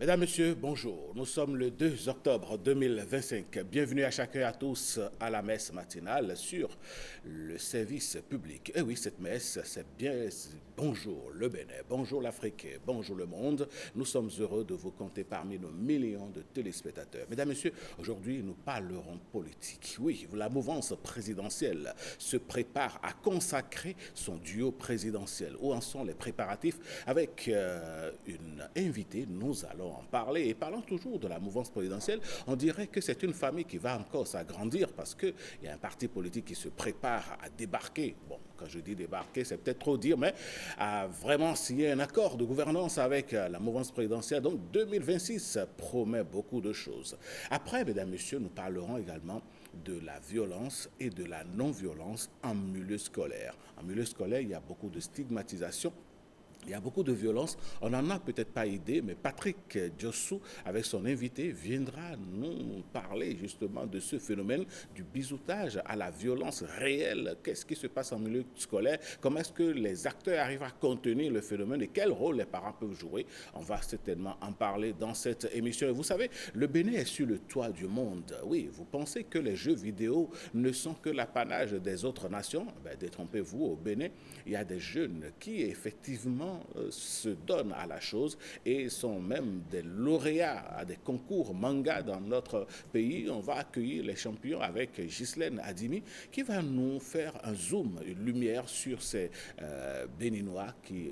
Mesdames, Messieurs, bonjour. Nous sommes le 2 octobre 2025. Bienvenue à chacun et à tous à la messe matinale sur le service public. Et oui, cette messe, c'est bien bonjour le Bénin, bonjour l'Afrique, bonjour le monde. Nous sommes heureux de vous compter parmi nos millions de téléspectateurs. Mesdames, Messieurs, aujourd'hui, nous parlerons politique. Oui, la mouvance présidentielle se prépare à consacrer son duo présidentiel. Où en sont les préparatifs? Avec une invitée, nous allons en parler. Et parlant toujours de la mouvance présidentielle, on dirait que c'est une famille qui va encore s'agrandir parce qu'il y a un parti politique qui se prépare à débarquer. Bon, quand je dis débarquer, c'est peut-être trop dire, mais à vraiment signer un accord de gouvernance avec la mouvance présidentielle. Donc 2026 promet beaucoup de choses. Après, mesdames, messieurs, nous parlerons également de la violence et de la non-violence en milieu scolaire. En milieu scolaire, il y a beaucoup de stigmatisation. Il y a beaucoup de violence. On n'en a peut-être pas idée, mais Patrick Djossou, avec son invité, viendra nous parler justement de ce phénomène du bizutage à la violence réelle. Qu'est-ce qui se passe en milieu scolaire? Comment est-ce que les acteurs arrivent à contenir le phénomène et quel rôle les parents peuvent jouer? On va certainement en parler dans cette émission. Et vous savez, le Bénin est sur le toit du monde. Oui, vous pensez que les jeux vidéo ne sont que l'apanage des autres nations? Ben, détrompez-vous, au Bénin, il y a des jeunes qui effectivement se donnent à la chose et sont même des lauréats à des concours manga dans notre pays. On va accueillir les champions avec Ghislaine Adimi qui va nous faire un zoom, une lumière sur ces Béninois qui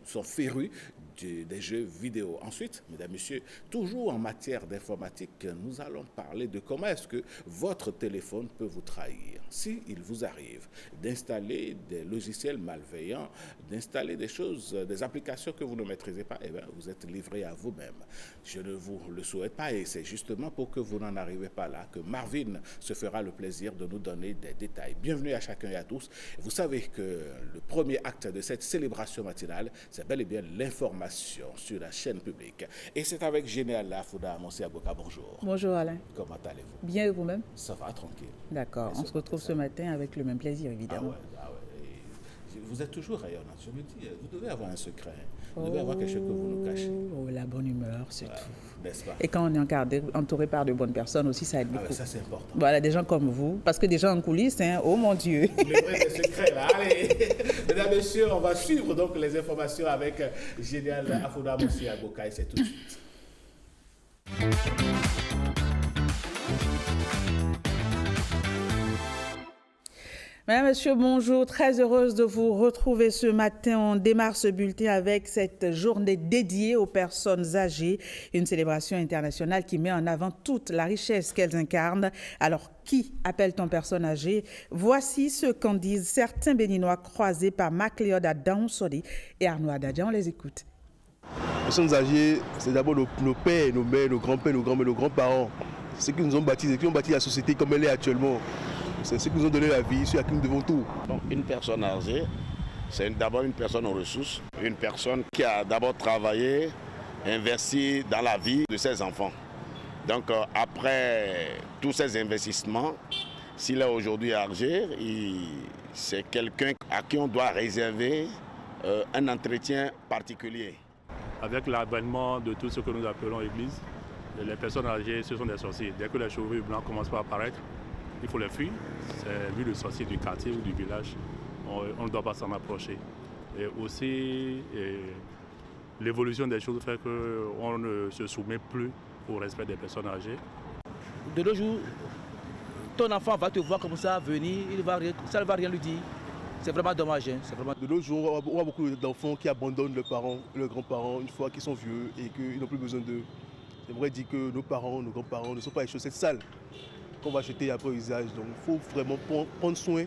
sont férus des jeux vidéo. Ensuite, mesdames, messieurs, toujours en matière d'informatique, nous allons parler de comment est-ce que votre téléphone peut vous trahir. Si il vous arrive d'installer des logiciels malveillants, d'installer des choses, des applications que vous ne maîtrisez pas, eh bien, vous êtes livré à vous-même. Je ne vous le souhaite pas et c'est justement pour que vous n'en arrivez pas là que Marvin se fera le plaisir de nous donner des détails. Bienvenue à chacun et à tous. Vous savez que le premier acte de cette célébration matinale, c'est bel et bien l'information sur la chaîne publique. Et c'est avec Général Afouda Monsiaboka. Bonjour. Bonjour Alain. Comment allez-vous? Bien et vous-même? Ça va, tranquille. D'accord. On se retrouve ce matin avec le même plaisir, évidemment. Ah ouais. Vous êtes toujours rayonnant. Je me dis, vous devez avoir un secret. Vous devez avoir quelque chose que vous nous cachez. Oh, la bonne humeur, c'est tout. N'est-ce pas? Et quand on est entouré par de bonnes personnes aussi, ça aide beaucoup. Ça, c'est important. Voilà, des gens comme vous. Parce que des gens en coulisses, hein, oh mon Dieu. Les vrais secrets, là. Allez, mesdames et messieurs, on va suivre donc les informations avec Général Afouda Monsiaboka et c'est tout de suite. Mesdames, Messieurs, bonjour. Très heureuse de vous retrouver ce matin. On démarre ce bulletin avec cette journée dédiée aux personnes âgées, une célébration internationale qui met en avant toute la richesse qu'elles incarnent. Alors, qui appelle-t-on personne âgée? Voici ce qu'en disent certains Béninois croisés par Macléod Adansori et Arnaud Adadja. On les écoute. Les personnes âgées, c'est d'abord nos pères, nos mères, nos grands-pères, nos grands-mères, nos grands-parents. C'est ceux qui nous ont bâtis, ceux qui ont bâti la société comme elle est actuellement. C'est ceux qui nous ont donné la vie, ceux à qui nous devons tout. Donc, une personne âgée, c'est d'abord une personne aux ressources, une personne qui a d'abord travaillé, investi dans la vie de ses enfants. Donc après tous ces investissements, s'il est aujourd'hui âgé, c'est quelqu'un à qui on doit réserver un entretien particulier. Avec l'avènement de tout ce que nous appelons Église, les personnes âgées, ce sont des sorciers. Dès que les cheveux blancs commencent à apparaître, il faut les fuir. C'est lui le sorcier du quartier ou du village. On ne doit pas s'en approcher. Et aussi, l'évolution des choses fait qu'on ne se soumet plus au respect des personnes âgées. De nos jours, ton enfant va te voir comme ça venir, ça ne va rien lui dire. C'est vraiment dommage. Hein. C'est vraiment... De nos jours, on voit beaucoup d'enfants qui abandonnent leurs parents, leurs grands-parents une fois qu'ils sont vieux et qu'ils n'ont plus besoin d'eux. J'aimerais dire que nos parents, nos grands-parents ne sont pas les chaussettes sales qu'on va jeter après usage. Donc il faut vraiment prendre soin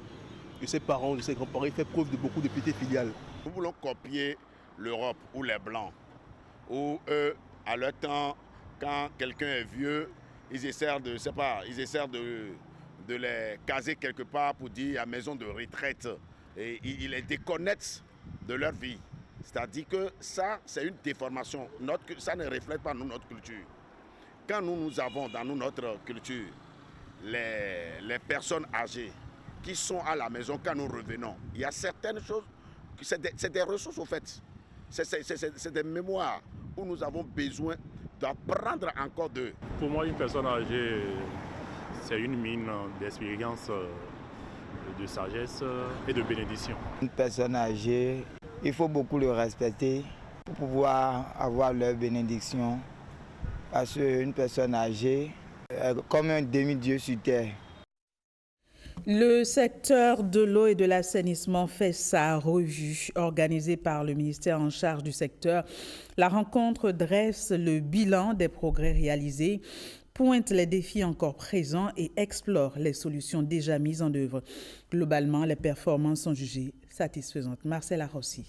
de ses parents, de ses grands-parents et faire preuve de beaucoup de piété filiale. Nous voulons copier l'Europe ou les Blancs, où eux, à leur temps, quand quelqu'un est vieux, ils essaient de les caser quelque part pour dire à maison de retraite. Et ils les déconnectent de leur vie. C'est-à-dire que ça, c'est une déformation. Ça ne reflète pas notre culture. Quand nous avons dans notre culture les personnes âgées qui sont à la maison quand nous revenons, il y a certaines choses, c'est des ressources au fait. C'est des mémoires. où nous avons besoin d'apprendre encore d'eux. Pour moi, une personne âgée, c'est une mine d'expérience, de sagesse et de bénédiction. Une personne âgée, il faut beaucoup le respecter pour pouvoir avoir leur bénédiction. Parce qu'une personne âgée est comme un demi-dieu sur terre. Le secteur de l'eau et de l'assainissement fait sa revue organisée par le ministère en charge du secteur. La rencontre dresse le bilan des progrès réalisés, pointe les défis encore présents et explore les solutions déjà mises en œuvre. Globalement, les performances sont jugées satisfaisantes. Marcel Arrossi.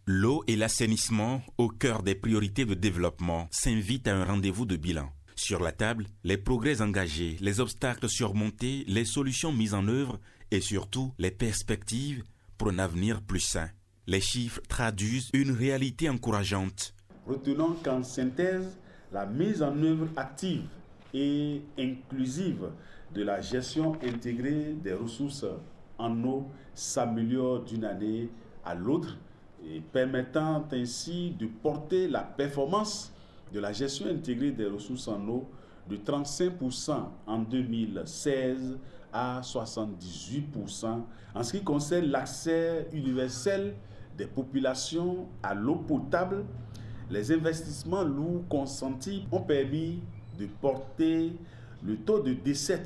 L'eau et l'assainissement, au cœur des priorités de développement, s'invitent à un rendez-vous de bilan. Sur la table, les progrès engagés, les obstacles surmontés, les solutions mises en œuvre et surtout les perspectives pour un avenir plus sain. Les chiffres traduisent une réalité encourageante. Retenons qu'en synthèse, la mise en œuvre active et inclusive de la gestion intégrée des ressources en eau s'améliore d'une année à l'autre, et permettant ainsi de porter la performance de la gestion intégrée des ressources en eau de 35% en 2016 à 78% en ce qui concerne l'accès universel des populations à l'eau potable. Les investissements lourds consentis ont permis de porter le taux de décès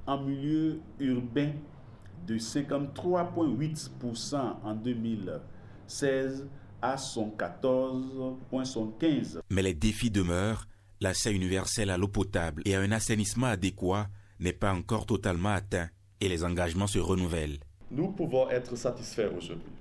en milieu urbain de 53,8% en 2016 à 114,15. Mais les défis demeurent. L'accès universel à l'eau potable et à un assainissement adéquat n'est pas encore totalement atteint et les engagements se renouvellent. Nous pouvons être satisfaits aujourd'hui.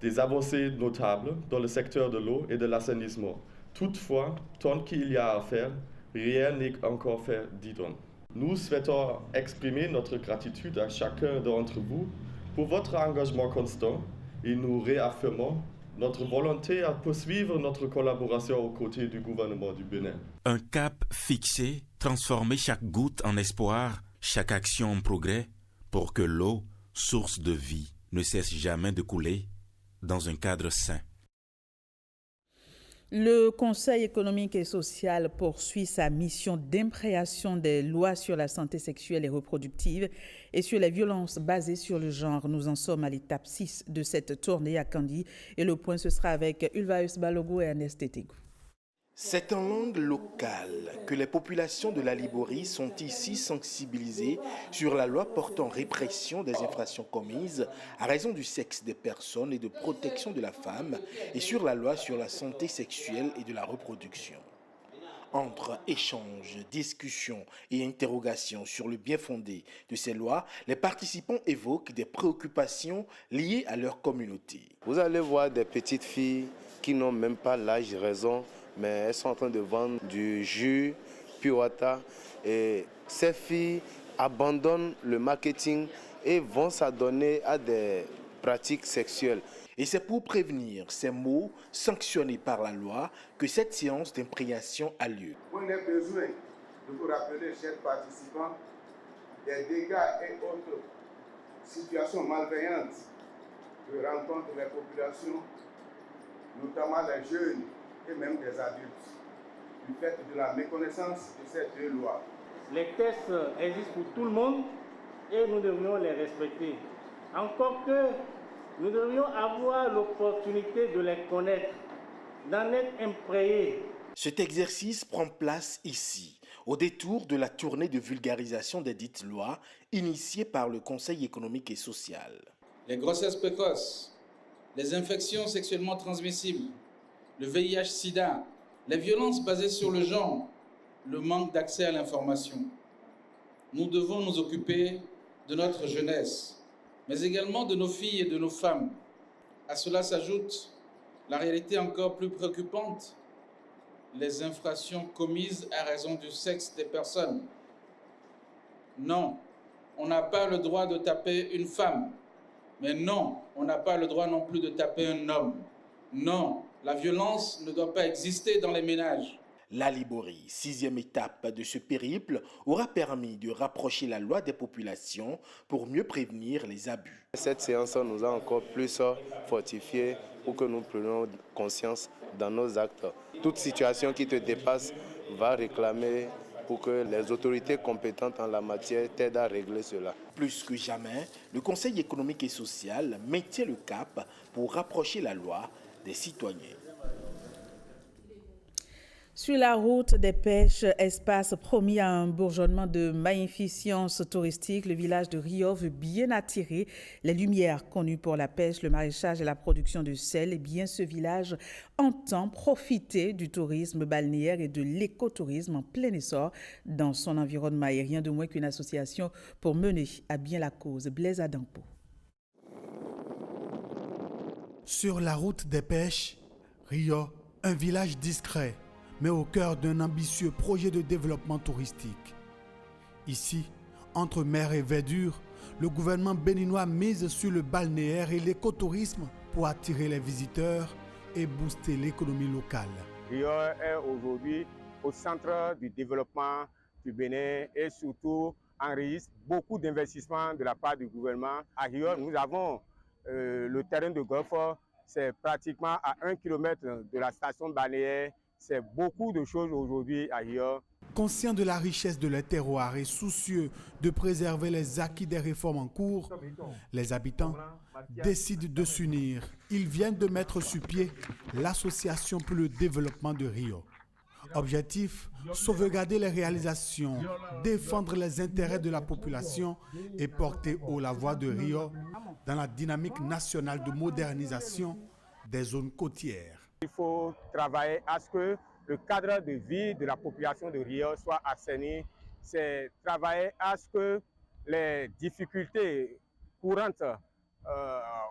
Des avancées notables dans le secteur de l'eau et de l'assainissement. Toutefois, tant qu'il y a à faire, rien n'est encore fait, dit-on. Nous souhaitons exprimer notre gratitude à chacun d'entre vous pour votre engagement constant et nous réaffirmons notre volonté à poursuivre notre collaboration aux côtés du gouvernement du Bénin. Un cap fixé, transformer chaque goutte en espoir, chaque action en progrès, pour que l'eau, source de vie, ne cesse jamais de couler dans un cadre sain. Le Conseil économique et social poursuit sa mission d'impréation des lois sur la santé sexuelle et reproductive et sur les violences basées sur le genre. Nous en sommes à l'étape 6 de cette tournée à Kandi et le point ce sera avec Ulvaeus Balogo et Ernest Tétégou. C'est en langue locale que les populations de la Liborie sont ici sensibilisées sur la loi portant répression des infractions commises à raison du sexe des personnes et de protection de la femme et sur la loi sur la santé sexuelle et de la reproduction. Entre échanges, discussions et interrogations sur le bien fondé de ces lois, les participants évoquent des préoccupations liées à leur communauté. Vous allez voir des petites filles qui n'ont même pas l'âge raison, mais elles sont en train de vendre du jus, Piwata. Et ces filles abandonnent le marketing et vont s'adonner à des pratiques sexuelles. Et c'est pour prévenir ces maux sanctionnés par la loi que cette séance d'impréation a lieu. On a besoin de vous rappeler, chers participants, des dégâts et autres situations malveillantes que rencontrent les populations, notamment les jeunes et même des adultes, du fait de la méconnaissance de ces deux lois. Les tests existent pour tout le monde et nous devrions les respecter. Encore que nous devrions avoir l'opportunité de les connaître, d'en être imprégnés. Cet exercice prend place ici, au détour de la tournée de vulgarisation des dites lois initiée par le Conseil économique et social. Les grossesses précoces, les infections sexuellement transmissibles, le VIH-Sida, les violences basées sur le genre, le manque d'accès à l'information. Nous devons nous occuper de notre jeunesse, mais également de nos filles et de nos femmes. À cela s'ajoute la réalité encore plus préoccupante, les infractions commises à raison du sexe des personnes. Non, on n'a pas le droit de taper une femme, mais non, on n'a pas le droit non plus de taper un homme. Non, la violence ne doit pas exister dans les ménages. La Liborie, 6e étape de ce périple, aura permis de rapprocher la loi des populations pour mieux prévenir les abus. Cette séance nous a encore plus fortifié pour que nous prenions conscience dans nos actes. Toute situation qui te dépasse va réclamer pour que les autorités compétentes en la matière t'aident à régler cela. Plus que jamais, le Conseil économique et social maintient le cap pour rapprocher la loi des citoyens. Sur la route des pêches, espace promis à un bourgeonnement de magnificence touristique, le village de Rio veut bien attirer les lumières connues pour la pêche, le maraîchage et la production de sel. Et bien, ce village entend profiter du tourisme balnéaire et de l'écotourisme en plein essor dans son environnement. Et rien de moins qu'une association pour mener à bien la cause. Blaise Adampo. Sur la route des pêches, Rio, un village discret, mais au cœur d'un ambitieux projet de développement touristique. Ici, entre mer et verdure, le gouvernement béninois mise sur le balnéaire et l'écotourisme pour attirer les visiteurs et booster l'économie locale. Rio est aujourd'hui au centre du développement du Bénin et surtout enregistre beaucoup d'investissements de la part du gouvernement. À Rio, nous avons le terrain de golf, c'est pratiquement à 1 km de la station balnéaire. C'est beaucoup de choses aujourd'hui à Rio. Conscients de la richesse de leur terroir et soucieux de préserver les acquis des réformes en cours, les habitants décident de s'unir. Ils viennent de mettre sur pied l'Association pour le développement de Rio. Objectif, sauvegarder les réalisations, défendre les intérêts de la population et porter haut la voix de Rio dans la dynamique nationale de modernisation des zones côtières. Il faut travailler à ce que le cadre de vie de la population de Rio soit assaini. C'est travailler à ce que les difficultés courantes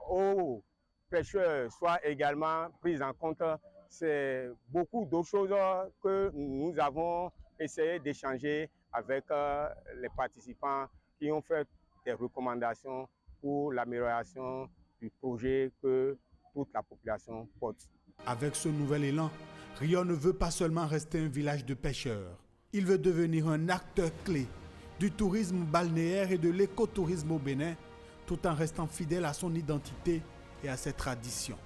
aux pêcheurs soient également prises en compte. C'est beaucoup d'autres choses que nous avons essayé d'échanger avec les participants qui ont fait des recommandations pour l'amélioration du projet que toute la population porte. Avec ce nouvel élan, Rio ne veut pas seulement rester un village de pêcheurs. Il veut devenir un acteur clé du tourisme balnéaire et de l'écotourisme au Bénin, tout en restant fidèle à son identité et à ses traditions.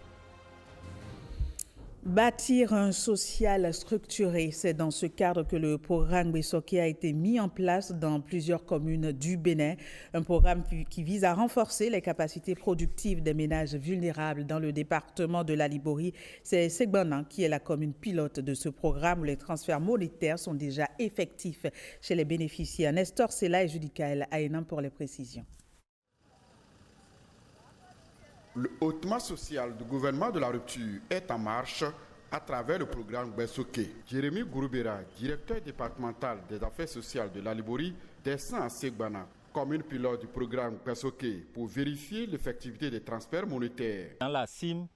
Bâtir un social structuré, c'est dans ce cadre que le programme Besoké a été mis en place dans plusieurs communes du Bénin. Un programme qui vise à renforcer les capacités productives des ménages vulnérables dans le département de la Liborie. C'est Segbana qui est la commune pilote de ce programme où les transferts monétaires sont déjà effectifs chez les bénéficiaires. Nestor Sela et Judicaël Aénan pour les précisions. Le hautement social du gouvernement de la rupture est en marche à travers le programme Besoké. Jérémy Gouroubera, directeur départemental des affaires sociales de la Liborie, descend à Segbana, commune pilote du programme Besoké, pour vérifier l'effectivité des transferts monétaires. Dans la CIM,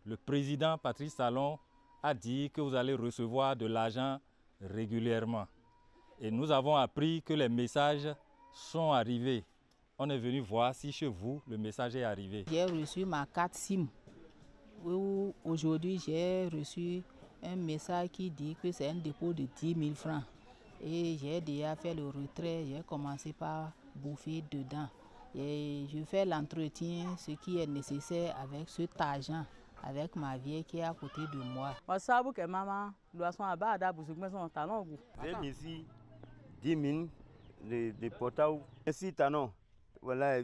le président Patrice Talon a dit que vous allez recevoir de l'argent régulièrement. Et nous avons appris que les messages sont arrivés. On est venu voir si chez vous, le message est arrivé. J'ai reçu ma carte SIM. Aujourd'hui, j'ai reçu un message qui dit que c'est un dépôt de 10 000 francs. Et j'ai déjà fait le retrait, j'ai commencé par bouffer dedans. Et je fais l'entretien, ce qui est nécessaire avec cet argent, avec ma vieille qui est à côté de moi. J'ai ici 10 000 de portables. Merci Tanon. Voilà,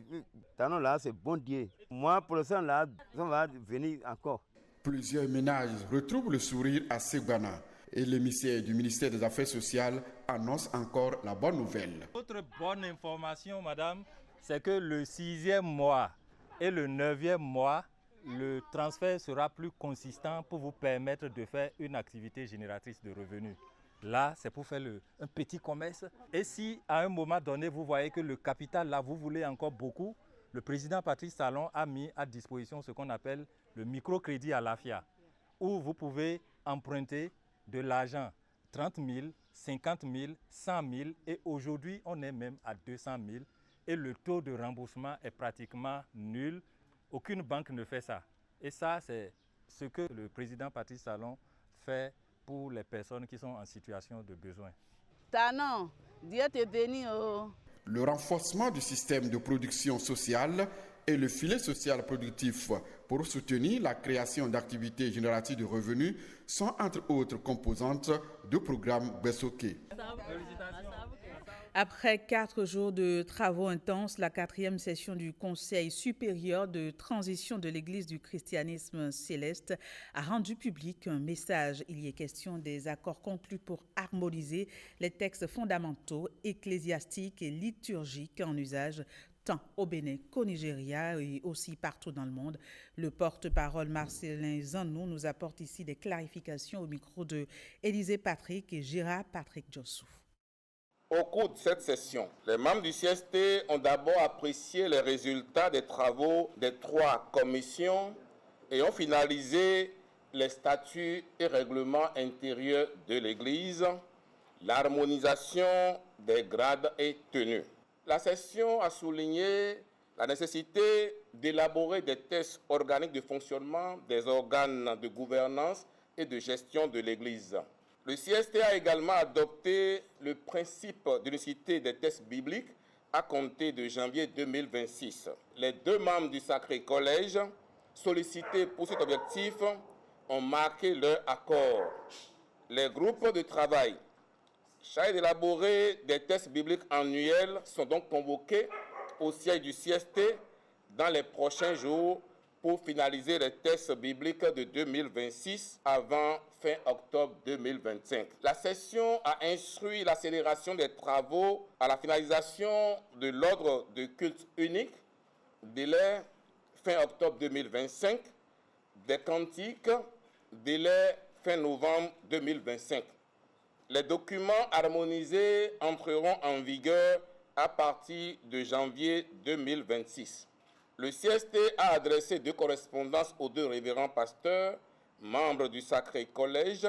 Tanon là, c'est bon Dieu. Moi, pour l'instant, là, on va venir encore. Plusieurs ménages retrouvent le sourire à Segbana et l'émissaire du ministère des Affaires sociales annonce encore la bonne nouvelle. Autre bonne information, madame, c'est que le 6e mois et le 9e mois, le transfert sera plus consistant pour vous permettre de faire une activité génératrice de revenus. Là, c'est pour faire un petit commerce. Et si à un moment donné, vous voyez que le capital, là, vous voulez encore beaucoup, le président Patrice Talon a mis à disposition ce qu'on appelle le microcrédit à l'AFIA, où vous pouvez emprunter de l'argent, 30 000, 50 000, 100 000, et aujourd'hui, on est même à 200 000. Et le taux de remboursement est pratiquement nul. Aucune banque ne fait ça. Et ça, c'est ce que le président Patrice Talon fait pour les personnes qui sont en situation de besoin. Le renforcement du système de production sociale et le filet social productif pour soutenir la création d'activités génératives de revenus sont entre autres composantes du programme Gbesoké. Après 4 jours de travaux intenses, la 4e session du Conseil supérieur de transition de l'Église du christianisme céleste a rendu public un message. Il y est question des accords conclus pour harmoniser les textes fondamentaux, ecclésiastiques et liturgiques en usage tant au Bénin qu'au Nigeria et aussi partout dans le monde. Le porte-parole Marcelin Zanou nous apporte ici des clarifications au micro de Élisée Patrick et Gérard Patrick Jossou. Au cours de cette session, les membres du CST ont d'abord apprécié les résultats des travaux des 3 commissions et ont finalisé les statuts et règlements intérieurs de l'Église. L'harmonisation des grades est tenue. La session a souligné la nécessité d'élaborer des tests organiques de fonctionnement des organes de gouvernance et de gestion de l'Église. Le CST a également adopté le principe d'unicité des tests bibliques à compter de janvier 2026. Les 2 membres du Sacré Collège, sollicités pour cet objectif, ont marqué leur accord. Les groupes de travail chargés d'élaborer des tests bibliques annuels sont donc convoqués au siège du CST dans les prochains jours pour finaliser les tests bibliques de 2026 avant fin octobre 2025. La session a instruit l'accélération des travaux à la finalisation de l'ordre de culte unique, délai fin octobre 2025, des cantiques, délai fin novembre 2025. Les documents harmonisés entreront en vigueur à partir de janvier 2026. Le CST a adressé 2 correspondances aux 2 révérends pasteurs, membres du Sacré Collège,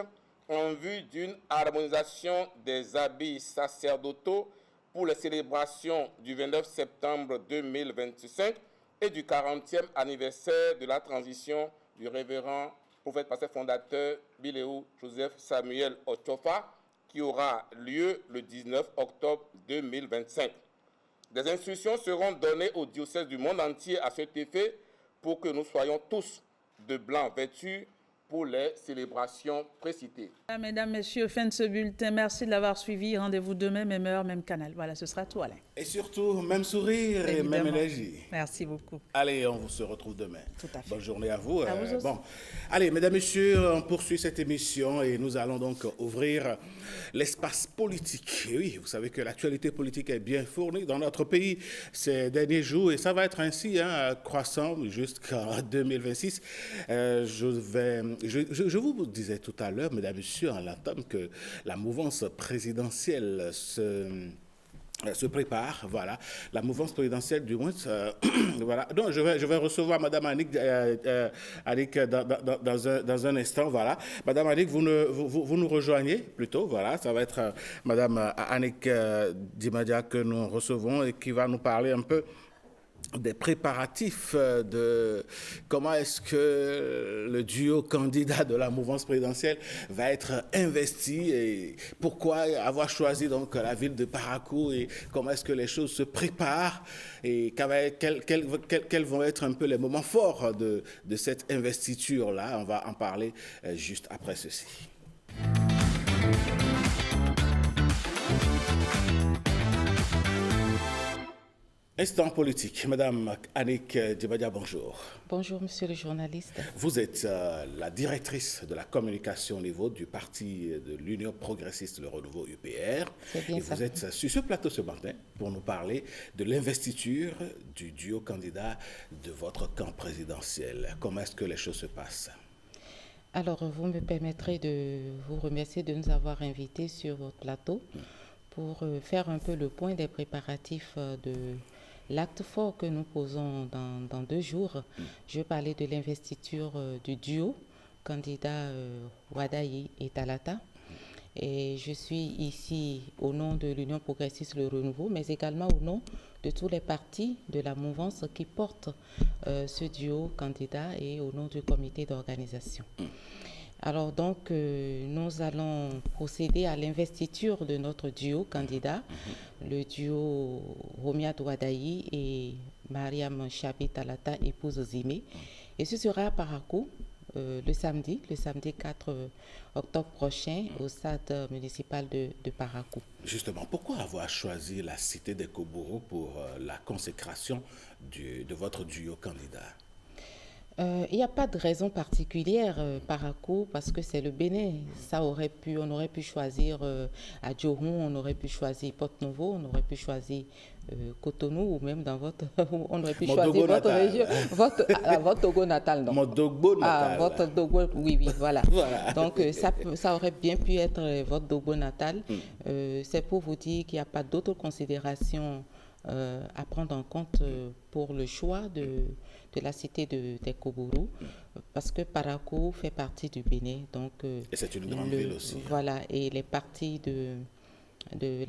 en vue d'une harmonisation des habits sacerdotaux pour les célébrations du 29 septembre 2025 et du 40e anniversaire de la transition du révérend prophète pasteur fondateur Biléou Joseph Samuel Ochofa, qui aura lieu le 19 octobre 2025. Des instructions seront données aux diocèses du monde entier à cet effet pour que nous soyons tous de blanc vêtus pour les célébrations précitées. Mesdames, Messieurs, fin de ce bulletin. Merci de l'avoir suivi. Rendez-vous demain, même heure, même canal. Voilà, ce sera tout, Alain. Et surtout, même sourire et même énergie. Merci beaucoup. Allez, on se retrouve demain. Tout à fait. Bonne journée à vous. À vous aussi. Bon, allez, mesdames, messieurs, on poursuit cette émission et nous allons donc ouvrir l'espace politique. Et oui, vous savez que l'actualité politique est bien fournie dans notre pays ces derniers jours et ça va être ainsi, croissant jusqu'en 2026. Je vous disais tout à l'heure, mesdames et messieurs, en l'entame, que la mouvance présidentielle se prépare, voilà, la mouvance présidentielle du moins, voilà. Donc je vais recevoir Madame Annick dans un instant, voilà. Madame Annick, vous nous rejoignez plutôt, voilà, ça va être Madame Annick Dimadia que nous recevons et qui va nous parler un peu des préparatifs de comment est-ce que le duo candidat de la mouvance présidentielle va être investi et pourquoi avoir choisi donc la ville de Parakou et comment est-ce que les choses se préparent et quels vont être un peu les moments forts de cette investiture-là. On va en parler juste après ceci. Instant politique. Madame Annick Dibadia, bonjour. Bonjour, monsieur le journaliste. Vous êtes la directrice de la communication au niveau du parti de l'Union progressiste, le renouveau UPR. C'est bien ça. Vous êtes sur ce plateau ce matin pour nous parler de l'investiture du duo candidat de votre camp présidentiel. Comment est-ce que les choses se passent? Alors, vous me permettrez de vous remercier de nous avoir invités sur votre plateau pour faire un peu le point des préparatifs de l'acte fort que nous posons dans 2 jours. Je parlais de l'investiture du duo candidat Wadayi et Talata. Et je suis ici au nom de l'Union progressiste Le Renouveau, mais également au nom de tous les partis de la mouvance qui portent ce duo candidat et au nom du comité d'organisation. Alors donc, nous allons procéder à l'investiture de notre duo candidat, le duo Romiat Wadayi et Mariam Chabi Talata, épouse Zimé. Et ce sera à Parakou, le samedi 4 octobre prochain, au stade municipal de Parakou. Justement, pourquoi avoir choisi la cité des Koboro pour la consécration de votre duo candidat? Il n'y a pas de raison particulière, Parakou, parce que c'est le Bénin. On aurait pu choisir à Djohou, on aurait pu choisir Porte-Nouveau, on aurait pu choisir Cotonou, ou même dans votre... on aurait pu choisir votre région, votre Togo natal, non? Mon Dogbo natal. Votre Dogbo, oui, voilà. Donc, ça aurait bien pu être votre Dogbo natal. C'est pour vous dire qu'il n'y a pas d'autres considérations à prendre en compte pour le choix de la cité des Koboro, parce que Parakou fait partie du Bénin. Donc, et c'est une grande ville aussi. Voilà, et les partis de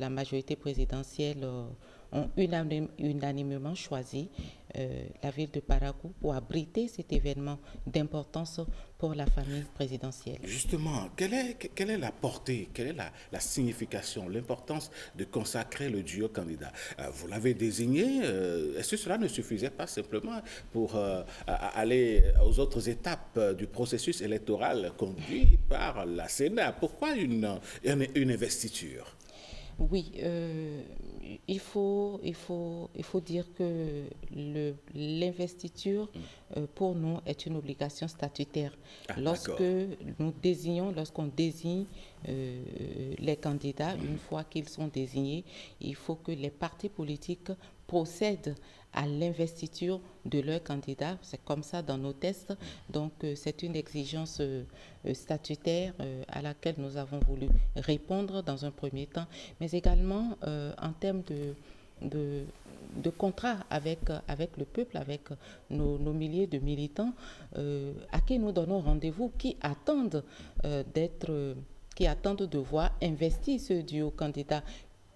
la majorité présidentielle ont unanimement choisi la ville de Parakou pour abriter cet événement d'importance pour la famille présidentielle. Justement, quelle est la portée, quelle est la signification, l'importance de consacrer le duo candidat? Vous l'avez désigné, est-ce que cela ne suffisait pas simplement pour aller aux autres étapes du processus électoral conduit par la Sénat? Pourquoi une investiture? Oui, il faut dire que l'investiture, pour nous, est une obligation statutaire. Lorsqu'on désigne les candidats, une fois qu'ils sont désignés, il faut que les partis politiques procèdent à l'investiture de leurs candidats. C'est comme ça dans nos tests. Donc, c'est une exigence statutaire à laquelle nous avons voulu répondre dans un premier temps, mais également en termes de contrat avec le peuple, avec nos milliers de militants à qui nous donnons rendez-vous, qui attendent de voir investir ce duo candidat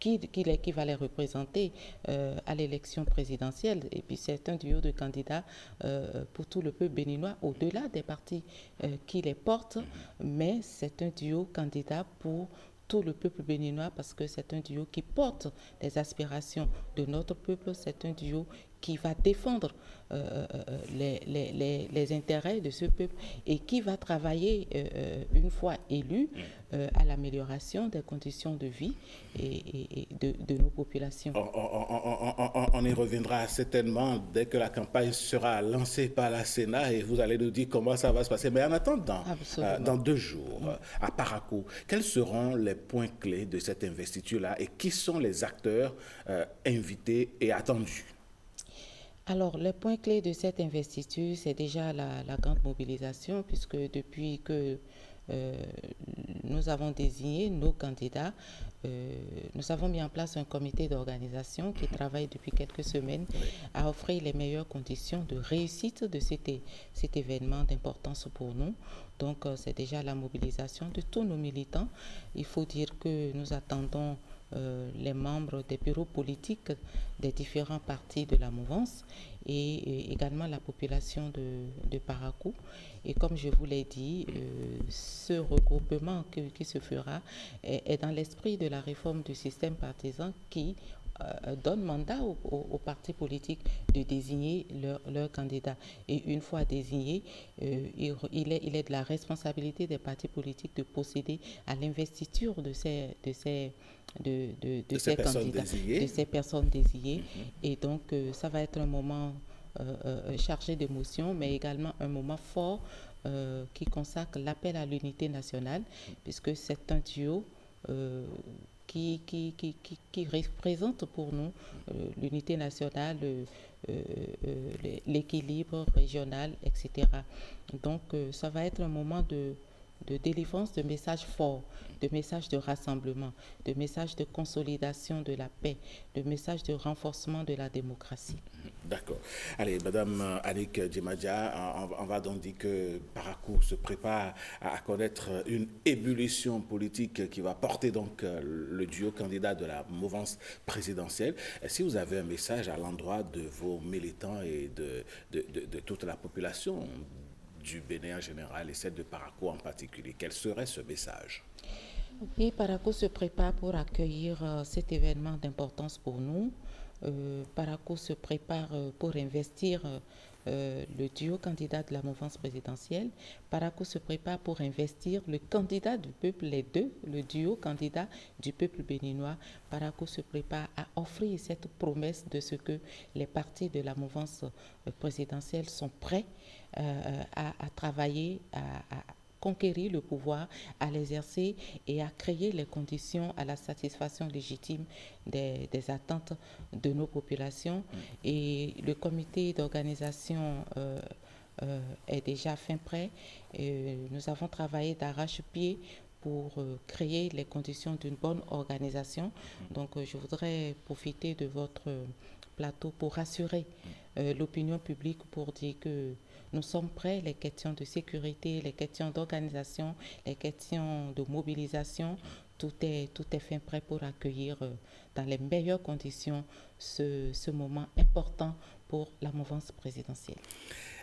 qui va les représenter à l'élection présidentielle. Et puis c'est un duo de candidats pour tout le peuple béninois, au-delà des partis qui les portent, mais c'est un duo candidat pour tout le peuple béninois, parce que c'est un duo qui porte les aspirations de notre peuple, c'est un duo qui va défendre les intérêts de ce peuple et qui va travailler, une fois élu, à l'amélioration des conditions de vie et de nos populations. On y reviendra certainement dès que la campagne sera lancée par la Sénat et vous allez nous dire comment ça va se passer. Mais en attendant, dans 2 jours, à Parakou, quels seront les points clés de cette investiture-là et qui sont les acteurs invités et attendus? Alors, les points clés de cette investiture, c'est déjà la grande mobilisation, puisque depuis que nous avons désigné nos candidats, nous avons mis en place un comité d'organisation qui travaille depuis quelques semaines à offrir les meilleures conditions de réussite de cet événement d'importance pour nous. Donc, c'est déjà la mobilisation de tous nos militants. Il faut dire que nous attendons les membres des bureaux politiques des différents partis de la mouvance et également la population de Parakou. Et comme je vous l'ai dit, ce regroupement qui se fera est dans l'esprit de la réforme du système partisan qui donne mandat aux partis politiques de désigner leurs candidats. Et une fois désignés, il est de la responsabilité des partis politiques de procéder à l'investiture de ces candidats, de ces personnes désignées. Et donc, ça va être un moment chargé d'émotions, mais également un moment fort qui consacre l'appel à l'unité nationale, puisque c'est un duo qui représente pour nous l'unité nationale, l'équilibre régional, etc. Donc, ça va être un moment de délivrance de messages forts, de messages de rassemblement, de messages de consolidation de la paix, de messages de renforcement de la démocratie. D'accord. Allez, Madame Annick Djimadia, on va donc dire que Parakou se prépare à connaître une ébullition politique qui va porter donc le duo candidat de la mouvance présidentielle. Si vous avez un message à l'endroit de vos militants et de toute la population du Bénin en général et celle de Parakou en particulier, quel serait ce message? Oui, Parakou se prépare pour accueillir cet événement d'importance pour nous. Paraco se prépare pour investir le duo candidat de la mouvance présidentielle. Paraco se prépare pour investir le candidat du peuple, les deux, le duo candidat du peuple béninois. Paraco se prépare à offrir cette promesse de ce que les partis de la mouvance présidentielle sont prêts à travailler, à conquérir le pouvoir, à l'exercer et à créer les conditions à la satisfaction légitime des attentes de nos populations. Et le comité d'organisation est déjà fin prêt. Nous avons travaillé d'arrache-pied pour créer les conditions d'une bonne organisation. Donc je voudrais profiter de votre plateau pour rassurer l'opinion publique, pour dire que nous sommes prêts. Les questions de sécurité, les questions d'organisation, les questions de mobilisation, tout est fin prêt pour accueillir dans les meilleures conditions ce moment important pour la mouvance présidentielle.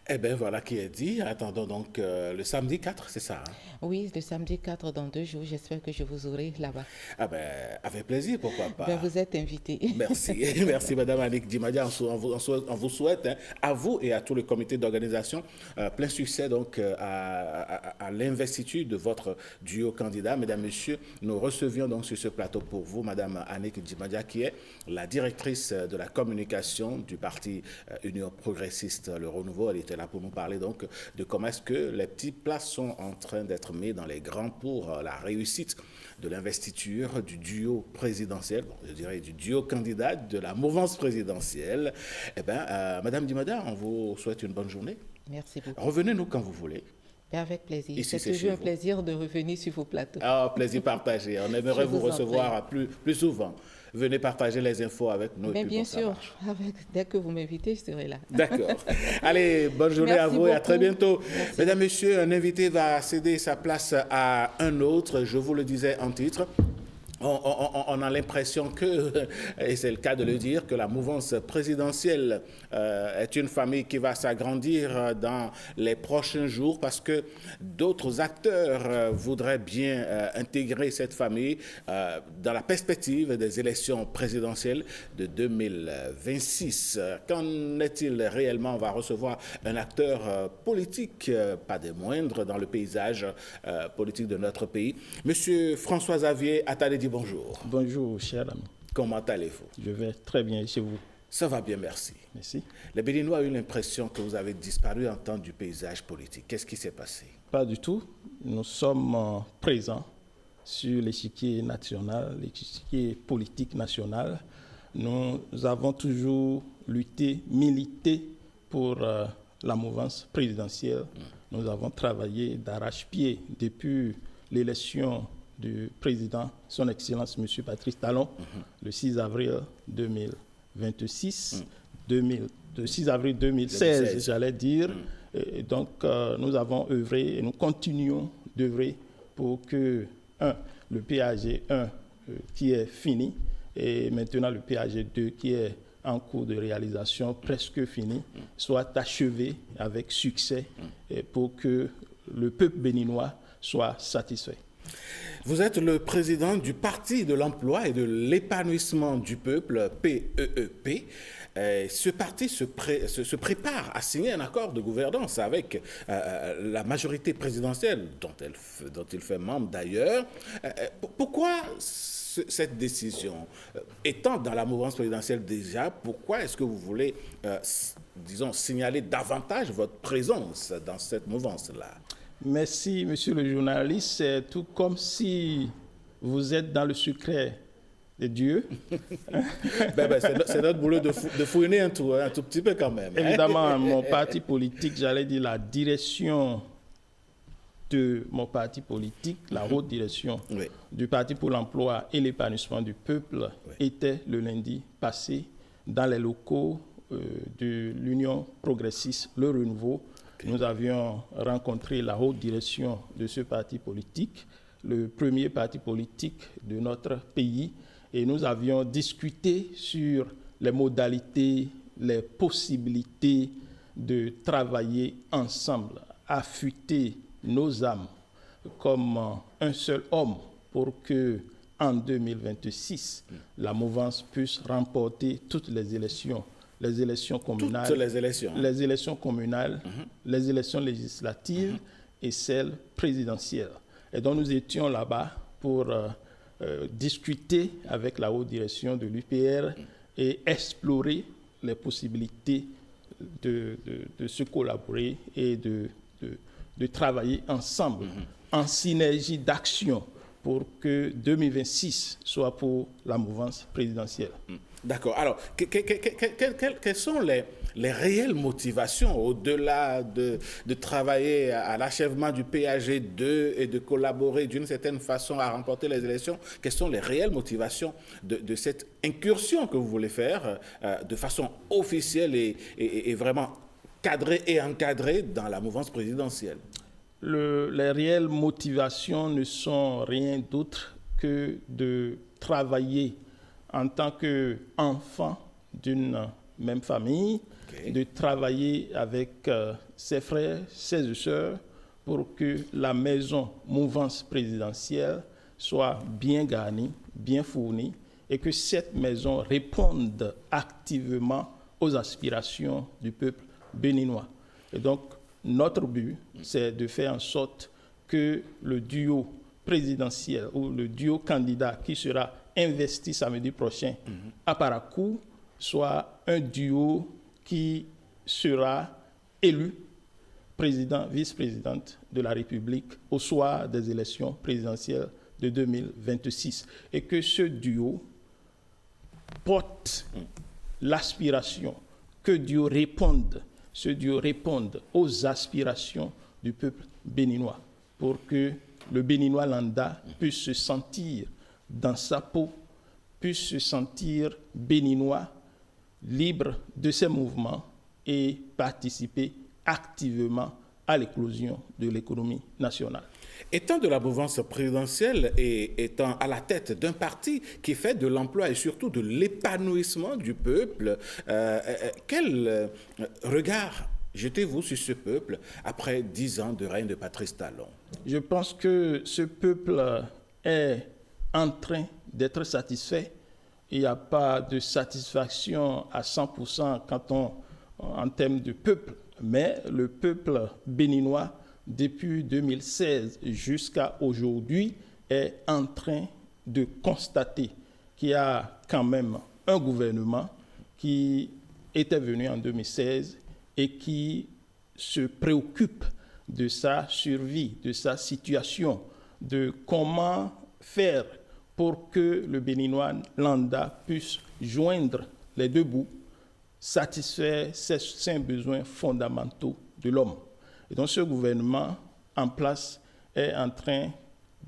Eh bien, voilà qui est dit. Attendons donc le samedi 4, c'est ça? Oui, le samedi 4, dans 2 jours. J'espère que je vous aurai là-bas. Ah ben, avec plaisir, pourquoi pas. Ben, vous êtes invité. Merci. Merci, Madame Annick Djimadia. On vous souhaite, à vous et à tout le comité d'organisation, plein succès donc à l'investiture de votre duo candidat. Mesdames, Messieurs, nous recevions donc sur ce plateau pour vous, Madame Annick Djimadia, qui est la directrice de la communication du parti Union progressiste Le Renouveau. Elle était là pour nous parler donc de comment est-ce que les petits plats sont en train d'être mis dans les grands pour la réussite de l'investiture du duo présidentiel, je dirais du duo candidat de la mouvance présidentielle. Eh bien, Madame Djimadia, on vous souhaite une bonne journée. Merci beaucoup. Revenez-nous quand vous voulez. Avec plaisir. Ici, c'est toujours un plaisir de revenir sur vos plateaux. Ah, plaisir partagé. On aimerait vous recevoir plus souvent. Venez partager les infos avec nous. Mais bien sûr, dès que vous m'invitez, je serai là. D'accord. Allez, bonne journée à vous et à très bientôt. Merci. Mesdames, Messieurs, un invité va céder sa place à un autre. Je vous le disais en titre. On a l'impression que, et c'est le cas de le dire, que la mouvance présidentielle est une famille qui va s'agrandir dans les prochains jours parce que d'autres acteurs voudraient bien intégrer cette famille dans la perspective des élections présidentielles de 2026. Qu'en est-il réellement? On va recevoir un acteur politique, pas des moindres, dans le paysage politique de notre pays. Monsieur François-Xavier Ataledi, bonjour. Bonjour, cher ami. Comment allez-vous? Je vais très bien chez vous. Ça va bien, merci. Merci. Les Béninois ont eu l'impression que vous avez disparu en temps du paysage politique. Qu'est-ce qui s'est passé? Pas du tout. Nous sommes présents sur l'échiquier national, l'échiquier politique national. Nous avons toujours lutté, milité pour la mouvance présidentielle. Nous avons travaillé d'arrache-pied depuis l'élection du président, son Excellence M. Patrice Talon, le 6 avril 2026, le 6 avril 2016, j'allais dire. Et donc, nous avons œuvré et nous continuons d'œuvrer pour que, le PAG 1 qui est fini, et maintenant le PAG 2 qui est en cours de réalisation, presque fini, soit achevé avec succès pour que le peuple béninois soit satisfait. Vous êtes le président du Parti de l'emploi et de l'épanouissement du peuple, PEEP. Ce parti se prépare à signer un accord de gouvernance avec la majorité présidentielle, dont il fait membre d'ailleurs. Pourquoi cette décision? Étant dans la mouvance présidentielle déjà, pourquoi est-ce que vous voulez, disons, signaler davantage votre présence dans cette mouvance-là? Merci, monsieur le journaliste. C'est tout comme si vous êtes dans le secret de Dieu. C'est notre boulot de fouiner un tout petit peu quand même. Évidemment, mon parti politique, j'allais dire la direction de mon parti politique, la haute direction du Parti pour l'emploi et l'épanouissement du peuple, était le lundi passé dans les locaux de l'Union progressiste Le Renouveau. Nous avions rencontré la haute direction de ce parti politique, le premier parti politique de notre pays, et nous avions discuté sur les modalités, les possibilités de travailler ensemble, affûter nos âmes comme un seul homme pour que en 2026, la mouvance puisse remporter toutes les élections communales, les élections communales, les élections législatives et celles présidentielles. Et donc nous étions là-bas pour discuter avec la haute direction de l'UPR et explorer les possibilités de se collaborer et de travailler ensemble en synergie d'action pour que 2026 soit pour la mouvance présidentielle. D'accord. Alors, quelles sont les réelles motivations au-delà de travailler à l'achèvement du PAG2 et de collaborer d'une certaine façon à remporter les élections? Quelles sont les réelles motivations de cette incursion que vous voulez faire de façon officielle et vraiment cadrée et encadrée dans la mouvance présidentielle? Les réelles motivations ne sont rien d'autre que de travailler en tant qu'enfant d'une même famille, de travailler avec ses frères, ses sœurs, pour que la maison mouvance présidentielle soit bien garnie, bien fournie, et que cette maison réponde activement aux aspirations du peuple béninois. Et donc, notre but, c'est de faire en sorte que le duo présidentiel ou le duo candidat qui sera investi samedi prochain à Parakou soit un duo qui sera élu président, vice-présidente de la République au soir des élections présidentielles de 2026. Et que ce duo porte l'aspiration, que ce duo réponde aux aspirations du peuple béninois pour que le béninois lambda puisse se sentir dans sa peau, puisse se sentir béninois, libre de ses mouvements et participer activement à l'éclosion de l'économie nationale. Étant de la mouvance présidentielle et étant à la tête d'un parti qui fait de l'emploi et surtout de l'épanouissement du peuple, quel regard jetez-vous sur ce peuple après 10 ans de règne de Patrice Talon? Je pense que ce peuple est en train d'être satisfait. Il n'y a pas de satisfaction à 100% en termes de peuple, mais le peuple béninois, depuis 2016 jusqu'à aujourd'hui, est en train de constater qu'il y a quand même un gouvernement qui était venu en 2016 et qui se préoccupe de sa survie, de sa situation, de comment faire pour que le béninois lambda puisse joindre les deux bouts, satisfaire ces besoins fondamentaux de l'homme. Et donc ce gouvernement en place est en train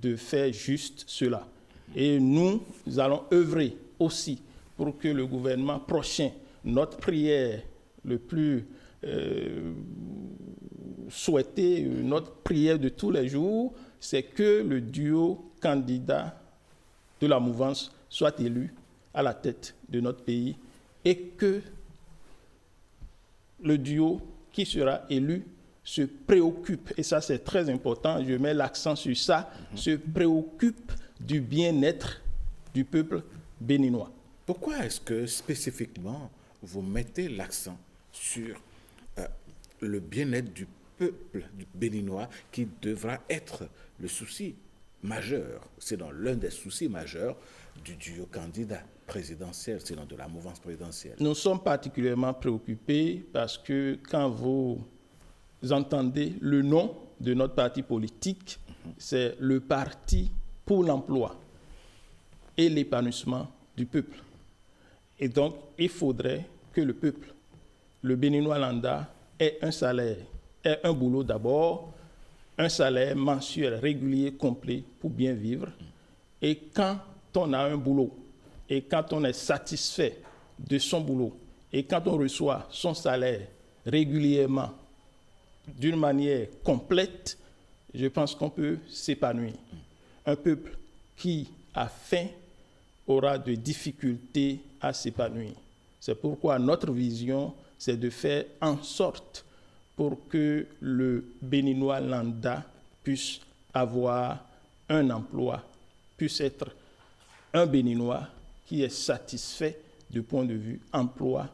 de faire juste cela. Et nous allons œuvrer aussi pour que le gouvernement prochain, notre prière le plus souhaitée, notre prière de tous les jours, c'est que le duo candidat de la mouvance soit élu à la tête de notre pays et que le duo qui sera élu se préoccupe, et ça c'est très important, je mets l'accent sur ça, se préoccupe du bien-être du peuple béninois. Pourquoi est-ce que spécifiquement vous mettez l'accent sur le bien-être du peuple béninois qui devra être le souci majeur, c'est dans l'un des soucis majeurs du duo candidat présidentiel, c'est dans de la mouvance présidentielle? Nous sommes particulièrement préoccupés parce que quand vous entendez le nom de notre parti politique, c'est le Parti pour l'emploi et l'épanouissement du peuple. Et donc, il faudrait que le peuple, le béninois lambda, ait un salaire, ait un boulot d'abord, un salaire mensuel régulier, complet pour bien vivre. Et quand on a un boulot, et quand on est satisfait de son boulot, et quand on reçoit son salaire régulièrement, d'une manière complète, je pense qu'on peut s'épanouir. Un peuple qui a faim aura de difficultés à s'épanouir. C'est pourquoi notre vision, c'est de faire en sorte pour que le béninois lambda puisse avoir un emploi, puisse être un Béninois qui est satisfait du point de vue emploi.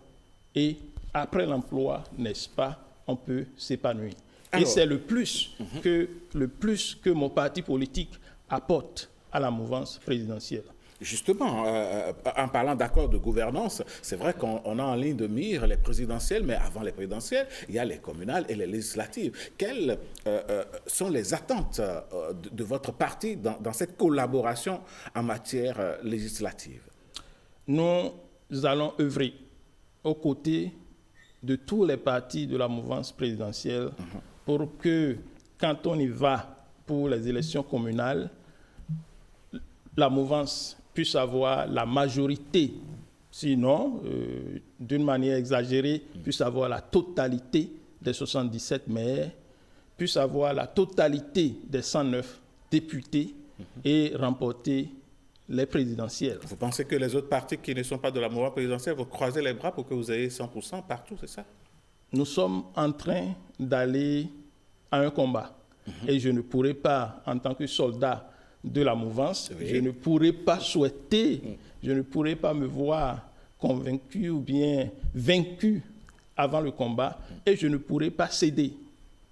Et après l'emploi, n'est-ce pas, on peut s'épanouir. Et c'est le plus que mon parti politique apporte à la mouvance présidentielle. Justement, en parlant d'accord de gouvernance, c'est vrai qu'on a en ligne de mire les présidentielles, mais avant les présidentielles, il y a les communales et les législatives. Quelles sont les attentes de votre parti dans cette collaboration en matière législative? Nous allons œuvrer aux côtés de tous les partis de la mouvance présidentielle pour que, quand on y va pour les élections communales, la mouvance puisse avoir la majorité, sinon, d'une manière exagérée, puisse avoir la totalité des 77 maires, puisse avoir la totalité des 109 députés et remporter les présidentielles. Vous pensez que les autres partis qui ne sont pas de la mouvance présidentielle vont croiser les bras pour que vous ayez 100% partout, c'est ça? Nous sommes en train d'aller à un combat. Et je ne pourrais pas, en tant que soldat de la mouvance, je ne pourrais pas souhaiter, je ne pourrais pas me voir convaincu ou bien vaincu avant le combat, et je ne pourrais pas céder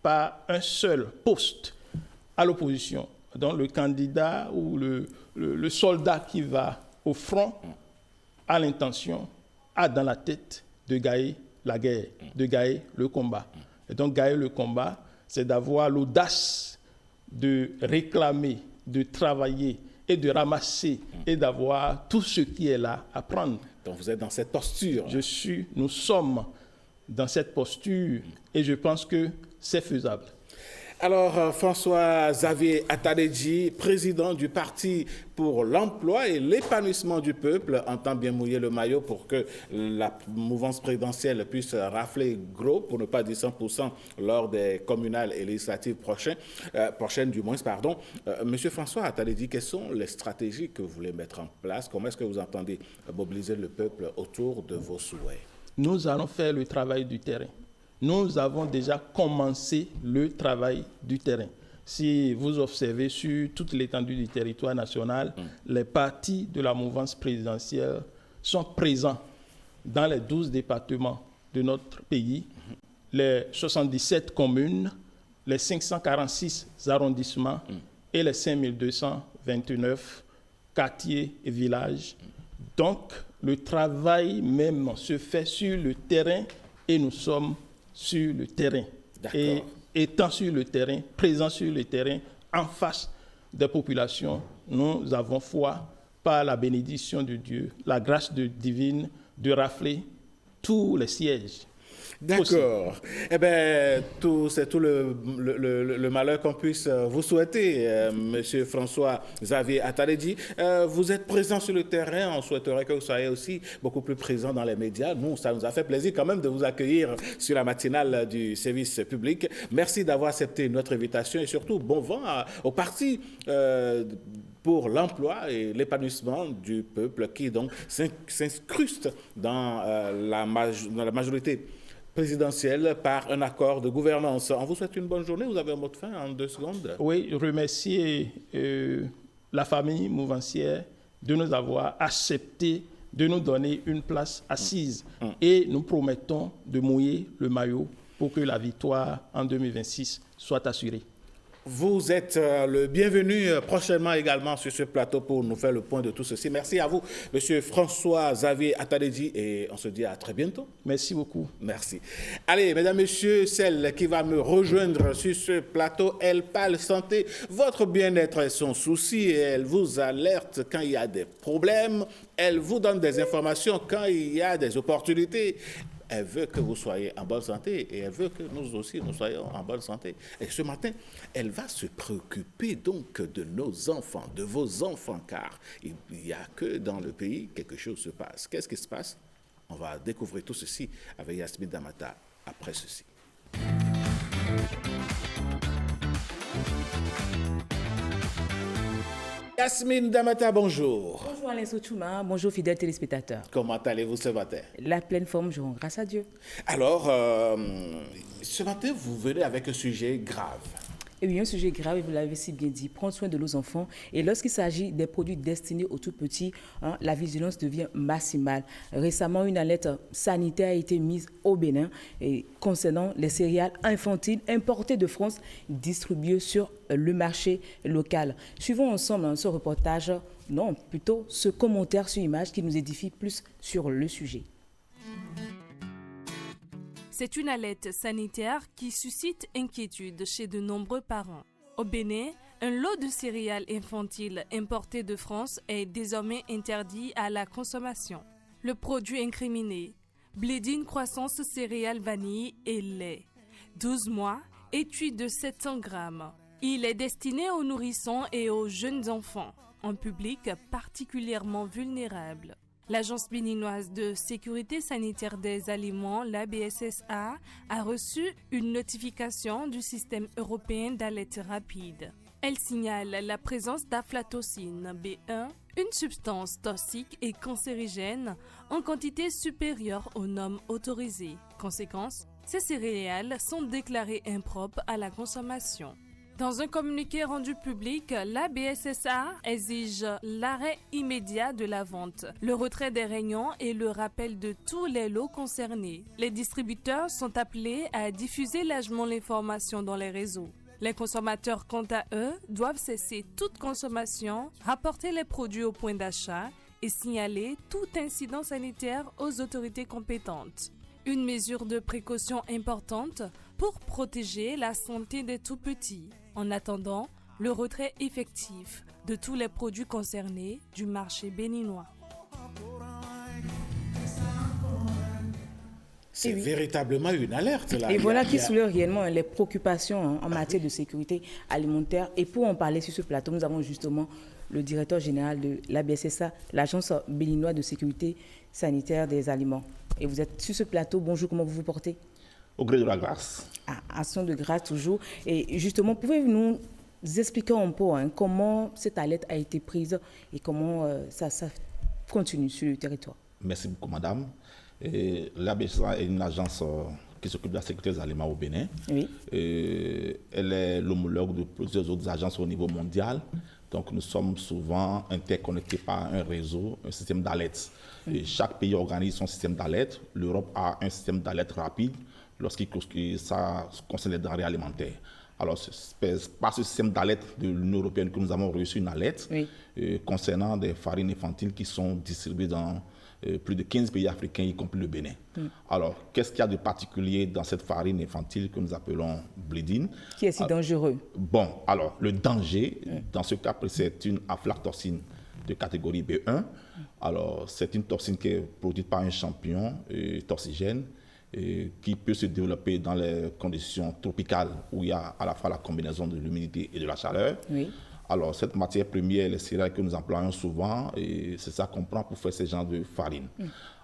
par un seul poste à l'opposition. Donc le candidat ou le soldat qui va au front a l'intention, a dans la tête de gagner la guerre, de gagner le combat. Et donc gagner le combat, c'est d'avoir l'audace de réclamer, de travailler et de ramasser et d'avoir tout ce qui est là à prendre. Donc vous êtes dans cette posture. Nous sommes dans cette posture et je pense que c'est faisable. Alors, François-Xavier Ataledji, président du Parti pour l'emploi et l'épanouissement du peuple, entend bien mouiller le maillot pour que la mouvance présidentielle puisse rafler gros, pour ne pas dire 100%, lors des communales et législatives prochaines du moins. Monsieur François Ataledji, quelles sont les stratégies que vous voulez mettre en place? Comment est-ce que vous entendez mobiliser le peuple autour de vos souhaits? Nous allons faire le travail du terrain. Nous avons déjà commencé le travail du terrain. Si vous observez sur toute l'étendue du territoire national, les partis de la mouvance présidentielle sont présents dans les 12 départements de notre pays, les 77 communes, les 546 arrondissements et les 5229 quartiers et villages. Donc, le travail même se fait sur le terrain et nous sommes sur le terrain. Et étant sur le terrain, présent sur le terrain, en face des populations, nous avons foi, par la bénédiction de Dieu, la grâce divine, de rafler tous les sièges. D'accord. Eh bien, c'est tout le malheur qu'on puisse vous souhaiter, Monsieur François-Xavier Ataledji. Vous êtes présent sur le terrain. On souhaiterait que vous soyez aussi beaucoup plus présent dans les médias. Nous, ça nous a fait plaisir quand même de vous accueillir sur la matinale du service public. Merci d'avoir accepté notre invitation et surtout, bon vent au parti pour l'emploi et l'épanouissement du peuple qui donc s'incruste dans la majorité présidentielle par un accord de gouvernance. On vous souhaite une bonne journée. Vous avez un mot de fin en 2 secondes? Oui, remercier la famille mouvancière de nous avoir accepté de nous donner une place assise. Et nous promettons de mouiller le maillot pour que la victoire en 2026 soit assurée. Vous êtes le bienvenu prochainement également sur ce plateau pour nous faire le point de tout ceci. Merci à vous, Monsieur François-Xavier Ataledji, et on se dit à très bientôt. Merci beaucoup. Merci. Allez, mesdames, messieurs, celle qui va me rejoindre sur ce plateau, elle parle santé. Votre bien-être est son souci et elle vous alerte quand il y a des problèmes. Elle vous donne des informations quand il y a des opportunités. Elle veut que vous soyez en bonne santé et elle veut que nous aussi, nous soyons en bonne santé. Et ce matin, elle va se préoccuper donc de nos enfants, de vos enfants, car il n'y a que dans le pays quelque chose se passe. Qu'est-ce qui se passe? On va découvrir tout ceci avec Yasmine Damata après ceci. Yasmine Damata, bonjour. Bonjour Alain Sotouma, bonjour fidèles téléspectateurs. Comment allez-vous ce matin? La pleine forme, je rends grâce à Dieu. Alors, ce matin, vous venez avec un sujet grave. Et oui, un sujet grave, et vous l'avez si bien dit, prendre soin de nos enfants. Et lorsqu'il s'agit des produits destinés aux tout petits, la vigilance devient maximale. Récemment, une alerte sanitaire a été mise au Bénin concernant les céréales infantiles importées de France distribuées sur le marché local. Suivons ensemble ce reportage, non, plutôt ce commentaire sur image qui nous édifie plus sur le sujet. C'est une alerte sanitaire qui suscite inquiétude chez de nombreux parents. Au Bénin, un lot de céréales infantiles importées de France est désormais interdit à la consommation. Le produit incriminé, Blédine croissance céréales vanille et lait. 12 mois, étui de 700 grammes. Il est destiné aux nourrissons et aux jeunes enfants, un public particulièrement vulnérable. L'Agence béninoise de sécurité sanitaire des aliments, la BSSA, a reçu une notification du système européen d'alerte rapide. Elle signale la présence d'aflatocine B1, une substance toxique et cancérigène en quantité supérieure aux normes autorisées. Conséquence, ces céréales sont déclarées impropres à la consommation. Dans un communiqué rendu public, la BSSA exige l'arrêt immédiat de la vente, le retrait des rayons et le rappel de tous les lots concernés. Les distributeurs sont appelés à diffuser largement l'information dans les réseaux. Les consommateurs, quant à eux, doivent cesser toute consommation, rapporter les produits au point d'achat et signaler tout incident sanitaire aux autorités compétentes. Une mesure de précaution importante pour protéger la santé des tout-petits. En attendant, le retrait effectif de tous les produits concernés du marché béninois. C'est véritablement une alerte. Là. Et voilà qui soulève réellement les préoccupations en matière de sécurité alimentaire. Et pour en parler sur ce plateau, nous avons justement le directeur général de l'ABSSA, l'Agence béninoise de sécurité sanitaire des aliments. Et vous êtes sur ce plateau. Bonjour, comment vous vous portez? Au gré de la grâce. Action de grâce toujours. Et justement, pouvez-vous nous expliquer un peu comment cette alerte a été prise et comment ça continue sur le territoire? Merci beaucoup, madame. L'ABSSA est une agence qui s'occupe de la sécurité des aliments au Bénin. Oui. Elle est l'homologue de plusieurs autres agences au niveau mondial. Donc, nous sommes souvent interconnectés par un réseau, un système d'alerte. Et chaque pays organise son système d'alerte. L'Europe a un système d'alerte rapide lorsqu'il ça concerne les denrées alimentaires. Alors, c'est par ce système d'alerte de l'Union européenne que nous avons reçu une alerte concernant des farines infantiles qui sont distribuées dans plus de 15 pays africains, y compris le Bénin. Alors, qu'est-ce qu'il y a de particulier dans cette farine infantile que nous appelons blédine? Qui est si dangereux? Bon, alors, le danger, dans ce cas, c'est une aflatoxine de catégorie B1. Alors, c'est une toxine qui est produite par un champignon toxigène qui peut se développer dans les conditions tropicales où il y a à la fois la combinaison de l'humidité et de la chaleur. Oui. Alors, cette matière première, les céréales que nous employons souvent, et c'est ça qu'on prend pour faire ce genre de farine.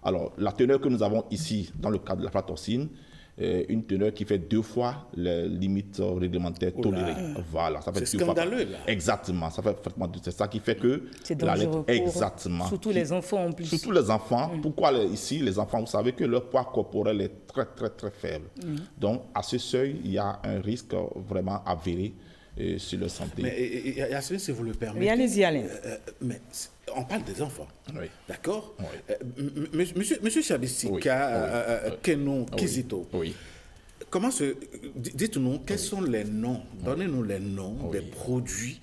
Alors, la teneur que nous avons ici, dans le cas de la aflatoxine, une teneur qui fait 2 fois les limites réglementaires tolérées. Voilà, ça fait c'est 2 scandaleux, fois. Là. Exactement, ça fait c'est ça qui fait que c'est dangereux exactement. Surtout les enfants en plus. Surtout les enfants. Pourquoi ici, les enfants, vous savez que leur poids corporel est très, très, très faible. Donc, à ce seuil, il y a un risque vraiment avéré sur leur santé. Mais Yacine, si vous le permettez. Allez-y, Alain. Mais on parle des enfants. Oui. D'accord. Oui. Monsieur Chabissika, Kenon, Kizito. Oui. Comment dites-nous, quels sont les noms, donnez-nous les noms des produits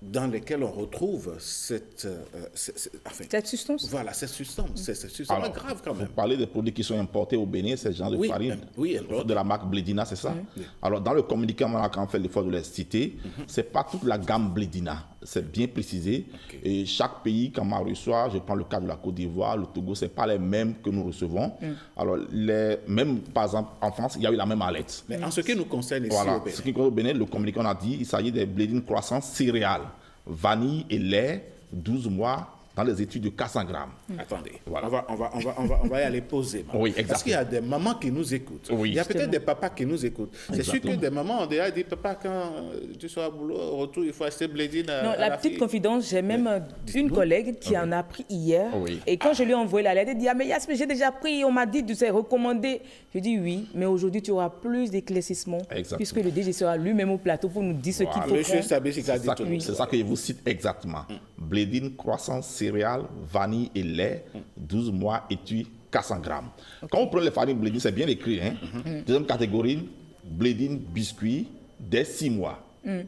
dans lesquels on retrouve cette substance. Voilà, cette substance. C'est grave quand même. Vous parlez des produits qui sont importés au Bénin, c'est ce genre de farine de la marque Blédina, c'est ça? Oui. Alors, dans le communiqué, quand on fait l'effort de les citer, c'est pas toute la gamme Blédina. C'est bien précisé. Et chaque pays, quand on reçoit, je prends le cas de la Côte d'Ivoire, le Togo, c'est pas les mêmes que nous recevons. Alors, même, par exemple, en France, il y a eu la même alerte. Mais en ce qui nous concerne ici au Bénin. Ce qui concerne au Bénin, le communiqué, on a dit, il s'agit des Blédines croissance céréales, vanille et lait, 12 mois, dans les études de 400 grammes. Attendez, voilà. on va y aller poser. Oui, exactement. Parce qu'il y a des mamans qui nous écoutent. Oui. Il y a peut-être des papas qui nous écoutent. C'est sûr que Exactement. des mamans ont déjà dit, papa, quand tu seras au boulot, au retour, il faut acheter blédine à Non, la petite fille. confidence, j'ai même une collègue qui en a pris hier. Oui. Et quand je lui ai envoyé la lettre, elle dit, ah mais Yasmine, j'ai déjà pris, on m'a dit de se recommander. Je dis oui, mais aujourd'hui, tu auras plus d'éclaircissements, puisque le DG sera lui-même au plateau pour nous dire ce qu'il faut faire. C'est ça que je vous cite exactement. Blédine, croissance, céréales, vanille et lait, 12 mois, étui, 400 grammes. Quand on prend les farines blédine, c'est bien écrit. Hein? Deuxième catégorie, blédine, biscuit, dès 6 mois.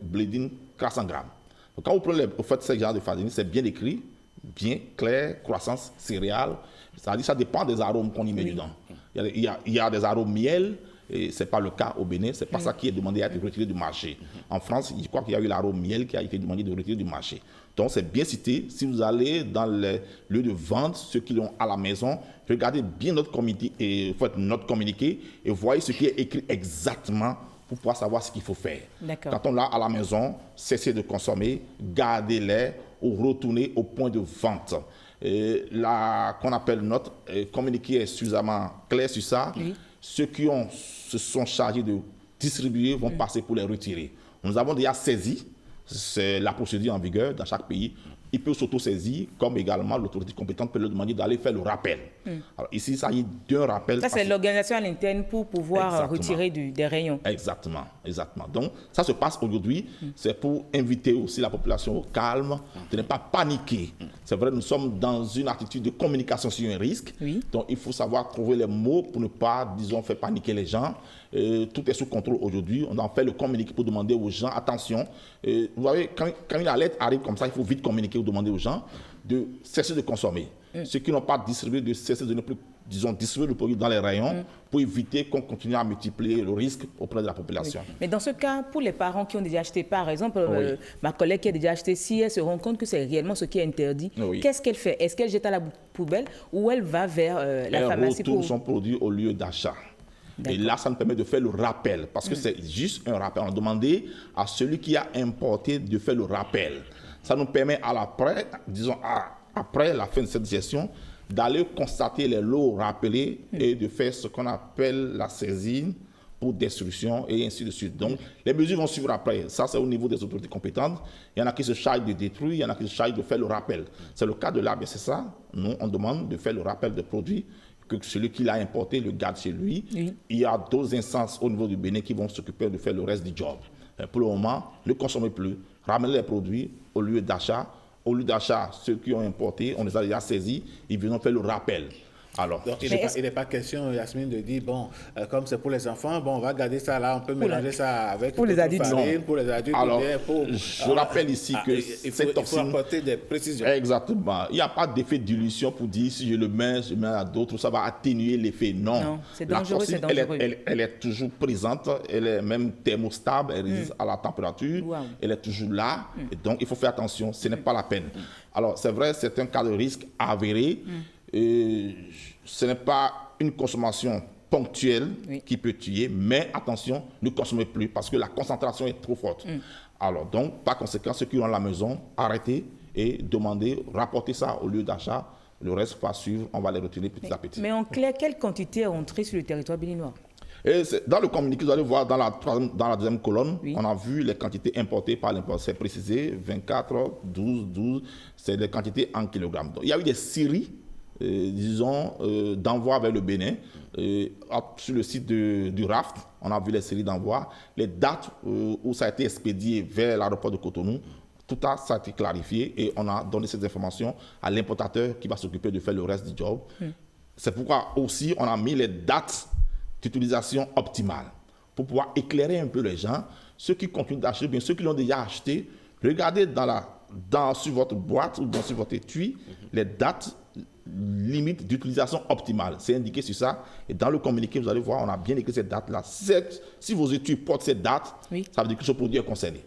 Blédine, 400 grammes. Donc, quand vous prenez ce genre de farine, c'est bien écrit, bien clair, croissance, céréales. C'est-à-dire que ça dépend des arômes qu'on y met dedans. Il y a des arômes miel, et ce n'est pas le cas au Bénin, ce n'est pas ça qui est demandé à être retiré du marché. En France, je crois qu'il y a eu l'arôme miel qui a été demandé de retirer du marché. Donc c'est bien cité. Si vous allez dans les lieux de vente, ceux qui l'ont à la maison, regardez bien notre communiqué et voyez ce qui est écrit exactement pour pouvoir savoir ce qu'il faut faire. Quand on l'a à la maison, cessez de consommer, gardez-les ou retournez au point de vente. Qu'on appelle notre communiqué est suffisamment clair sur ça. Oui. Ceux qui se sont chargés de distribuer vont passer pour les retirer. Nous avons déjà saisi, c'est la procédure en vigueur dans chaque pays. Il peut s'auto-saisir, comme également l'autorité compétente peut lui demander d'aller faire le rappel. Alors ici, il s'agit d'un rappel. Ça, c'est l'organisation à l'interne pour pouvoir retirer des rayons. Exactement, exactement. Donc, ça se passe aujourd'hui. C'est pour inviter aussi la population au calme, de ne pas paniquer. C'est vrai, nous sommes dans une attitude de communication sur un risque. Donc, il faut savoir trouver les mots pour ne pas, disons, faire paniquer les gens. Tout est sous contrôle aujourd'hui. On en fait le communiqué pour demander aux gens, attention, vous voyez, quand une alerte arrive comme ça, il faut vite communiquer ou demander aux gens de cesser de consommer. Ceux qui n'ont pas distribué, de cesser de ne plus, disons, distribuer le produit dans les rayons pour éviter qu'on continue à multiplier le risque auprès de la population. Mais dans ce cas, pour les parents qui ont déjà acheté, par exemple, ma collègue qui a déjà acheté, si elle se rend compte que c'est réellement ce qui est interdit, qu'est-ce qu'elle fait? Est-ce qu'elle jette à la poubelle ou elle va vers la pharmacie pour... Elle retourne son produit au lieu d'achat. Et là, ça nous permet de faire le rappel, parce que c'est juste un rappel. On a demandé à celui qui a importé de faire le rappel. Ça nous permet à l'après, disons, après la fin de cette gestion, d'aller constater les lots rappelés et de faire ce qu'on appelle la saisine pour destruction et ainsi de suite. Donc, les mesures vont suivre après. Ça, c'est au niveau des autorités compétentes. Il y en a qui se chargent de détruire, il y en a qui se chargent de faire le rappel. C'est le cas de l'arbre, c'est ça. Nous, on demande de faire le rappel des produits, que celui qui l'a importé le garde chez lui. Il y a d'autres instances au niveau du Bénin qui vont s'occuper de faire le reste du job. Pour le moment, ne consommez plus, ramenez les produits au lieu d'achat. Au lieu d'achat, ceux qui ont importé, on les a déjà saisis, ils viennent faire le rappel. Alors, donc, il n'est pas question, Yasmine, de dire, bon, comme c'est pour les enfants, bon, on va garder ça là, on peut mélanger ça avec pour les adultes. Farine, pour les adultes. Alors, je rappelle ici que cette toxine... Il faut apporter des précisions. Exactement. Il n'y a pas d'effet de dilution pour dire, si je le mets à d'autres, ça va atténuer l'effet. Non, c'est dangereux, c'est dangereux. Elle est toujours présente, elle est même thermostable, elle résiste à la température, elle est toujours là, et donc il faut faire attention, ce n'est pas la peine. Alors, c'est vrai, c'est un cas de risque avéré. Ce n'est pas une consommation ponctuelle qui peut tuer, mais attention, ne consommez plus parce que la concentration est trop forte. Alors donc, par conséquent, ceux qui ont la maison, arrêtez et demandez, rapportez ça au lieu d'achat. Le reste va suivre, on va les retirer petit à petit. Mais en clair, quelle quantité est entrée sur le territoire béninois? Et dans le communiqué, vous allez voir dans la deuxième colonne, on a vu les quantités importées par l'import. C'est précisé, 24, 12, c'est les quantités en kilogrammes. Donc, il y a eu des séries disons, d'envoi vers le Bénin. Sur le site du RAFT, on a vu les séries d'envois, les dates où ça a été expédié vers l'aéroport de Cotonou. Tout ça a été clarifié et on a donné ces informations à l'importateur qui va s'occuper de faire le reste du job. C'est pourquoi aussi on a mis les dates d'utilisation optimale pour pouvoir éclairer un peu les gens. Ceux qui continuent d'acheter, bien ceux qui l'ont déjà acheté, regardez sur votre boîte ou sur votre étui les dates limite d'utilisation optimale. C'est indiqué sur ça. Et dans le communiqué, vous allez voir, on a bien écrit cette date-là. Si vos études portent cette date, ça veut dire que ce produit est concerné.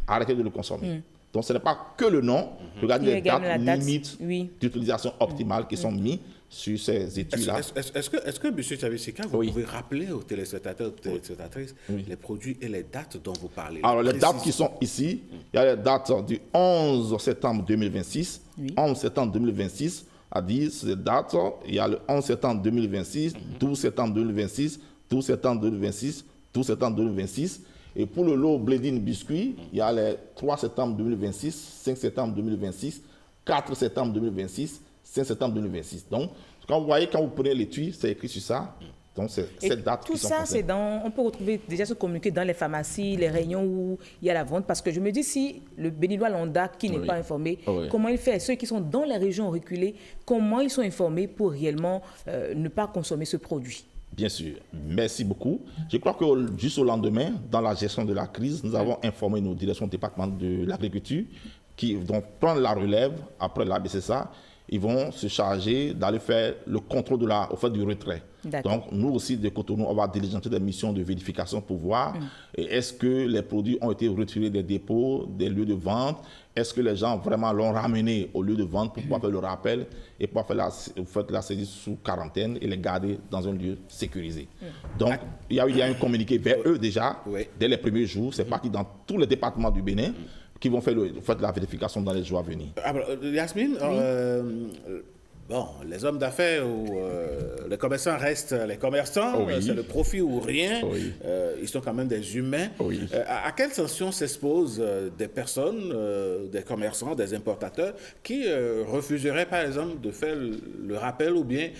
Arrêtez de le consommer. Donc, ce n'est pas que le nom. Regardez les dates limites d'utilisation optimale qui sont mises sur ces études-là. Est-ce que M. Tchabisika, vous pouvez rappeler aux téléspectateurs et téléspectatrices les produits et les dates dont vous parlez? Alors, les dates qui sont ici, il y a les dates du 11 septembre 2026, 11 septembre 2026, à 10 dates. Il y a le 11 septembre 2026, 12 septembre 2026, 12 septembre 2026, 12 septembre 2026. Et pour le lot Bledin Biscuit, il y a les 3 septembre 2026, 5 septembre 2026, 4 septembre 2026, 5 septembre 2026. Donc, quand vous voyez, quand vous prenez l'étui, c'est écrit sur ça. Donc, c'est cette date tout qui sont ça, concernées. on peut retrouver déjà ce communiqué dans les pharmacies, les rayons où il y a la vente. Parce que je me dis, si le Béninois lambda qui n'est pas informé, comment il fait? Ceux qui sont dans les régions reculées, comment ils sont informés pour réellement ne pas consommer ce produit? Bien sûr. Merci beaucoup. Je crois que juste au lendemain, dans la gestion de la crise, nous avons informé nos directions départementales de l'agriculture qui vont prendre la relève après la BCSA. Ils vont se charger d'aller faire le contrôle du retrait. Donc, nous aussi, de Cotonou, on va diligenter des missions de vérification pour voir est-ce que les produits ont été retirés des dépôts, des lieux de vente, est-ce que les gens vraiment l'ont ramené au lieu de vente pour pouvoir faire le rappel et pouvoir faire la saisie sous quarantaine et les garder dans un lieu sécurisé. Donc, il y a un communiqué vers eux déjà, dès les premiers jours. C'est parti dans tous les départements du Bénin qui vont faire la vérification dans les jours à venir. Yasmine, bon, les hommes d'affaires ou les commerçants restent les commerçants, c'est le profit ou rien, ils sont quand même des humains. À quelle sanction s'exposent des personnes, des commerçants, des importateurs qui refuseraient par exemple de faire le rappel ou bien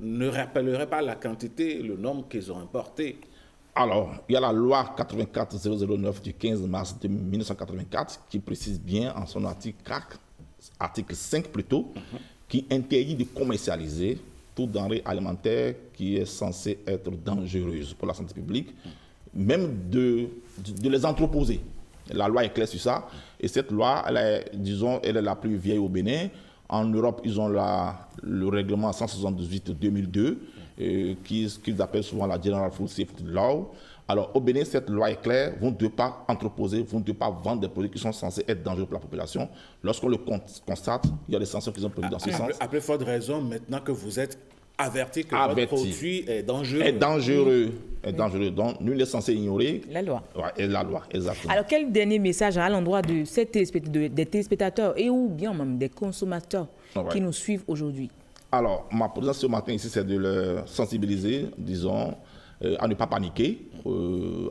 ne rappelleraient pas la quantité, le nombre qu'ils ont importé? Alors, il y a la loi 84-009 du 15 mars 1984 qui précise bien en son article 4, article 5 plutôt, qui interdit de commercialiser toute denrée alimentaire qui est censée être dangereuse pour la santé publique, même de les entreposer. La loi est claire sur ça. Et cette loi, elle est la plus vieille au Bénin. En Europe, ils ont le règlement 178-2002, qu'ils appellent souvent la General Food Safety Law. Alors, au Bénin, cette loi est claire. Vous ne devez pas entreposer, vous ne devez pas vendre des produits qui sont censés être dangereux pour la population. Lorsqu'on le constate, il y a des sanctions qui sont prévues dans ce sens. À plus forte raison, maintenant que vous êtes averti que votre produit est dangereux. Est dangereux. Donc, nul n'est censé ignorer la loi. Et la loi, exactement. Alors, quel dernier message à l'endroit de des téléspectateurs et ou bien même des consommateurs qui nous suivent aujourd'hui? Alors, ma présence ce matin ici, c'est de les sensibiliser, disons, à ne pas paniquer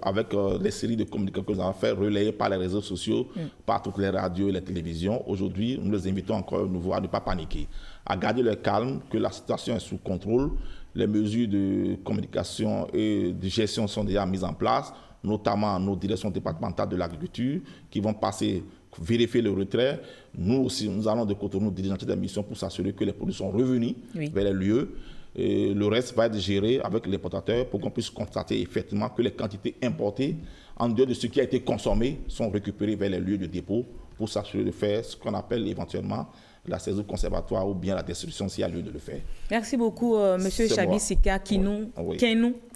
avec les séries de communications que nous avons fait, relayées par les réseaux sociaux, par toutes les radios et les télévisions. Aujourd'hui, nous les invitons encore à nouveau à ne pas paniquer, à garder le calme, que la situation est sous contrôle. Les mesures de communication et de gestion sont déjà mises en place, notamment nos directions départementales de l'agriculture qui vont passer vérifier le retrait. Nous aussi, nous allons de Cotonou diligenter des missions pour s'assurer que les produits sont revenus vers les lieux. Et le reste va être géré avec l'importateur pour qu'on puisse constater effectivement que les quantités importées, en dehors de ce qui a été consommé, sont récupérées vers les lieux de dépôt pour s'assurer de faire ce qu'on appelle éventuellement la saisie conservatoire ou bien la destruction s'il y a lieu de le faire. Merci beaucoup, M. Tchabisika Kenou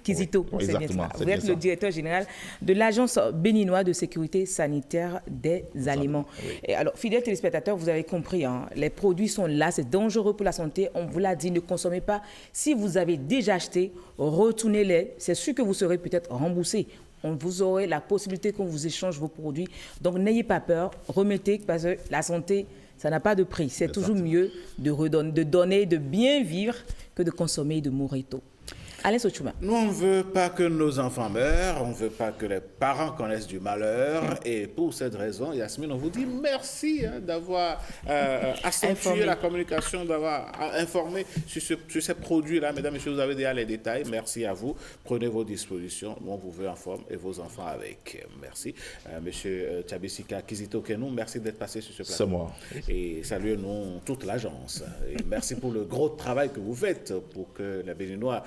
Kizito. Vous êtes le directeur général de l'Agence béninoise de sécurité sanitaire des aliments. Et alors, fidèles téléspectateurs, vous avez compris, les produits sont là, c'est dangereux pour la santé. On vous l'a dit, ne consommez pas. Si vous avez déjà acheté, retournez-les. C'est sûr que vous serez peut-être remboursé. Vous aurez la possibilité qu'on vous échange vos produits. Donc, n'ayez pas peur, remettez, parce que la santé, ça n'a pas de prix. C'est toujours mieux de donner, de bien vivre que de consommer et de mourir tôt. Alain Sochouma. Nous, on ne veut pas que nos enfants meurent, on ne veut pas que les parents connaissent du malheur. Et pour cette raison, Yasmine, on vous dit merci d'avoir accentué la communication, d'avoir informé sur ces produits-là. Mesdames et messieurs, vous avez déjà les détails. Merci à vous. Prenez vos dispositions. Nous, on vous veut en forme et vos enfants avec. Merci. Monsieur Tchabisika Kizito Kenou, merci d'être passé sur ce plateau. C'est moi. Et saluez-nous toute l'agence. Et merci pour le gros travail que vous faites pour que les Béninois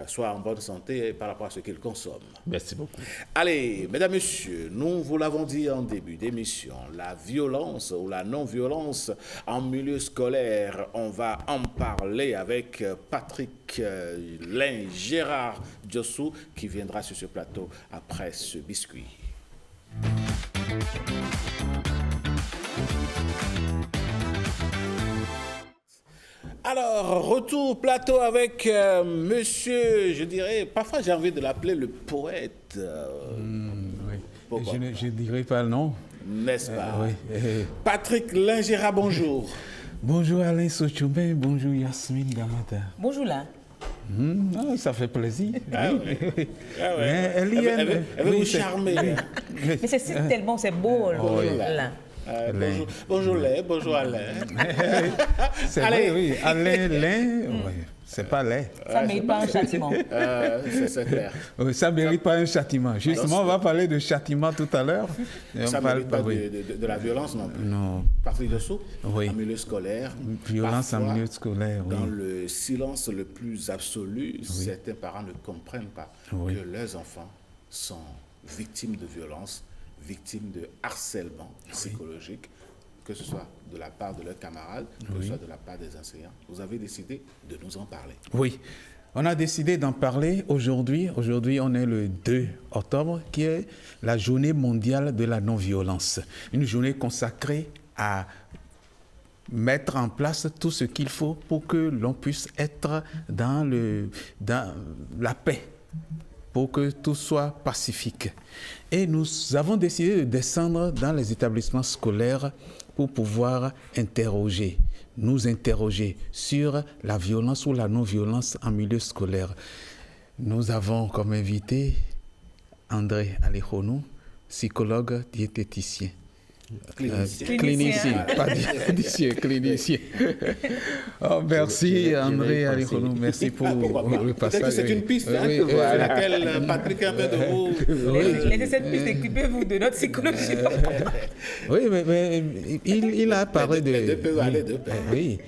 soient en bonne santé par rapport à ce qu'ils consomment. Merci beaucoup. Allez, mesdames, messieurs, nous vous l'avons dit en début d'émission, la violence ou la non-violence en milieu scolaire, on va en parler avec Patrick Gérard Diossou qui viendra sur ce plateau après ce biscuit. Alors, retour plateau avec monsieur, je dirais, parfois j'ai envie de l'appeler le poète. Oui. Je ne dirais pas non. N'est-ce pas? Oui. Patrick Lingera, bonjour. Bonjour Alain Sochomé, bonjour Yasmine Damata. Bonjour là. Ça fait plaisir. Ah oui. Ouais. Ah ouais. Elle veut vous charmer. Mais c'est tellement, c'est beau là. Bonjour Lé, bonjour Alain. C'est vrai, oui. Alain, Lé, oui. C'est pas laid. Ça ne mérite pas un châtiment. C'est clair. Oui, ça ne mérite pas un châtiment. Justement, on va parler de châtiment tout à l'heure. Ça ne mérite pas de la violence non plus. Non. Partie dessous, oui. En milieu scolaire. Violence en milieu scolaire, oui. Dans le silence le plus absolu, certains parents ne comprennent pas que leurs enfants sont victimes de violence, victimes de harcèlement psychologique, que ce soit de la part de leurs camarades, que ce soit de la part des enseignants. Vous avez décidé de nous en parler. Oui, on a décidé d'en parler aujourd'hui. Aujourd'hui, on est le 2 octobre, qui est la journée mondiale de la non-violence. Une journée consacrée à mettre en place tout ce qu'il faut pour que l'on puisse être dans la paix, pour que tout soit pacifique. Et nous avons décidé de descendre dans les établissements scolaires pour pouvoir nous interroger sur la violence ou la non-violence en milieu scolaire. Nous avons comme invité André Alejonou, psychologue diététicien. Clinicien, pas diététicien, clinicien. Oh, merci André Alejonou, merci pour le passage. Peut-être que c'est une piste sur laquelle Patrick a fait de vous. Laissez cette piste, occupez-vous de notre psychologie. Oui, mais il a parlé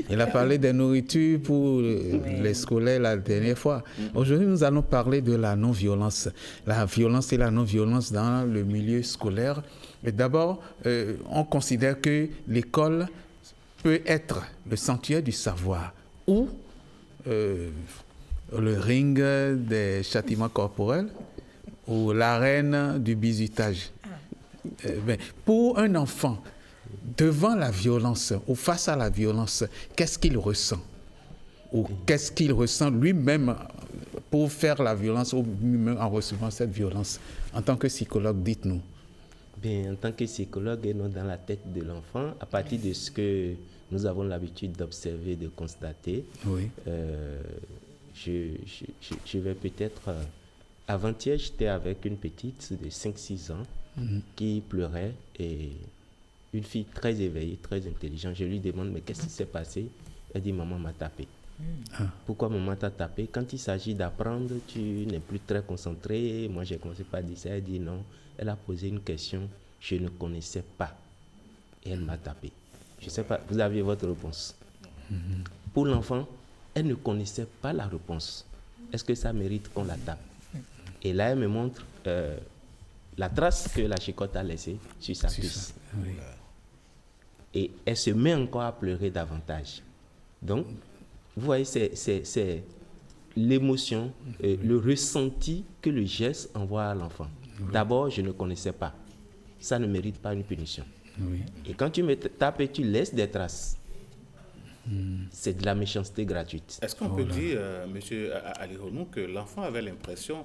il a parlé des nourritures pour les scolaires la dernière fois. Aujourd'hui, nous allons parler de la non-violence, la violence et la non-violence dans le milieu scolaire. Mais d'abord, on considère que l'école peut être le sanctuaire du savoir ou le ring des châtiments corporels ou l'arène du bizutage. Pour un enfant, devant la violence ou face à la violence, qu'est-ce qu'il ressent? Ou qu'est-ce qu'il ressent lui-même pour faire la violence ou lui-même en recevant cette violence? En tant que psychologue, dites-nous. Bien, en tant que psychologue et non dans la tête de l'enfant, à partir de ce que nous avons l'habitude d'observer, de constater, je vais peut-être... avant-hier, j'étais avec une petite de 5-6 ans qui pleurait, et une fille très éveillée, très intelligente. Je lui demande, mais qu'est-ce qui s'est passé? Elle dit, maman m'a tapé. Pourquoi maman t'a tapé? Quand il s'agit d'apprendre, tu n'es plus très concentré. Moi, j'ai commencé par dire ça. Elle dit non. Elle a posé une question, je ne connaissais pas. Et elle m'a tapé. Je ne sais pas, vous aviez votre réponse. Pour l'enfant, elle ne connaissait pas la réponse. Est-ce que ça mérite qu'on la tape? Et là, elle me montre la trace que la chicotte a laissée sur sa cuisse. Et elle se met encore à pleurer davantage. Donc, vous voyez, c'est l'émotion, le ressenti que le geste envoie à l'enfant. D'abord, je ne connaissais pas. Ça ne mérite pas une punition. Et quand tu me tapes et tu laisses des traces, c'est de la méchanceté gratuite. Est-ce qu'on peut dire, M. Alejonou, que l'enfant avait l'impression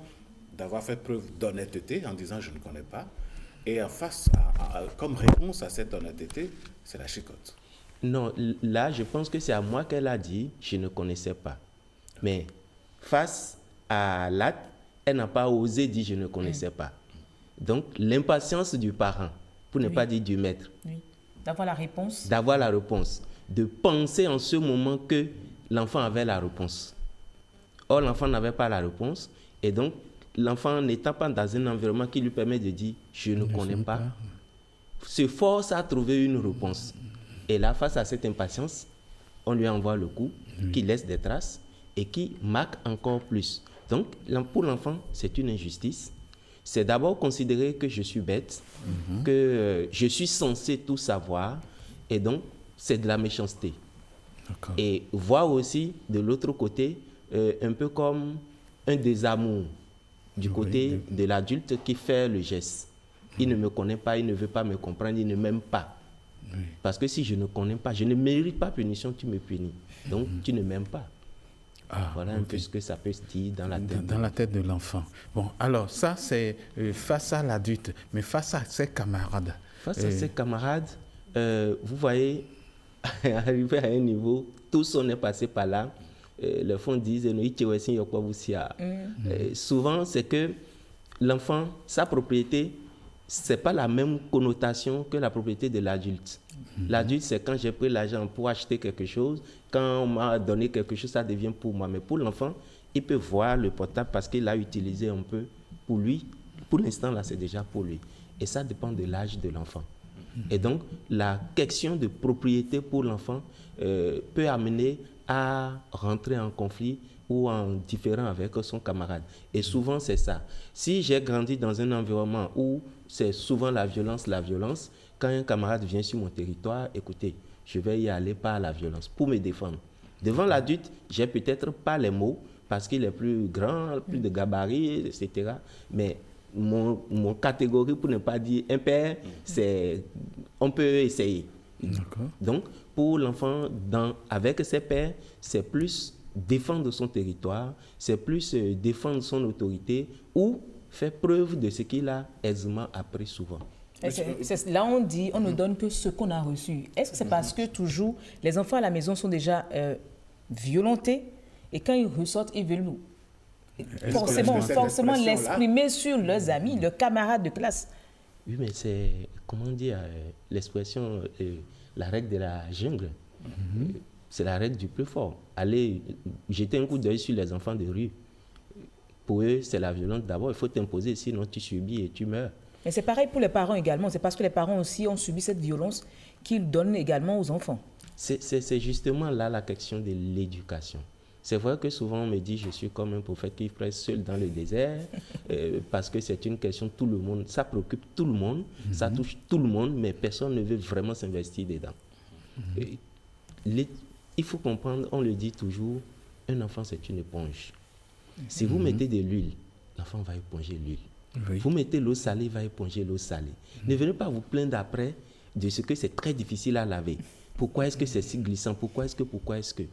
d'avoir fait preuve d'honnêteté en disant « je ne connais pas », et en face, comme réponse à cette honnêteté, c'est la chicotte? Non, là, je pense que c'est à moi qu'elle a dit « je ne connaissais pas ». Mais face à l'acte, elle n'a pas osé dire « je ne connaissais pas ». Donc, l'impatience du parent, pour ne pas dire du maître. D'avoir la réponse. D'avoir la réponse. De penser en ce moment que l'enfant avait la réponse. Or, l'enfant n'avait pas la réponse. Et donc, l'enfant n'étant pas dans un environnement qui lui permet de dire « je ne connais pas », se force à trouver une réponse. Et là, face à cette impatience, on lui envoie le coup qui laisse des traces et qui marque encore plus. Donc, pour l'enfant, c'est une injustice. C'est d'abord considérer que je suis bête, que je suis censé tout savoir, et donc, c'est de la méchanceté. Et voir aussi, de l'autre côté, un peu comme un désamour du côté de l'adulte qui fait le geste. Il ne me connaît pas, il ne veut pas me comprendre, il ne m'aime pas. Parce que si je ne connais pas, je ne mérite pas punition, tu me punis. Donc, tu ne m'aimes pas. Voilà un peu ce que ça peut se dire dans la tête. Dans la tête de l'enfant. Bon, alors ça, c'est face à l'adulte, mais face à ses camarades. Face à ses camarades, vous voyez, arrivé à un niveau, tous on est passé par là. Les fonds disent, souvent, c'est que l'enfant, sa propriété, ce n'est pas la même connotation que la propriété de l'adulte. L'adulte, c'est quand j'ai pris l'argent pour acheter quelque chose, quand on m'a donné quelque chose, ça devient pour moi. Mais pour l'enfant, il peut voir le portable parce qu'il l'a utilisé un peu pour lui. Pour l'instant, là, c'est déjà pour lui. Et ça dépend de l'âge de l'enfant. Et donc, la question de propriété pour l'enfant peut amener à rentrer en conflit ou en différend avec son camarade. Et souvent, c'est ça. Si j'ai grandi dans un environnement où c'est souvent la violence, quand un camarade vient sur mon territoire, écoutez, je vais y aller par la violence pour me défendre. Devant l'adulte, j'ai peut-être pas les mots parce qu'il est plus grand, plus de gabarit, etc. Mais mon catégorie, pour ne pas dire impair, c'est on peut essayer. Donc, pour l'enfant, avec ses pairs, c'est plus défendre son territoire, c'est plus défendre son autorité ou faire preuve de ce qu'il a aisément appris souvent. Là, on dit, on ne donne que ce qu'on a reçu. Est-ce que c'est parce que toujours, les enfants à la maison sont déjà violentés et quand ils ressortent, ils veulent forcément l'exprimer sur leurs amis, leurs camarades de classe? Oui, mais c'est, comment dire, l'expression, la règle de la jungle. C'est la règle du plus fort. Aller jeter un coup d'œil sur les enfants de rue. Pour eux, c'est la violence d'abord. Il faut t'imposer, sinon tu subis et tu meurs. Mais c'est pareil pour les parents également. C'est parce que les parents aussi ont subi cette violence qu'ils donnent également aux enfants. C'est justement là la question de l'éducation. C'est vrai que souvent on me dit je suis comme un prophète qui prêche seul dans le désert parce que c'est une question tout le monde, ça préoccupe tout le monde, ça touche tout le monde, mais personne ne veut vraiment s'investir dedans. Il faut comprendre, on le dit toujours, un enfant c'est une éponge. Si vous mettez de l'huile, l'enfant va éponger l'huile. Vous mettez l'eau salée, il va éponger l'eau salée. Ne venez pas vous plaindre après de ce que c'est très difficile à laver. Pourquoi est-ce que c'est si glissant? Pourquoi est-ce que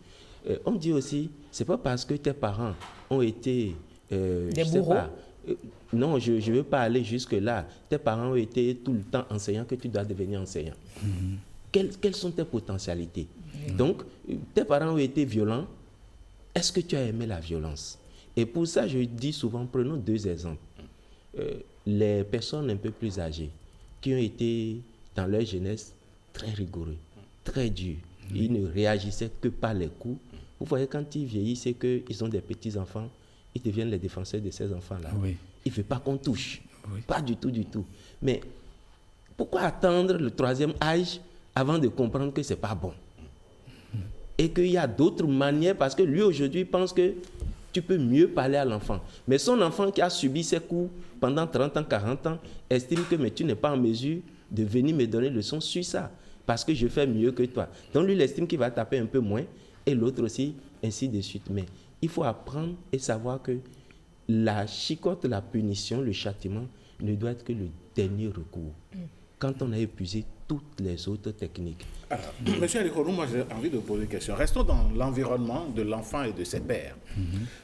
on dit aussi, c'est pas parce que tes parents ont été des bourreaux. Non, je ne veux pas aller jusque-là. Tes parents ont été tout le temps enseignants que tu dois devenir enseignant. Quelles sont tes potentialités? Donc, tes parents ont été violents. Est-ce que tu as aimé la violence? Et pour ça, je dis souvent, prenons deux exemples. Les personnes un peu plus âgées qui ont été dans leur jeunesse très rigoureux, très durs. Ils ne réagissaient que par les coups. Vous voyez, quand ils vieillissent et qu'ils ont des petits-enfants, ils deviennent les défenseurs de ces enfants-là. Ils ne veulent pas qu'on touche. Pas du tout, du tout. Mais pourquoi attendre le troisième âge avant de comprendre que ce n'est pas bon? Et qu'il y a d'autres manières, parce que lui, aujourd'hui, pense que tu peux mieux parler à l'enfant. Mais son enfant qui a subi ces coups pendant 30 ans, 40 ans, estime que mais tu n'es pas en mesure de venir me donner le son sur ça, parce que je fais mieux que toi. Donc lui, il estime qu'il va taper un peu moins, et l'autre aussi, ainsi de suite. Mais il faut apprendre et savoir que la chicotte, la punition, le châtiment ne doit être que le dernier recours. Quand on a épuisé toutes les autres techniques. Alors, Monsieur Alikoro, moi j'ai envie de vous poser une question. Restons dans l'environnement de l'enfant et de ses pairs,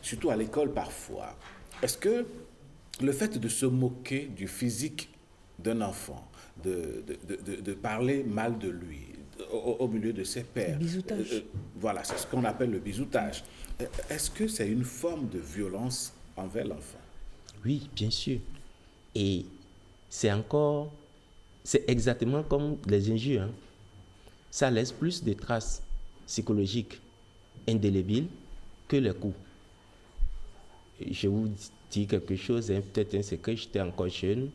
surtout à l'école parfois. Est-ce que le fait de se moquer du physique d'un enfant, de parler mal de lui au milieu de ses pairs, voilà, c'est ce qu'on appelle le bisoutage. Est-ce que c'est une forme de violence envers l'enfant? Oui, bien sûr. Et c'est exactement comme les injures. Ça laisse plus de traces psychologiques indélébiles que les coups. Je vous dis quelque chose, peut-être un secret, j'étais encore jeune.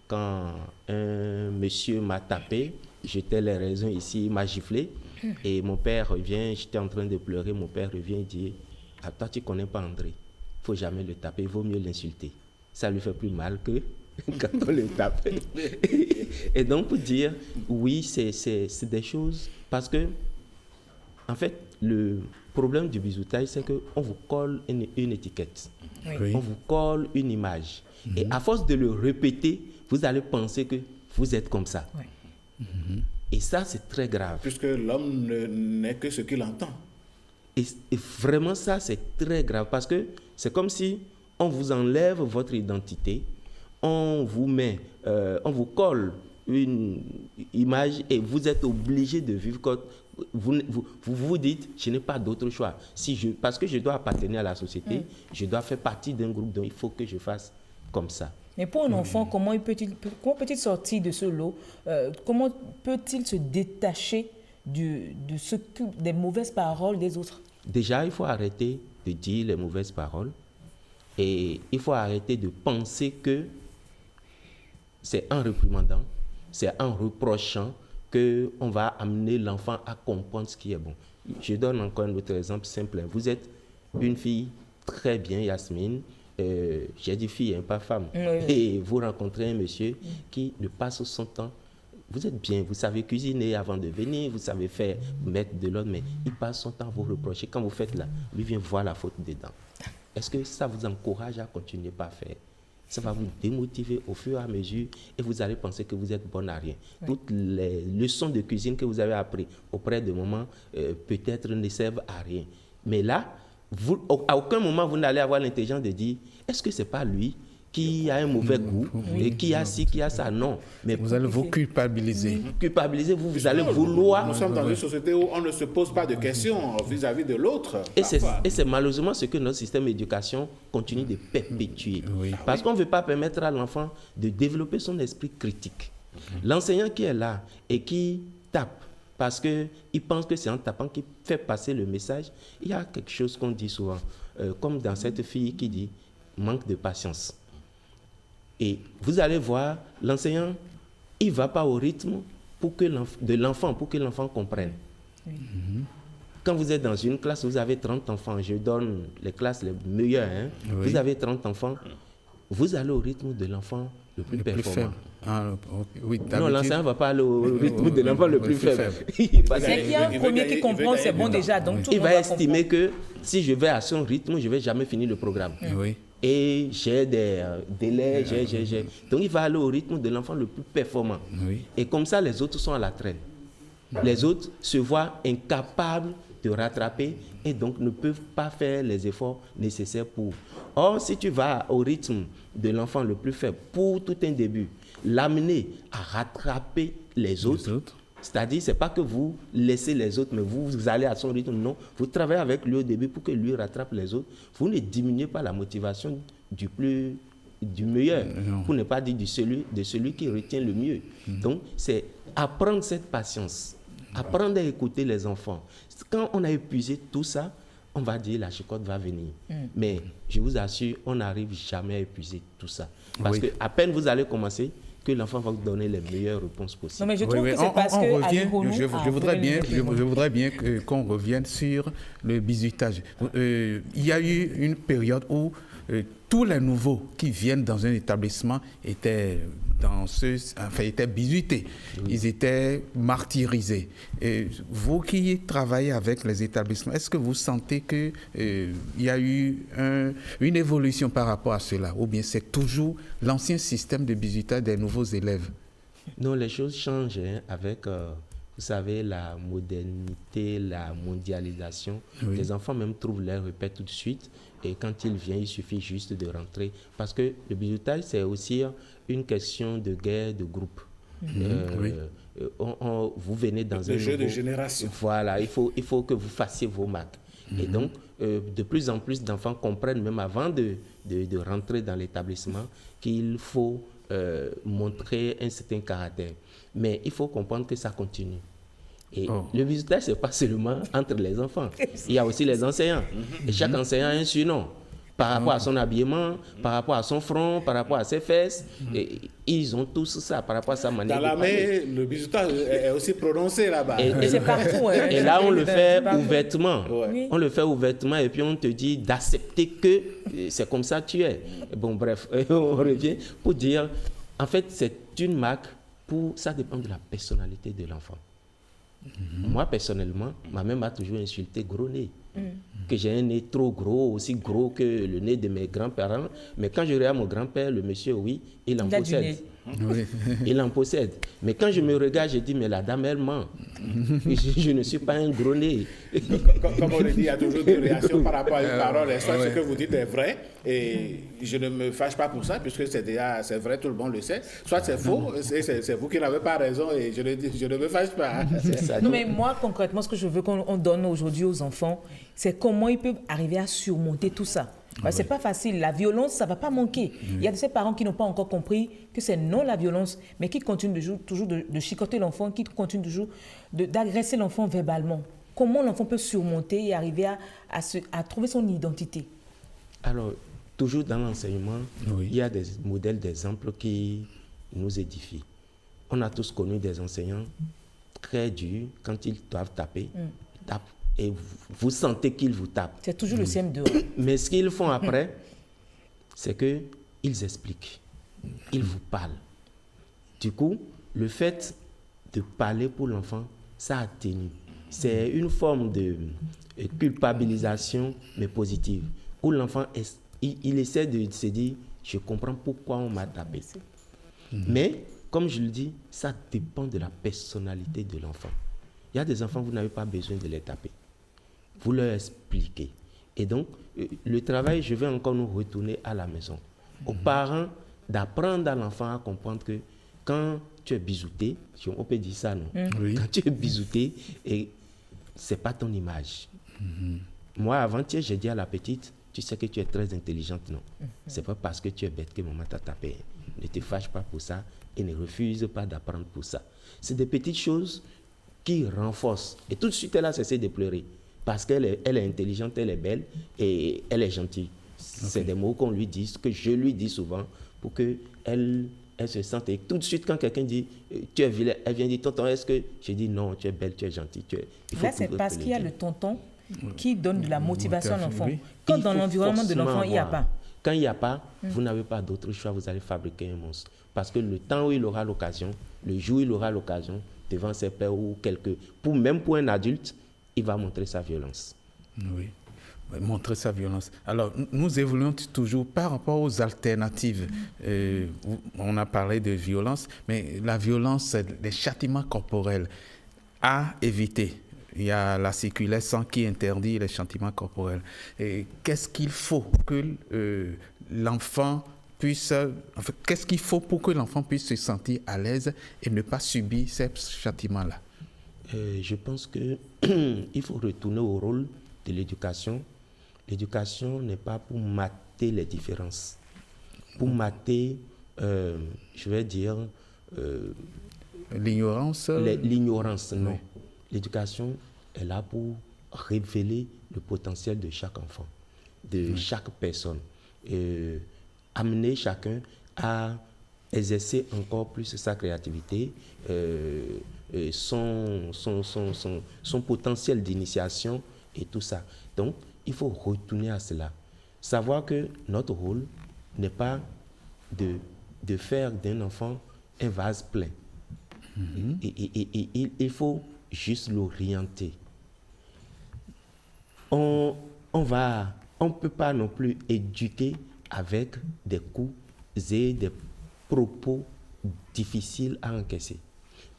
Quand un monsieur m'a tapé, j'étais les raisons ici, il m'a giflé. Et mon père revient, j'étais en train de pleurer, mon père revient et dit, ah, toi tu ne connais pas André, il ne faut jamais le taper, il vaut mieux l'insulter. Ça lui fait plus mal que quand on le tape. Et donc pour dire, oui, c'est des choses, parce que, en fait, le problème du bisoutage, c'est qu'on vous colle une étiquette, on vous colle une image. Et à force de le répéter, vous allez penser que vous êtes comme ça. Et ça, c'est très grave. Puisque l'homme n'est que ce qu'il entend. Et vraiment, ça, c'est très grave parce que c'est comme si on vous enlève votre identité, on vous colle une image et vous êtes obligé de vivre comme vous dites, je n'ai pas d'autre choix. Parce que je dois appartenir à la société, je dois faire partie d'un groupe, donc il faut que je fasse comme ça. Mais pour un enfant, comment peut-il sortir de ce lot? Comment peut-il se détacher des mauvaises paroles des autres? Déjà, il faut arrêter de dire les mauvaises paroles et il faut arrêter de penser que c'est en réprimandant, c'est en reprochant qu'on va amener l'enfant à comprendre ce qui est bon. Je donne encore un autre exemple simple. Vous êtes une fille très bien, Yasmine. J'ai dit fille, hein, pas femme. Oui. Et vous rencontrez un monsieur qui ne passe son temps. Vous êtes bien, vous savez cuisiner avant de venir, vous savez mettre de l'ordre, mais il passe son temps à vous reprocher. Quand vous faites là, lui vient voir la faute dedans. Est-ce que ça vous encourage à continuer pas à faire? Ça va vous démotiver au fur et à mesure et vous allez penser que vous êtes bon à rien. Oui. Toutes les leçons de cuisine que vous avez apprises auprès de mamans peut-être ne servent à rien. Mais là, à aucun moment, vous n'allez avoir l'intelligence de dire, est-ce que ce n'est pas lui qui a un mauvais goût et qui a ci, qui a ça? Non. Mais vous allez vous culpabiliser. Culpabiliser, vous allez vouloir... Nous sommes dans une société où on ne se pose pas de questions vis-à-vis de l'autre. Et c'est malheureusement ce que notre système d'éducation continue de perpétuer. Oui. Parce qu'on ne veut pas permettre à l'enfant de développer son esprit critique. L'enseignant qui est là et qui tape, parce qu'il pense que c'est en tapant qu'il fait passer le message, il y a quelque chose qu'on dit souvent, comme dans cette fille qui dit « manque de patience ». Et vous allez voir, l'enseignant, il ne va pas au rythme de l'enfant pour que l'enfant comprenne. Oui. Quand vous êtes dans une classe, vous avez 30 enfants, je donne les classes les meilleures, hein. Oui. Vous avez 30 enfants, vous allez au rythme de l'enfant le plus performant. Oui, non, l'enseignant ne va pas aller au rythme de l'enfant le plus faible. C'est qu'il y a un premier qui comprend, c'est bon déjà. Donc il va estimer que si je vais à son rythme, je ne vais jamais finir le programme. Oui. Et j'ai des délais, Donc il va aller au rythme de l'enfant le plus performant. Oui. Et comme ça, les autres sont à la traîne. Les autres se voient incapables de rattraper et donc ne peuvent pas faire les efforts nécessaires pour. Or, si tu vas au rythme de l'enfant le plus faible pour tout un début, l'amener à rattraper les autres. C'est-à-dire, ce n'est pas que vous laissez les autres, mais vous allez à son rythme. Non, vous travaillez avec lui au début pour que lui rattrape les autres. Vous ne diminuez pas la motivation du meilleur, pour ne pas dire de celui qui retient le mieux. Donc, c'est apprendre cette patience, apprendre à écouter les enfants. Quand on a épuisé tout ça, on va dire la chicotte va venir. Mais je vous assure, on n'arrive jamais à épuiser tout ça. Parce que à peine vous allez commencer, que l'enfant va vous donner les meilleures réponses possibles. Non, mais je trouve que c'est parce que je voudrais bien qu'on revienne sur le bizutage. Il y a eu une période où tous les nouveaux qui viennent dans un établissement étaient bizutés. Oui. Ils étaient martyrisés. Et vous qui travaillez avec les établissements, est-ce que vous sentez qu'il y a eu une évolution par rapport à cela? Ou bien c'est toujours l'ancien système de bizutage des nouveaux élèves? Non, les choses changent avec, vous savez, la modernité, la mondialisation. Oui. Les enfants même trouvent leurs repères tout de suite. Et quand il vient, il suffit juste de rentrer. Parce que le bizutage, c'est aussi une question de guerre de groupe. Oui. Vous venez dans un jeu de génération. Voilà, il faut que vous fassiez vos marques. Et donc, de plus en plus d'enfants comprennent, même avant de rentrer dans l'établissement, qu'il faut montrer un certain caractère. Mais il faut comprendre que ça continue. Et le bizutage, ce n'est pas seulement entre les enfants. Il y a aussi les enseignants. Et chaque enseignant a un surnom. Par rapport à son habillement, par rapport à son front, par rapport à ses fesses. Et ils ont tous ça, par rapport à sa manière de parler. Le bizutage est aussi prononcé là-bas. Et c'est partout. Et là, on le fait ouvertement. Ouais. On le fait ouvertement et puis on te dit d'accepter que c'est comme ça que tu es. Bon, bref, on revient pour dire, en fait, c'est une marque ça dépend de la personnalité de l'enfant. Moi, personnellement, ma mère m'a toujours insulté gros nez. Que j'ai un nez trop gros, aussi gros que le nez de mes grands-parents. Mais quand je regarde mon grand-père, le monsieur, oui, il en possède. Oui. Il en possède. Mais quand je me regarde, je dis, mais la dame, elle ment. Je ne suis pas un gros nez. Comme on le dit, il y a toujours des réactions par rapport à une parole. Et soit ce que vous dites est vrai, et je ne me fâche pas pour ça, puisque c'est vrai, tout le monde le sait. Soit c'est faux, et c'est vous qui n'avez pas raison, et je ne me fâche pas. Non, mais moi, concrètement, ce que je veux qu'on donne aujourd'hui aux enfants, c'est comment ils peuvent arriver à surmonter tout ça. C'est pas facile. La violence, ça va pas manquer. Il y a de ces parents qui n'ont pas encore compris que c'est non la violence, mais qui continuent toujours de chicoter l'enfant, qui continuent toujours d'agresser l'enfant verbalement. Comment l'enfant peut surmonter et arriver à trouver son identité? Alors, toujours dans l'enseignement, il y a des modèles d'exemples qui nous édifient. On a tous connu des enseignants très durs quand ils doivent taper. Ils tapent. Et vous sentez qu'ils vous tapent. C'est toujours le CM2. Mais ce qu'ils font après, c'est qu'ils expliquent. Ils vous parlent. Du coup, le fait de parler pour l'enfant, ça atténue. C'est une forme de culpabilisation, mais positive, où l'enfant, il essaie de se dire, je comprends pourquoi on m'a tapé. Mais, comme je le dis, ça dépend de la personnalité de l'enfant. Il y a des enfants, vous n'avez pas besoin de les taper. Vous leur expliquez. Et donc, le travail, je vais encore nous retourner à la maison. Aux parents, d'apprendre à l'enfant à comprendre que quand tu es bisouté, on peut dire ça, non? Quand tu es bisouté, ce n'est pas ton image. Moi, avant-hier, j'ai dit à la petite, tu sais que tu es très intelligente, non? C'est pas parce que tu es bête que maman t'a tapé. Ne te fâche pas pour ça et ne refuse pas d'apprendre pour ça. C'est des petites choses qui renforcent. Et tout de suite, elle a cessé de pleurer. Parce qu'elle est intelligente, elle est belle et elle est gentille. C'est des mots qu'on lui dit, que je lui dis souvent, pour qu'elle se sente. Et tout de suite, quand quelqu'un dit tu es vilain, elle vient dire tonton, est-ce que je dis non, tu es belle, tu es gentille. Là, c'est parce qu'il y a le tonton qui donne de la motivation à l'enfant. Quand dans l'environnement de l'enfant, il n'y a pas. Quand il n'y a pas, vous n'avez pas d'autre choix, vous allez fabriquer un monstre. Parce que le temps où il aura l'occasion, le jour où il aura l'occasion, devant ses pairs ou même pour un adulte, il va montrer sa violence. Oui, montrer sa violence. Alors, nous évoluons toujours par rapport aux alternatives. On a parlé de violence, mais la violence, c'est les châtiments corporels à éviter. Il y a la circulaire 100 qui interdit les châtiments corporels. Qu'est-ce qu'il faut que l'enfant puisse... Enfin, qu'est-ce qu'il faut pour que l'enfant puisse se sentir à l'aise et ne pas subir ces châtiments-là? Je pense qu'il faut retourner au rôle de l'éducation. L'éducation n'est pas pour mater les différences. Pour mater, je vais dire... l'ignorance? L'ignorance, non. Oui. L'éducation est là pour révéler le potentiel de chaque enfant, de chaque personne. Amener chacun à exercer encore plus sa créativité, son potentiel d'initiation et tout ça. Donc, il faut retourner à cela. Savoir que notre rôle n'est pas de faire d'un enfant un vase plein. Et il faut juste l'orienter. On ne peut pas non plus éduquer avec des coups et des propos difficiles à encaisser.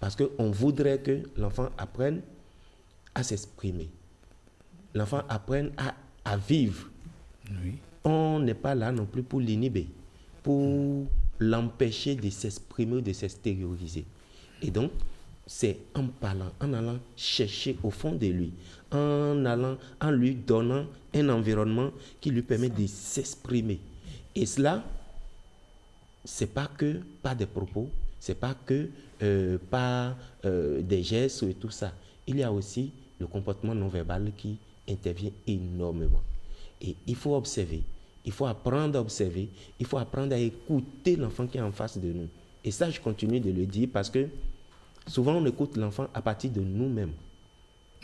Parce qu'on voudrait que l'enfant apprenne à s'exprimer. L'enfant apprenne à vivre. Oui. On n'est pas là non plus pour l'inhiber, pour l'empêcher de s'exprimer ou de s'extérioriser. Et donc, c'est en parlant, en allant chercher au fond de lui, en lui donnant un environnement qui lui permet de s'exprimer. Et cela, c'est pas que par des propos, c'est pas que par des gestes et tout ça. Il y a aussi le comportement non verbal qui intervient énormément. Et il faut observer, il faut apprendre à observer, il faut apprendre à écouter l'enfant qui est en face de nous. Et ça, je continue de le dire parce que souvent, on écoute l'enfant à partir de nous-mêmes.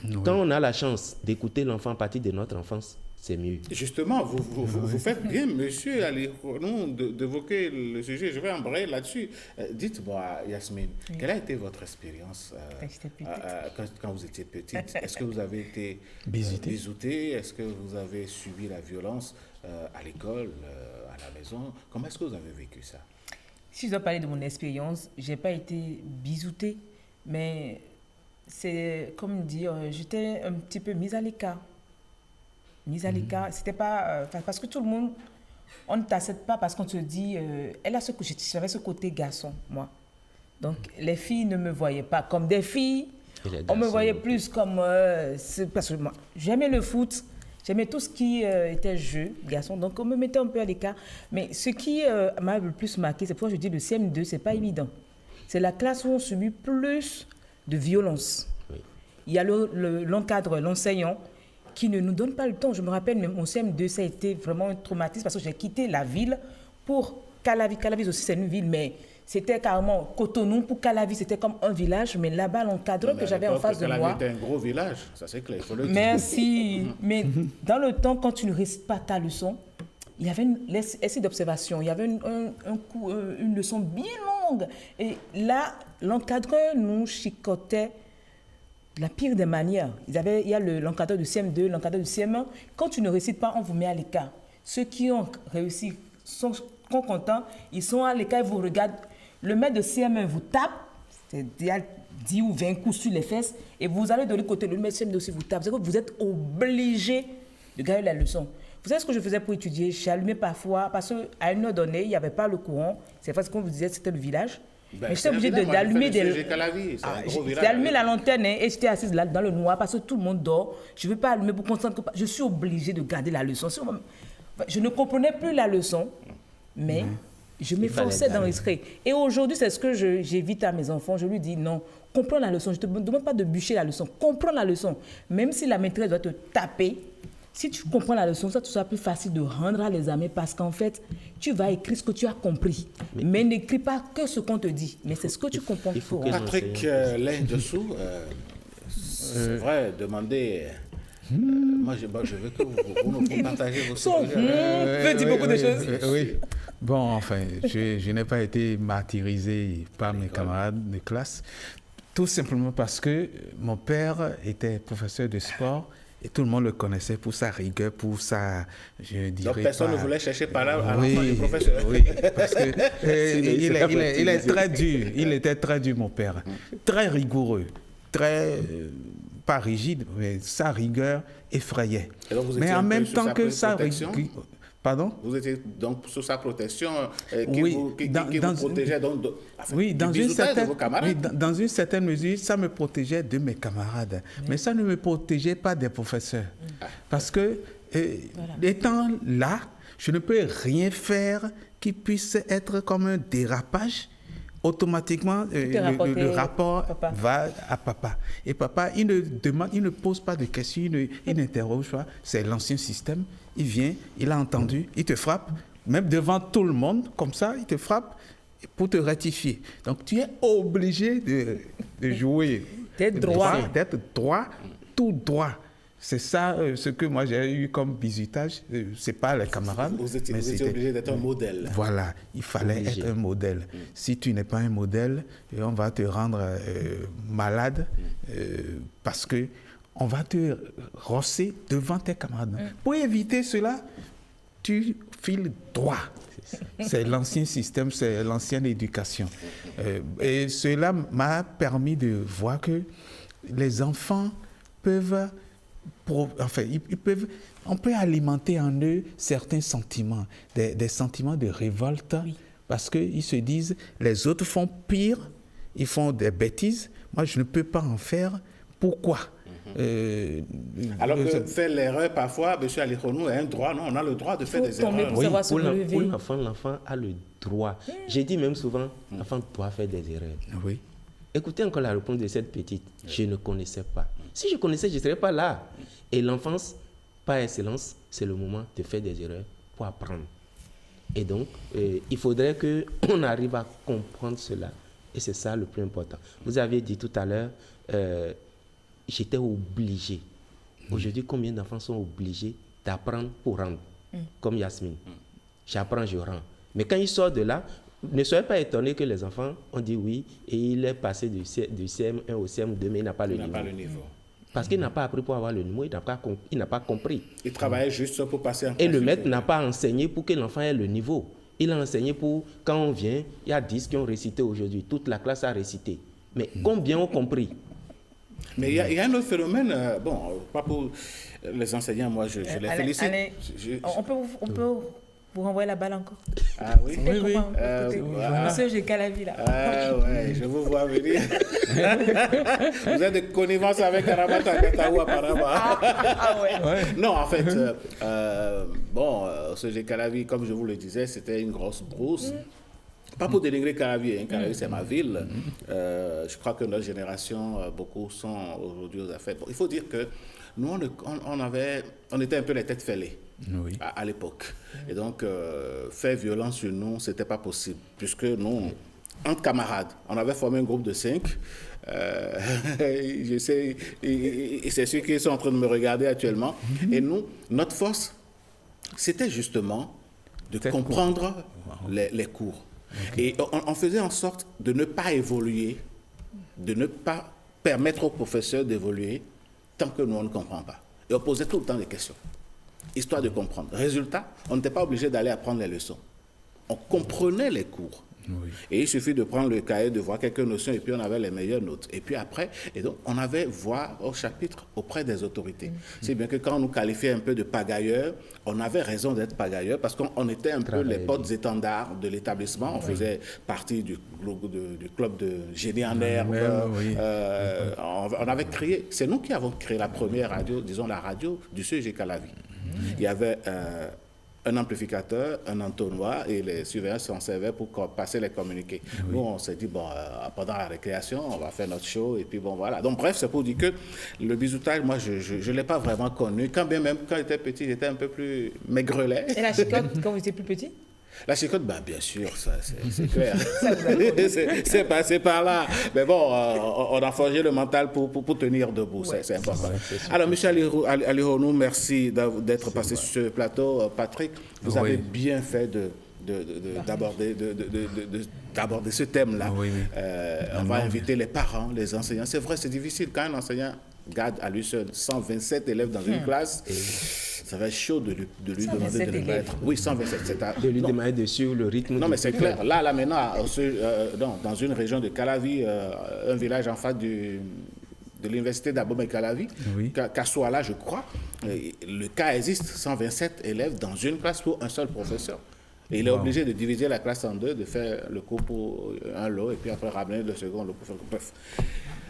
Oui. Quand on a la chance d'écouter l'enfant à partir de notre enfance, c'est mieux. Justement, vous faites bien, monsieur Ali, d'évoquer le sujet. Je vais embrayer là-dessus. Dites-moi, Yasmine, quelle a été votre expérience quand vous étiez petite? Est-ce que vous avez été bisoutée? Est-ce que vous avez subi la violence à l'école, à la maison? Comment est-ce que vous avez vécu ça? Si je dois parler de mon expérience, je n'ai pas été bisoutée, mais c'est comme dire, j'étais un petit peu mise à l'écart. Mise à l'écart, c'était pas... parce que tout le monde, on ne t'accepte pas parce qu'on te dit... j'avais ce côté garçon, moi. Donc, les filles ne me voyaient pas comme des filles. On me voyait plus comme... parce que moi, j'aimais le foot, j'aimais tout ce qui était jeu, garçon. Donc, on me mettait un peu à l'écart. Mais ce qui m'a le plus marqué, c'est pourquoi je dis le CM2, c'est pas évident. C'est la classe où on subit plus de violence. Oui. Il y a l'encadre, l'enseignant, qui ne nous donne pas le temps. Je me rappelle, même mon CM2, ça a été vraiment un traumatisme parce que j'ai quitté la ville pour Calavi. Calavi aussi, c'est une ville, mais c'était carrément Cotonou pour Calavi. C'était comme un village, mais là-bas, l'encadreur que j'avais en face de moi... Calavi était un gros village, ça c'est clair, il faut le dire. Merci. Mais dans le temps, quand tu ne récites pas ta leçon, il y avait un essai d'observation, il y avait une leçon bien longue. Et là, l'encadreur nous chicotait de la pire des manières. Il y a l'encadreur du CM2, l'encadreur du CM1. Quand tu ne récites pas, on vous met à l'écart. Ceux qui ont réussi sont contents, ils sont à l'écart, ils vous regardent. Le maître de CM1 vous tape, il y a 10 ou 20 coups sur les fesses, et vous allez de l'autre côté, le maître de CM2 aussi vous tape. Vous êtes obligé de garder la leçon. Vous savez ce que je faisais pour étudier? J'allumais parfois, parce qu'à une heure donnée, il n'y avait pas le courant. C'est parce qu'on vous disait que c'était le village. Mais j'étais obligée d'allumer la lanterne et j'étais assise là dans le noir parce que tout le monde dort. Je ne veux pas allumer pour concentrer. Je suis obligée de garder la leçon. Je ne comprenais plus la leçon, mais je m'efforçais d'enregistrer. Et aujourd'hui, c'est ce que j'évite à mes enfants. Je lui dis non, comprends la leçon. Je ne te demande pas de bûcher la leçon. Comprends la leçon. Même si la maîtresse doit te taper, si tu comprends la leçon, ça te sera plus facile de rendre à l'examen parce qu'en fait, tu vas écrire ce que tu as compris. Mais n'écris pas que ce qu'on te dit. Mais c'est ce que tu comprends. Patrick Lin-Dessous, c'est vrai, demandez... moi, je veux que vous nous partagez vos souvenirs. Dit beaucoup de choses. Oui. Bon, enfin, je n'ai pas été martyrisé par mes camarades de classe, tout simplement parce que mon père était professeur de sport. Et tout le monde le connaissait pour sa rigueur, pour sa... Je dirais donc personne ne voulait chercher par là à l'enfant du professeur. Oui, parce que il est très dur. Il était très dur, mon père. Très rigoureux. Très... pas rigide, mais sa rigueur effrayait. Mais en même temps que sa rigueur... Pardon? Vous étiez donc sous sa protection qui vous protégeait dans une certaine mesure, ça me protégeait de mes camarades. Mais ça ne me protégeait pas des professeurs. Parce que, étant là, je ne peux rien faire qui puisse être comme un dérapage. Automatiquement, le rapport va à papa. Et papa, il ne pose pas de questions, il n'interroge pas. C'est l'ancien système. Il vient, il a entendu, il te frappe, même devant tout le monde, comme ça, il te frappe pour te rectifier. Donc, tu es obligé de jouer. D'être droit. D'être droit, tout droit. C'est ça ce que moi j'ai eu comme bizutage. Ce n'est pas les camarades. Vous étiez obligé d'être un modèle. Voilà, il fallait être un modèle. Si tu n'es pas un modèle, on va te rendre malade parce que on va te rosser devant tes camarades. Pour éviter cela, tu files droit. C'est l'ancien système, c'est l'ancienne éducation. Et cela m'a permis de voir que les enfants peuvent... on peut alimenter en eux certains sentiments, des sentiments de révolte, parce qu'ils se disent, les autres font pire, ils font des bêtises, moi je ne peux pas en faire, pourquoi? Alors que faire l'erreur parfois, M. Alikhonou a un droit, non, on a le droit de faire des erreurs. Pour l'enfant a le droit. J'ai dit même souvent, l'enfant doit faire des erreurs. Oui. Écoutez encore la réponse de cette petite, je ne connaissais pas. Si je connaissais, je ne serais pas là. Et l'enfance, par excellence, c'est le moment de faire des erreurs pour apprendre. Et donc, il faudrait qu'on arrive à comprendre cela. Et c'est ça le plus important. Vous aviez dit tout à l'heure, j'étais obligé. Aujourd'hui, combien d'enfants sont obligés d'apprendre pour rendre? Comme Yasmine. J'apprends, je rends. Mais quand ils sortent de là, ne soyez pas étonnés que les enfants ont dit oui et il est passé du CM1 au CM2, mais il n'a pas le niveau. Parce qu'il n'a pas appris pour avoir le niveau, il n'a pas compris. Il travaillait juste pour passer en Et le maître n'a pas enseigné pour que l'enfant ait le niveau. Il a enseigné pour, quand on vient, il y a 10 qui ont récité aujourd'hui. Toute la classe a récité. Mais combien ont compris? Mais il y a un autre phénomène, pas pour les enseignants, moi je les félicite. On peut vous renvoyer la balle encore? Ah oui, oui. Monsieur, j'ai qu'à la vie là. Ah ouais, je vous vois venir. Vous êtes de connivence avec Aramata Gataou apparemment. Ouais. Non, en fait, ce Calavi, comme je vous le disais, c'était une grosse brousse. Pas pour dénigrer Calavi, hein. Calavi c'est ma ville. Je crois que notre génération, beaucoup sont aujourd'hui aux affaires. Bon, il faut dire que nous, on était un peu les têtes fêlées. Oui. À l'époque. Et donc, faire violence sur nous, ce n'était pas possible, puisque nous, entre camarades, on avait formé un groupe de 5. Je sais, et c'est ceux qui sont en train de me regarder actuellement. Et nous, notre force, c'était justement de comprendre les cours. Okay. Et on faisait en sorte de ne pas évoluer, de ne pas permettre aux professeurs d'évoluer tant que nous, on ne comprend pas. Et on posait tout le temps des questions, histoire de comprendre. Résultat, on n'était pas obligé d'aller apprendre les leçons. On comprenait les cours. Oui. Et il suffit de prendre le cahier, de voir quelques notions, et puis on avait les meilleures notes. Et puis après, donc, on avait voix au chapitre auprès des autorités. C'est bien que quand on nous qualifiait un peu de pagailleurs, on avait raison d'être pagailleurs, parce qu'on était un peu les porte-étendards de l'établissement. On faisait partie du club de génie en herbe. On avait créé, c'est nous qui avons créé la première radio, disons la radio du CEG Calavi. Il y avait un amplificateur, un entonnoir, et les surveillants s'en servaient pour passer les communiqués. Oui. Nous, on s'est dit, pendant la récréation, on va faire notre show, et puis voilà. Donc, bref, c'est pour dire que le bisoutage, moi, je ne l'ai pas vraiment connu. Quand bien même, quand j'étais petit, j'étais un peu plus maigrelet. Et la chicotte, quand vous étiez plus petit? La chicotte, bien sûr, ça, c'est clair. C'est passé par là. Mais bon, on a forgé le mental pour tenir debout, c'est important. Alors, M. Alihonou, merci d'être passé sur ce plateau. Patrick, vous avez bien fait d'aborder ce thème-là. On va inviter les parents, les enseignants. C'est vrai, c'est difficile quand un enseignant garde à lui seul 127 élèves dans une classe. Ça va être chaud de lui demander de le mettre. Oui, 127. De lui demander de suivre le rythme. Non, mais c'est clair. Là, maintenant, dans une région de Calavi, un village en face de l'université d'Abomey-Calavi, Kassoala, je crois, le cas existe, 127 élèves dans une classe pour un seul professeur. Et il est obligé de diviser la classe en deux, de faire le cours pour un lot, et puis après ramener le second lot pour faire le bref.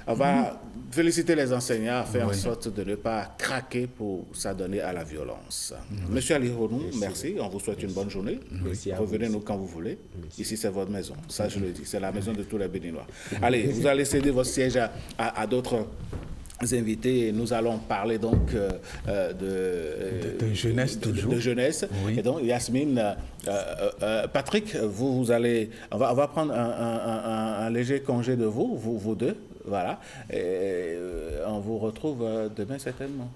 On va féliciter les enseignants à faire en sorte de ne pas craquer pour s'adonner à la violence. Monsieur Alihonou, merci. On vous souhaite une bonne journée. Revenez-nous quand vous voulez. Ici, c'est votre maison. Ça, je le dis. C'est la maison de tous les Béninois. Allez, vous allez céder votre siège à d'autres invités. Nous allons parler donc de jeunesse toujours. De jeunesse. Oui. Et donc, Yasmine, Patrick, vous allez... On va prendre un léger congé de vous deux. Voilà. Et on vous retrouve demain certainement.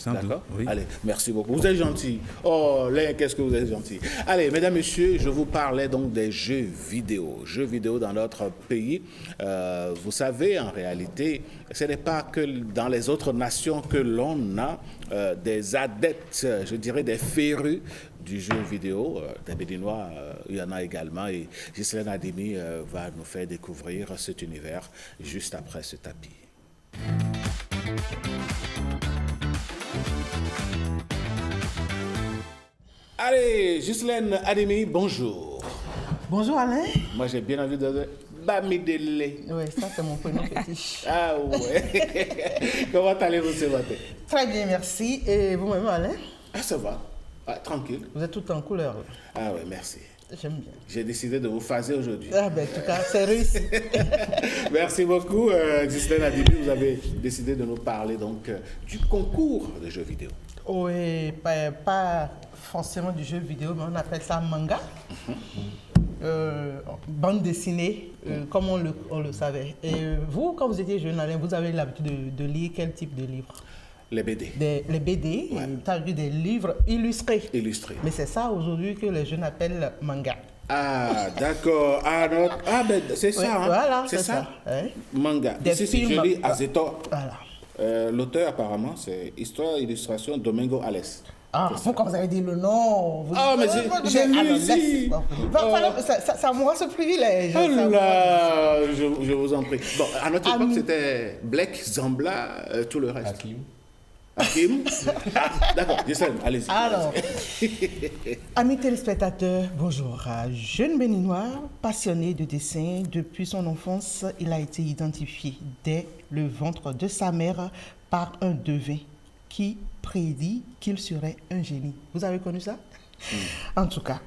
D'accord ? Oui. Allez, merci beaucoup. Vous êtes gentils. Oh, là, qu'est-ce que vous êtes gentils. Allez, mesdames, messieurs, je vous parlais donc des jeux vidéo. Jeux vidéo dans notre pays. Vous savez, en réalité, ce n'est pas que dans les autres nations que l'on a des adeptes, je dirais des férus du jeu vidéo. Des Béninois, il y en a également. Et Ghislaine Adimi va nous faire découvrir cet univers juste après ce tapis. Allez, Ghislaine Adimi, bonjour. Bonjour Alain. Moi j'ai bien envie de... Bamidele. Oui, ça c'est mon prénom fétiche. Ah ouais. Comment allez-vous ce matin? Très bien, merci. Et vous-même Alain? Ah, ça va. Ah, tranquille. Vous êtes tout en couleur. Ah ouais, merci. J'aime bien. J'ai décidé de vous phaser aujourd'hui. Ah ben, en tout cas, c'est réussi. Merci beaucoup, Ghislaine Adimi. Vous avez décidé de nous parler donc du concours de jeux vidéo. Oui, pas forcément du jeu vidéo, mais on appelle ça manga. Bande dessinée, comme on le savait. Et vous, quand vous étiez jeune, Alain, vous avez l'habitude de lire quel type de livre? Les BD. Les BD, tu as vu des livres illustrés. Illustrés. Mais c'est ça aujourd'hui que les jeunes appellent manga. Ah, d'accord. Ah, ben, c'est ça. Hein. Voilà, c'est ça. Hein? Manga. Des films. Je lis Azetor. Voilà. L'auteur, apparemment, c'est Histoire, Illustration, Domingo Alès. Ah, pourquoi vous avez dit le nom? Ah, mais j'ai lu ici. Ça m'aura ce privilège. Oh là, je vous en prie. Bon, à notre époque, c'était Black, Zambla, tout le reste. Hakim. D'accord, Gisèle, allez-y. Alors, amis téléspectateurs, bonjour. Jeune béninois, passionné de dessin, depuis son enfance, il a été identifié dès le ventre de sa mère par un devin qui prédit qu'il serait un génie. Vous avez connu ça? En tout cas,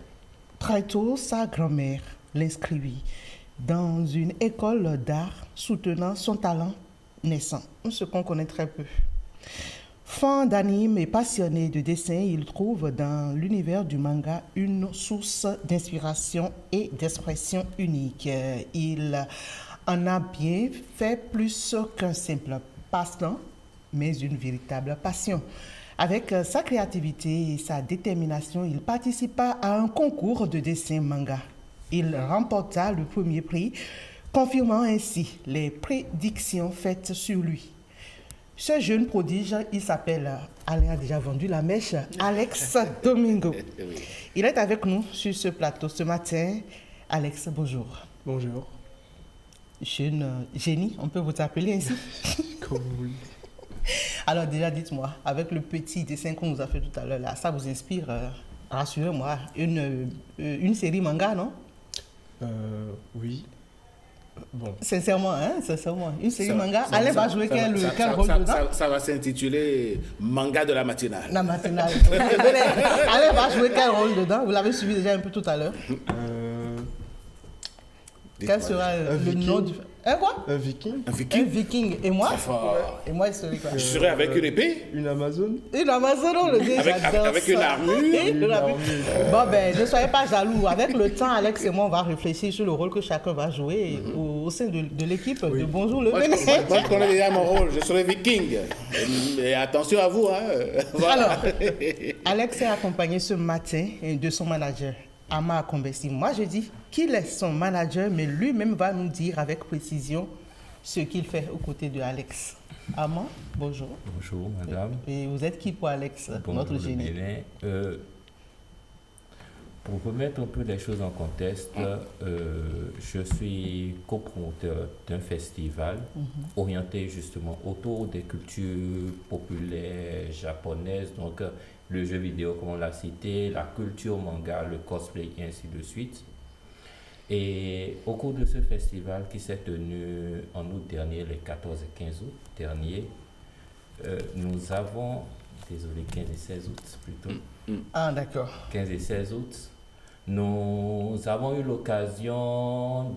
très tôt, sa grand-mère l'inscrivit dans une école d'art soutenant son talent naissant, ce qu'on connaît très peu. Fan d'anime et passionné de dessin, il trouve dans l'univers du manga une source d'inspiration et d'expression unique. Il en a bien fait plus qu'un simple passe-temps, mais une véritable passion. Avec sa créativité et sa détermination, il participa à un concours de dessin manga. Il remporta le premier prix, confirmant ainsi les prédictions faites sur lui. Ce jeune prodige, il s'appelle, Alain a déjà vendu la mèche, Alex Domingo. Il est avec nous sur ce plateau ce matin. Alex, bonjour. Bonjour. Jeune génie, on peut vous appeler ainsi? Comme vous voulez. Alors déjà, dites-moi, avec le petit dessin qu'on nous a fait tout à l'heure, là, ça vous inspire, rassurez-moi, une série manga, non? Oui. Bon. Sincèrement, hein, sincèrement. Une série manga, Alain va jouer quel rôle dedans? Ça va s'intituler Manga de la matinale. La matinale. Alain va jouer quel rôle dedans? Vous l'avez suivi déjà un peu tout à l'heure. Quel sera le nom du... Un quoi? Un viking. Un viking? Un viking. Et moi? Et moi, il serait quoi? Je serais avec une épée? Une Amazone. Une Amazone, on le dit. Avec une armure? Bon, ben, ne soyez pas jaloux. Avec le temps, Alex et moi, on va réfléchir sur le rôle que chacun va jouer au sein de l'équipe de Bonjour le Bénin. Moi, je connais déjà mon rôle. Je serai viking. Et attention à vous. Hein. Voilà. Alors, Alex est accompagné ce matin de son manager, Ama Kombesi. Moi, je dis qu'il est son manager, mais lui-même va nous dire avec précision ce qu'il fait aux côtés de Alex. Ama, bonjour. Bonjour, madame. Et vous êtes qui pour Alex, notre génie? Pour remettre un peu les choses en contexte, je suis copromoteur d'un festival orienté justement autour des cultures populaires japonaises, donc le jeu vidéo comme on l'a cité, la culture manga, le cosplay et ainsi de suite. Et au cours de ce festival qui s'est tenu en août dernier, les 14 et 15 août dernier, nous avons, désolé, 15 et 16 août plutôt. Ah, d'accord. 15 et 16 août, nous avons eu l'occasion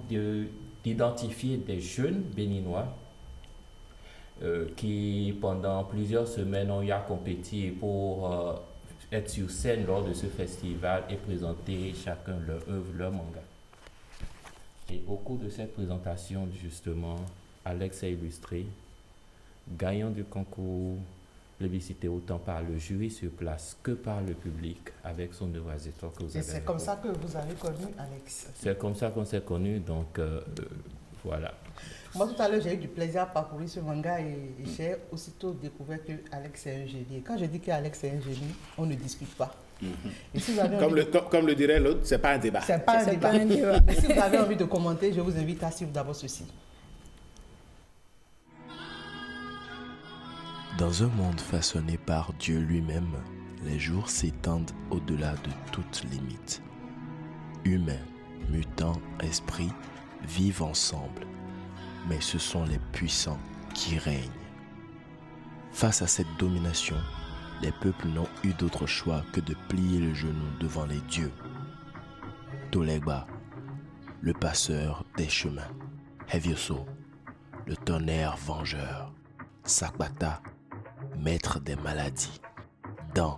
d'identifier des jeunes béninois qui, pendant plusieurs semaines, ont eu à compétir pour être sur scène lors de ce festival et présenter chacun leur œuvre, leur manga. Et au cours de cette présentation, justement, Alex a illustré, gagnant du concours plébiscité autant par le jury sur place que par le public avec son devoisitoire que vous avez. Et c'est comme ça que vous avez connu Alex? C'est comme ça qu'on s'est connus, donc voilà. Moi, tout à l'heure, j'ai eu du plaisir à parcourir ce manga et j'ai aussitôt découvert que Alex est un génie. Et quand je dis qu'Alex est un génie, on ne discute pas. Et si vous avez comme le dirait l'autre, c'est pas un débat. C'est pas un débat. Mais si vous avez envie de commenter, je vous invite à suivre d'abord ceci. Dans un monde façonné par Dieu lui-même, les jours s'étendent au-delà de toute limite. Humains, mutants, esprits vivent ensemble, mais ce sont les puissants qui règnent. Face à cette domination, les peuples n'ont eu d'autre choix que de plier le genou devant les dieux. Tolegba, le passeur des chemins. Hevioso, le tonnerre vengeur. Sakbata, maître des maladies. Dan,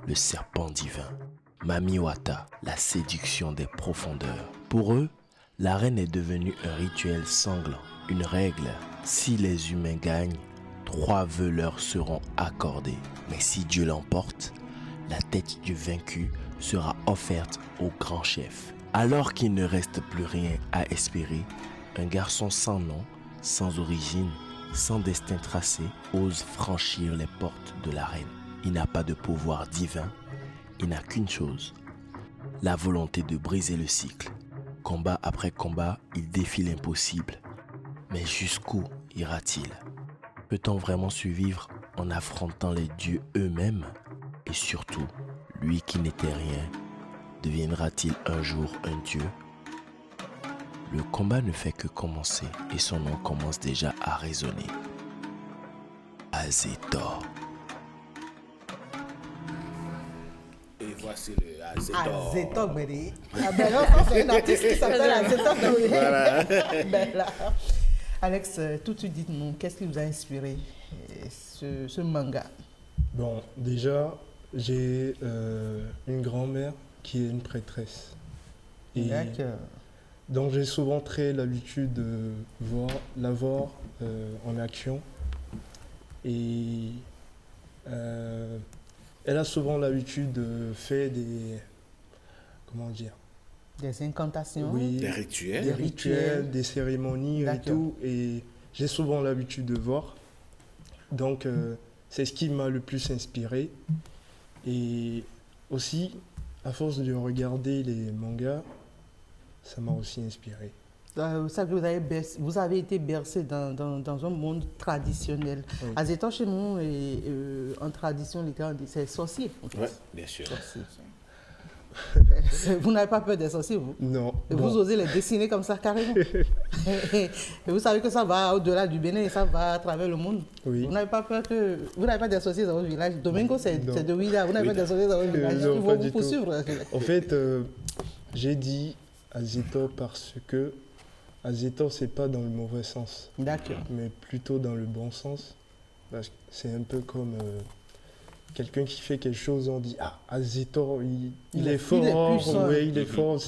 le serpent divin. Mamiwata, la séduction des profondeurs. Pour eux, l'arène est devenue un rituel sanglant, une règle. Si les humains gagnent, 3 vœux leur seront accordés. Mais si Dieu l'emporte, la tête du vaincu sera offerte au grand chef. Alors qu'il ne reste plus rien à espérer, un garçon sans nom, sans origine, sans destin tracé, ose franchir les portes de l'arène. il n'a pas de pouvoir divin, il n'a qu'une chose, la volonté de briser le cycle. Combat après combat, il défie l'impossible. Mais jusqu'où ira-t-il? Peut-on vraiment survivre en affrontant les dieux eux-mêmes? Et surtout, lui qui n'était rien, deviendra-t-il un jour un dieu? Le combat ne fait que commencer et son nom commence déjà à résonner. Azétor. Et voici le Azétor. Azétor, Béni. Ah ben là, c'est un artiste qui s'appelle Azétor. Voilà. Ben là. Alex, tout de suite, dites-nous, qu'est-ce qui vous a inspiré ce manga? Bon, déjà, j'ai une grand-mère qui est une prêtresse. D'accord. Donc j'ai souvent très l'habitude de la voir en action. Et elle a souvent l'habitude de faire des incantations, oui, des rituels, des cérémonies et tout. Et j'ai souvent l'habitude de voir. Donc c'est ce qui m'a le plus inspiré. Et aussi, à force de regarder les mangas, ça m'a aussi inspiré. Vous savez, vous avez été bercé dans un monde traditionnel. Oui. Azétor, chez nous, en tradition littéraire, c'est sorcier. En fait. Oui, bien sûr. Vous n'avez pas peur des sorciers, vous? Non. Et vous osez les dessiner comme ça, carrément. Et vous savez que ça va au-delà du Bénin et ça va à travers le monde. Oui. Vous n'avez pas peur que... Vous n'avez pas des sorciers dans votre village. Domingo, c'est de Ouida. Vous n'avez pas des sorciers dans votre village. Ils vont vous poursuivre. En fait, j'ai dit Azétor parce que Azétor, c'est pas dans le mauvais sens. D'accord. Mais plutôt dans le bon sens. Parce que c'est un peu comme quelqu'un qui fait quelque chose, on dit « Ah, Azétor, il est fort, il est fort. »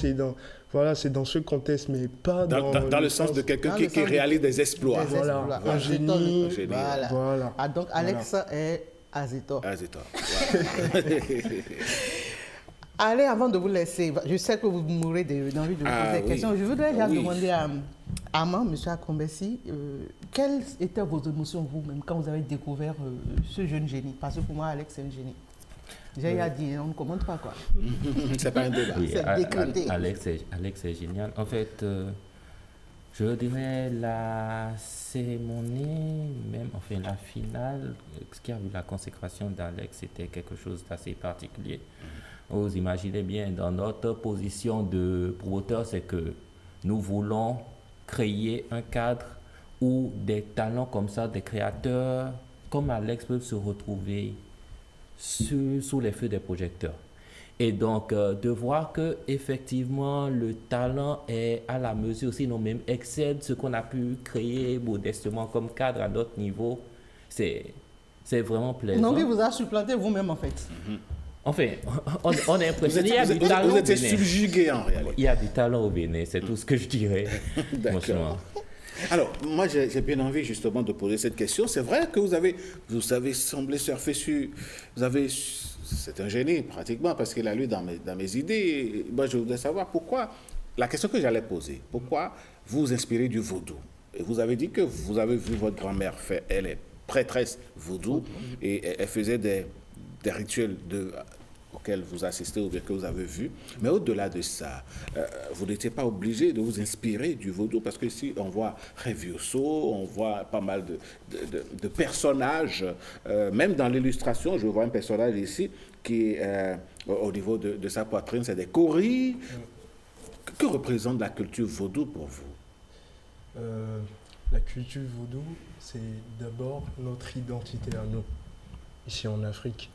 C'est dans ce contexte, mais pas dans le sens de quelqu'un qui réalise des exploits. Voilà, un génie. Voilà. Ah, donc Alex est Azétor. Azétor, Allez, avant de vous laisser, je sais que vous mourrez d'envie de vous poser des questions. Je voudrais demander à Armand, M. Akombesi, quelles étaient vos émotions vous-même quand vous avez découvert ce jeune génie? Parce que pour moi, Alex, c'est un génie. J'ai dit, on ne commente pas quoi. C'est pas un débat. Oui, c'est décrété. Alex est génial. En fait, je dirais la cérémonie, même, enfin la finale, ce qui a vu la consécration d'Alex, c'était quelque chose d'assez particulier. Vous imaginez bien, dans notre position de promoteur, c'est que nous voulons créer un cadre où des talents comme ça, des créateurs comme Alex peuvent se retrouver sous les feux des projecteurs. Et donc, de voir que effectivement le talent est à la mesure, sinon même excède ce qu'on a pu créer modestement comme cadre à notre niveau, c'est vraiment plaisant. Donc, il vous a supplanté vous-même en fait. Enfin, on est impressionné. Vous étiez subjugué en réalité. Il y a du talent au Bénin, c'est tout ce que je dirais. D'accord. Alors, moi, j'ai bien envie justement de poser cette question. C'est vrai que vous avez semblé surfer sur... C'est un génie pratiquement parce qu'il a lu dans mes idées. Moi, je voudrais savoir pourquoi... La question que j'allais poser, pourquoi vous vous inspirez du vaudou? Et vous avez dit que vous avez vu votre grand-mère faire... Elle est prêtresse vaudou et elle faisait des rituels auxquels vous assistez ou bien que vous avez vu. Mais au-delà de ça, vous n'étiez pas obligé de vous inspirer du vaudou parce que ici, on voit Revioso, on voit pas mal de personnages. Même dans l'illustration, je vois un personnage ici qui, au niveau de sa poitrine, c'est des coris. Que représente la culture vaudou pour vous? La culture vaudou, c'est d'abord notre identité à nous, ici en Afrique.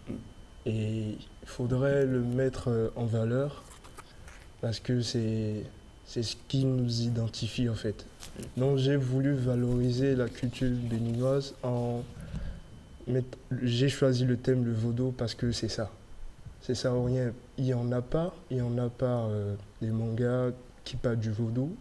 Et il faudrait le mettre en valeur parce que c'est ce qui nous identifie en fait. Donc j'ai voulu valoriser la culture béninoise j'ai choisi le thème le vaudou parce que c'est ça. C'est ça ou rien. Il n'y en a pas des mangas qui parlent du vaudou.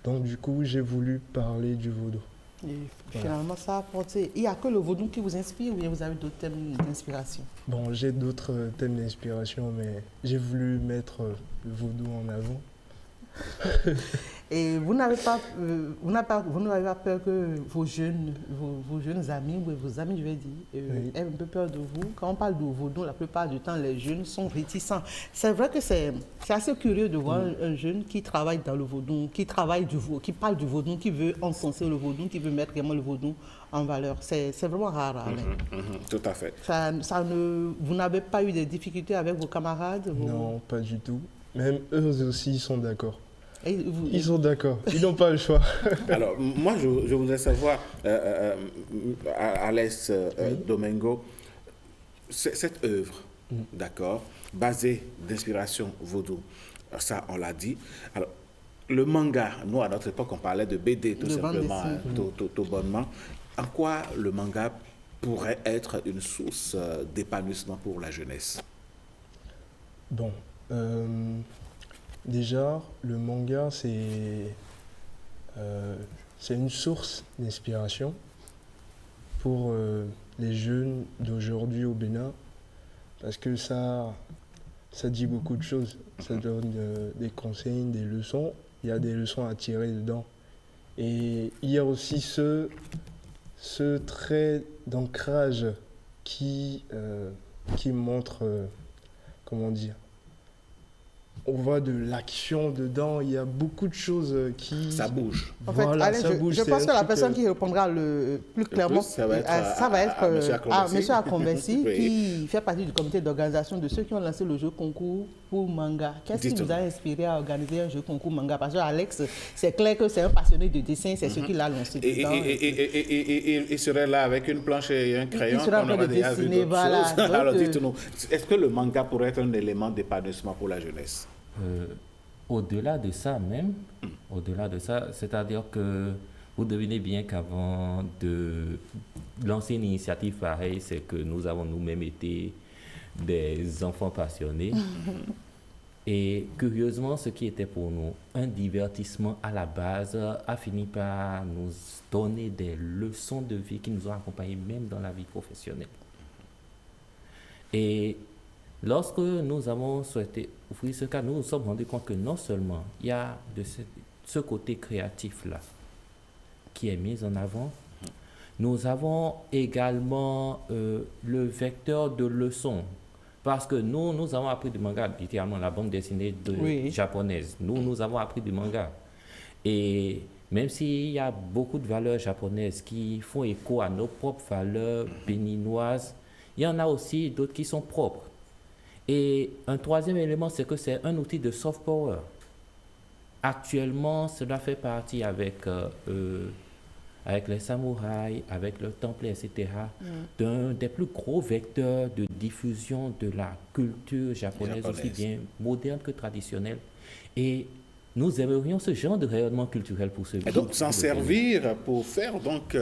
Donc du coup j'ai voulu parler du vaudou. Et finalement, ça a apporté. Il n'y a que le vaudou qui vous inspire ou bien vous avez d'autres thèmes d'inspiration? Bon, j'ai d'autres thèmes d'inspiration, mais j'ai voulu mettre le vaudou en avant. Et vous n'avez pas peur que vos jeunes amis, ou vos amis, je vais dire, aient un peu peur de vous. Quand on parle de vaudou, la plupart du temps, les jeunes sont réticents. C'est vrai que c'est assez curieux de voir un jeune qui travaille dans le vaudou, qui parle du vaudou, qui veut encenser le vaudou, qui veut mettre vraiment le vaudou en valeur. C'est vraiment rare. Tout à fait. Vous n'avez pas eu de difficultés avec vos camarades? Non, pas du tout. Même eux aussi, ils sont d'accord. Ils sont d'accord, ils n'ont pas le choix. Alors, moi, je voudrais savoir, Alex Domingo, cette œuvre, d'accord, basée d'inspiration vaudou, ça, on l'a dit. Alors, le manga, nous, à notre époque, on parlait de BD, tout simplement, tout bonnement. En quoi le manga pourrait être une source d'épanouissement pour la jeunesse? Bon, déjà, le manga, c'est une source d'inspiration pour les jeunes d'aujourd'hui au Bénin, parce que ça dit beaucoup de choses. Ça donne des conseils, des leçons. Il y a des leçons à tirer dedans. Et il y a aussi ce trait d'ancrage qui montre, comment dire, on voit de l'action dedans, il y a beaucoup de choses qui... Ça bouge. En fait, Alain, je pense que la personne qui répondra le plus clairement, ça va être M. Akombesi, qui fait partie du comité d'organisation de ceux qui ont lancé le jeu concours pour manga. Qu'est-ce qui vous a inspiré à organiser un jeu concours manga? Parce que Alex, c'est clair que c'est un passionné de dessin, c'est ce qui l'a lancé. Et il serait là avec une planche et un crayon, on aurait déjà vu d'autres choses. Alors dites-nous, est-ce que le manga pourrait être un élément d'épanouissement pour la jeunesse? Au-delà de ça même, c'est-à-dire que vous devinez bien qu'avant de lancer une initiative pareille, c'est que nous avons nous-mêmes été des enfants passionnés. Et curieusement, ce qui était pour nous un divertissement à la base a fini par nous donner des leçons de vie qui nous ont accompagnés même dans la vie professionnelle. Et lorsque nous avons souhaité ouvrir ce cas, nous nous sommes rendus compte que non seulement il y a de ce côté créatif-là qui est mis en avant, nous avons également le vecteur de leçons. Parce que nous avons appris du manga, littéralement la bande dessinée japonaise. Nous avons appris du manga. Et même s'il y a beaucoup de valeurs japonaises qui font écho à nos propres valeurs béninoises, il y en a aussi d'autres qui sont propres. Et un troisième élément, c'est que c'est un outil de soft power. Actuellement, cela fait partie avec les samouraïs, avec le temple, etc., d'un des plus gros vecteurs de diffusion de la culture japonaise, aussi bien moderne que traditionnelle. Et nous aimerions ce genre de rayonnement culturel pour ce pays. Et donc s'en servir pour faire, donc,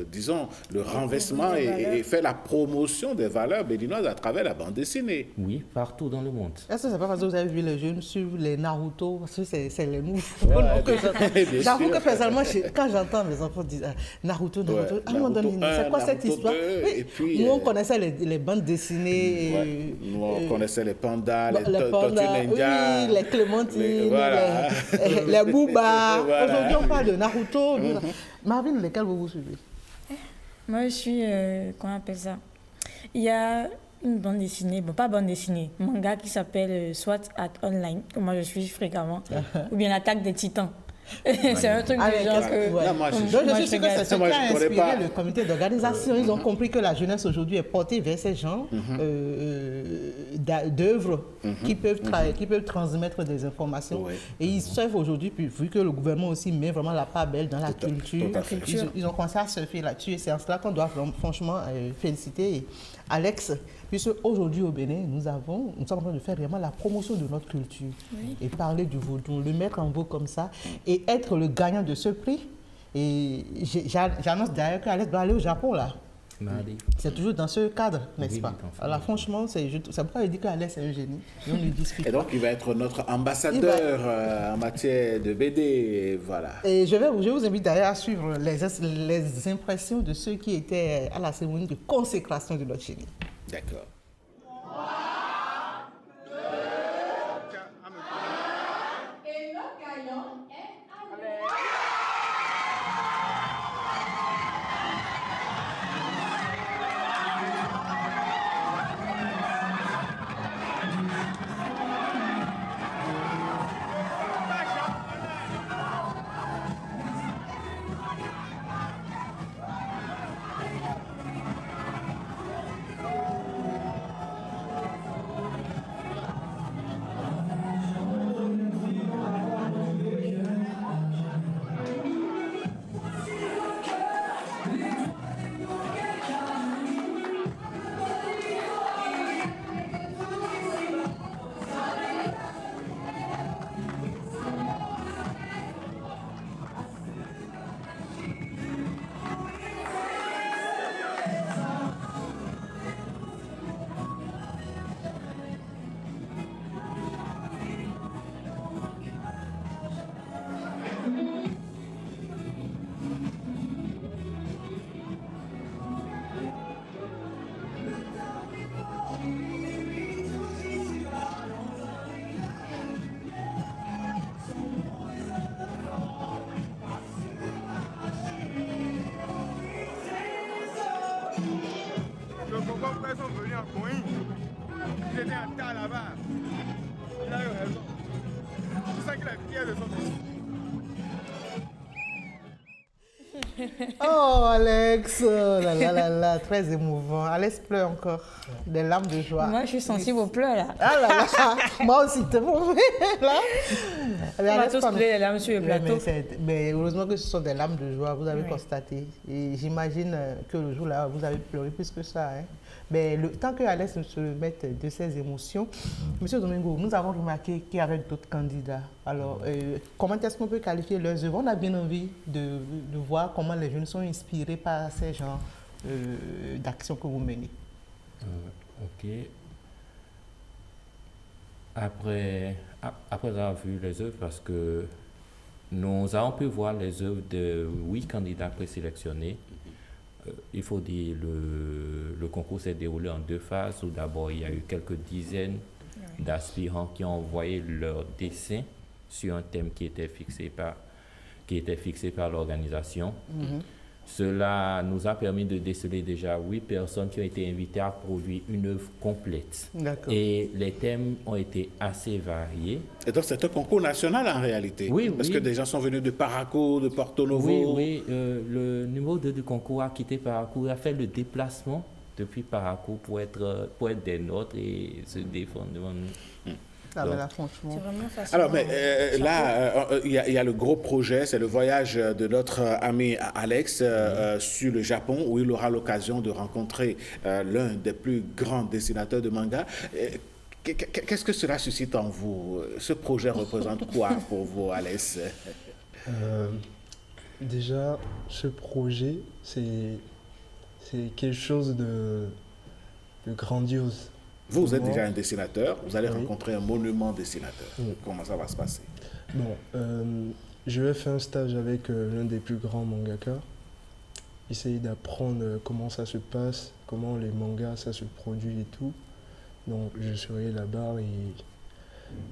disons, le renversement et faire la promotion des valeurs béninoises à travers la bande dessinée. Oui, partout dans le monde. Est-ce que c'est pas parce que vous avez vu les jeunes suivre les Naruto, parce que c'est les nouveaux. J'avoue que personnellement, quand j'entends mes enfants dire Naruto, à un moment donné, c'est quoi cette histoire? Nous, on connaissait les bandes dessinées. Nous, on connaissait les pandas, les tortues ninja. Les clémentines, les boobas. Aujourd'hui, on parle de Naruto. Marvin, lesquels vous suivez? Moi, je suis, comment on appelle ça? Il y a une bande dessinée, bon, pas bande dessinée, manga qui s'appelle SWAT Art Online, que moi je suis fréquemment, ou bien l'Attaque des Titans. C'est un truc de genre que... Je suis sûr que c'est ce qui a inspiré le comité d'organisation. Ils ont compris que la jeunesse aujourd'hui est portée vers ces genres d'œuvres qui peuvent transmettre des informations. Et ils surfent aujourd'hui, vu que le gouvernement aussi met vraiment la part belle dans la culture, ils ont commencé à surfer là-dessus. Et c'est en cela qu'on doit franchement féliciter Alex, puisque aujourd'hui au Bénin, nous sommes en train de faire vraiment la promotion de notre culture et parler du vaudou, le mettre en vogue comme ça et être le gagnant de ce prix. Et j'annonce d'ailleurs qu'Alex doit aller au Japon là. C'est toujours dans ce cadre, n'est-ce pas? Alors franchement, c'est pourquoi je dis qu'Alex est un génie. Et donc il va être notre ambassadeur en matière de BD, voilà. Et je vous invite d'ailleurs à suivre les impressions de ceux qui étaient à la cérémonie de consécration de notre génie. D'accord. Et notre gagnant est quand ils sont venus en Moïse, ils étaient en tas là-bas. Il a eu raison. C'est ça qu'il a fier de son fils. Oh Alex, là, très émouvant. Alex pleure encore, des larmes de joie. Moi je suis sensible aux pleurs là. Ah là là, moi aussi, t'es bon. Là. On va tous pleurer les larmes sur le plateau. Mais heureusement que ce sont des larmes de joie, vous avez constaté. Et j'imagine que le jour-là, vous avez pleuré plus que ça. Hein. Mais le temps que Alex se remette de ses émotions, Monsieur Domingo, nous avons remarqué qu'il y avait d'autres candidats. Alors, comment est-ce qu'on peut qualifier leurs œuvres? On a bien envie de voir comment les jeunes sont inspirés par ces genres d'actions que vous menez. Ok. Après avoir vu les œuvres, parce que nous avons pu voir les œuvres de 8 candidats présélectionnés. Il faut dire le concours s'est déroulé en 2 phases. Où d'abord, il y a eu quelques dizaines d'aspirants qui ont envoyé leur dessin sur un thème qui était fixé par l'organisation. Cela nous a permis de déceler déjà 8 personnes qui ont été invitées à produire une œuvre complète. Et les thèmes ont été assez variés. Et donc c'est un concours national en réalité? Oui, parce que des gens sont venus de Parakou, de Porto Novo. Oui, le numéro 2 du concours a quitté Parakou, a fait le déplacement depuis Parakou pour être des nôtres et se défendre devant nous. Ah ben là, franchement. C'est vraiment facile. Alors, mais là, il y a le gros projet, c'est le voyage de notre ami Alex sur le Japon, où il aura l'occasion de rencontrer l'un des plus grands dessinateurs de manga. Qu'est-ce que cela suscite en vous? Ce projet représente quoi pour vous, Alex? Déjà, ce projet, c'est quelque chose de grandiose. Vous êtes déjà un dessinateur, vous allez rencontrer un monument dessinateur. Comment ça va se passer? Bon, je vais faire un stage avec l'un des plus grands mangaka. Essayer d'apprendre comment ça se passe, comment les mangas ça se produit et tout. Donc je serai là-bas et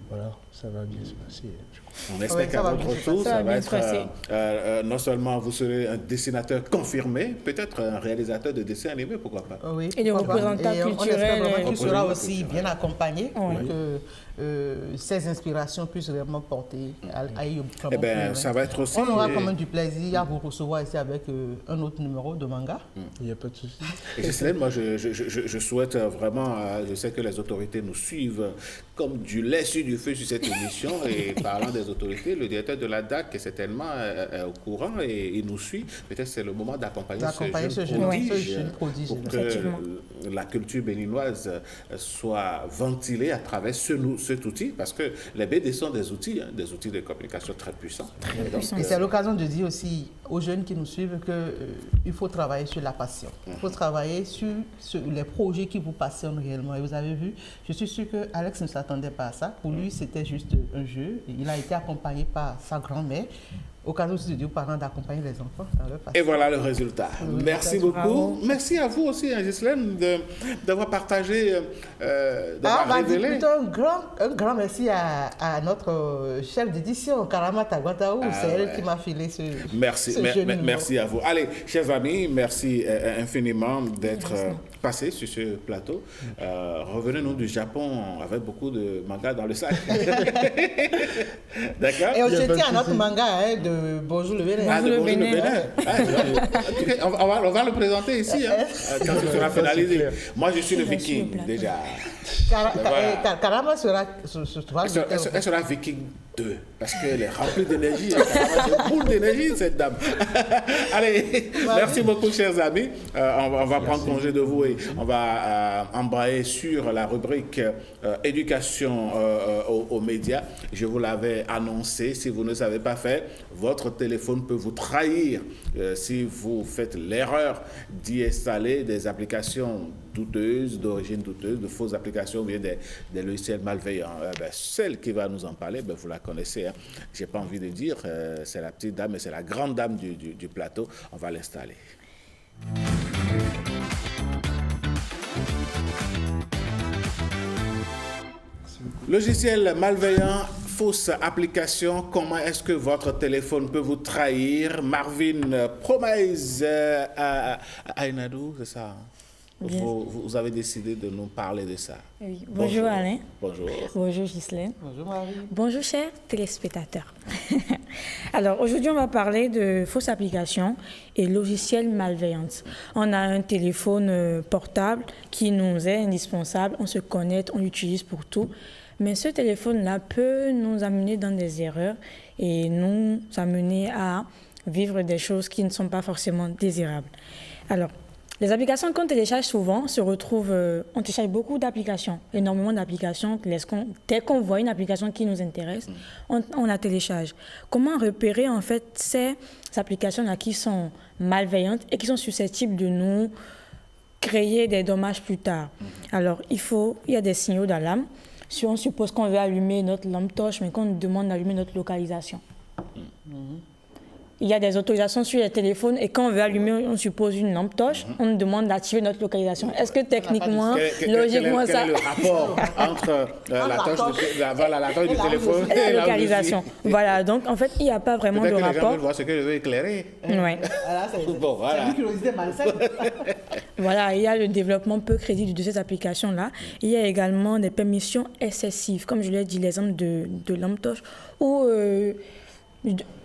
voilà, ça va bien se passer. On espère qu'à votre tour, ça va être non seulement vous serez un dessinateur confirmé, peut-être un réalisateur de dessins animés, pourquoi pas. Oui, et des représentants culturels. On espère qu'il sera aussi bien accompagné pour que ces inspirations puissent vraiment porter à Eh bien, ça va être aussi... On aura quand même du plaisir à vous recevoir ici avec un autre numéro de manga. Il n'y a pas de souci. Et Gisèle, moi, je souhaite vraiment, je sais que les autorités nous suivent comme du lait sur du feu sur cette émission. Et parlant des autorités, le directeur de la DAC est certainement au courant et il nous suit. Peut-être c'est le moment d'accompagner ce jeune prodige pour que la culture béninoise soit ventilée à travers cet outil, parce que les BD sont des outils de communication très puissants. Et c'est l'occasion de dire aussi aux jeunes qui nous suivent qu'il faut travailler sur la passion. Il faut travailler sur les projets qui vous passionnent réellement. Et vous avez vu, je suis sûr que Alex ne s'attendait pas à ça. Pour lui, c'était juste un jeu. Il a été accompagné par sa grand-mère. Occasion aussi de dire aux parents d'accompagner les enfants dans leur passion. Et voilà le résultat. Merci beaucoup. Bravo. Merci à vous aussi, Gisèle, d'avoir partagé, d'avoir révélé. Plutôt un grand merci à notre chef d'édition, Karama Tagwataou. C'est elle qui m'a filé ce Merci à vous. Allez, chers amis, merci infiniment d'être passés sur ce plateau. Revenez-nous du Japon avec beaucoup de mangas dans le sac. D'accord? Et on se tient à notre manga de Bonjour le Bénin. Bonjour le Bénin. On va le présenter ici, quand ce sera finalisé. Moi, je suis le Viking, déjà. Karama sera... Elle sera Viking 2, parce qu'elle est remplie d'énergie. Elle a une boule d'énergie, cette dame. Allez, merci beaucoup, chers amis. On va prendre congé de vous et on va embrayer sur la rubrique éducation aux médias. Je vous l'avais annoncé. Si vous ne savez pas faire, votre téléphone peut vous trahir si vous faites l'erreur d'y installer des applications douteuses, d'origine douteuse, de fausses applications ou bien des logiciels malveillants. Celle qui va nous en parler, vous la connaissez. Je n'ai pas envie de dire, c'est la petite dame, mais c'est la grande dame du plateau. On va l'installer. Logiciel malveillant, fausse application, comment est-ce que votre téléphone peut vous trahir? Marvin Promise Ainadou, c'est ça? vous avez décidé de nous parler de ça. Oui. Bonjour Alain. Bonjour. Bonjour Ghislaine. Bonjour Marie. Bonjour chers téléspectateurs. Alors aujourd'hui on va parler de fausses applications et logiciels malveillants. On a un téléphone portable qui nous est indispensable, on se connecte, on l'utilise pour tout. Mais ce téléphone-là peut nous amener dans des erreurs et nous amener à vivre des choses qui ne sont pas forcément désirables. Alors, les applications qu'on télécharge souvent se retrouvent... on télécharge beaucoup d'applications, énormément d'applications. Dès qu'on voit une application qui nous intéresse, on la télécharge. Comment repérer en fait ces applications-là qui sont malveillantes et qui sont susceptibles de nous créer des dommages plus tard? Alors, il y a des signaux d'alarme. Si on suppose qu'on veut allumer notre lampe torche, mais qu'on nous demande d'allumer notre localisation. Il y a des autorisations sur les téléphones et quand on veut allumer, on suppose une lampe torche, on nous demande d'activer notre localisation. Est-ce que techniquement, logiquement, ça... Quel est le rapport entre la torche du téléphone et la localisation? Voilà, donc en fait, il n'y a pas vraiment de rapport. Les gens veulent voir ce que je veux éclairer. Oui. Voilà, c'est une curiosité malsaine. Voilà, il y a le développement peu crédible de ces applications-là. Il y a également des permissions excessives, comme je l'ai dit, l'exemple de lampe torche, ou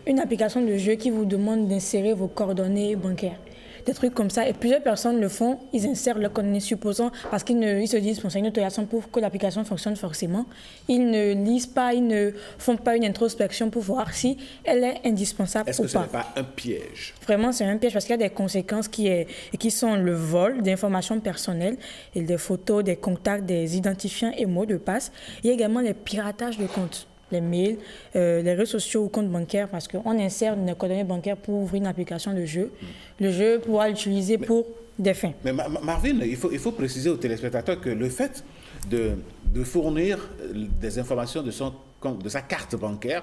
une application de jeu qui vous demande d'insérer vos coordonnées bancaires. Des trucs comme ça. Et plusieurs personnes le font, ils insèrent leurs coordonnées, supposant, parce qu'ils se disent, c'est une autorisation pour que l'application fonctionne forcément. Ils ne lisent pas, ils ne font pas une introspection pour voir si elle est indispensable ou pas. Est-ce que ce n'est pas un piège? Vraiment, c'est un piège parce qu'il y a des conséquences qui sont le vol d'informations personnelles, et des photos, des contacts, des identifiants et mots de passe. Il y a également les piratages de comptes. Les mails, les réseaux sociaux ou comptes bancaires, parce qu'on insère nos coordonnées bancaires pour ouvrir une application de jeu. Le jeu pourra l'utiliser pour des fins. Mais Marvin, il faut préciser aux téléspectateurs que le fait de fournir des informations de sa carte bancaire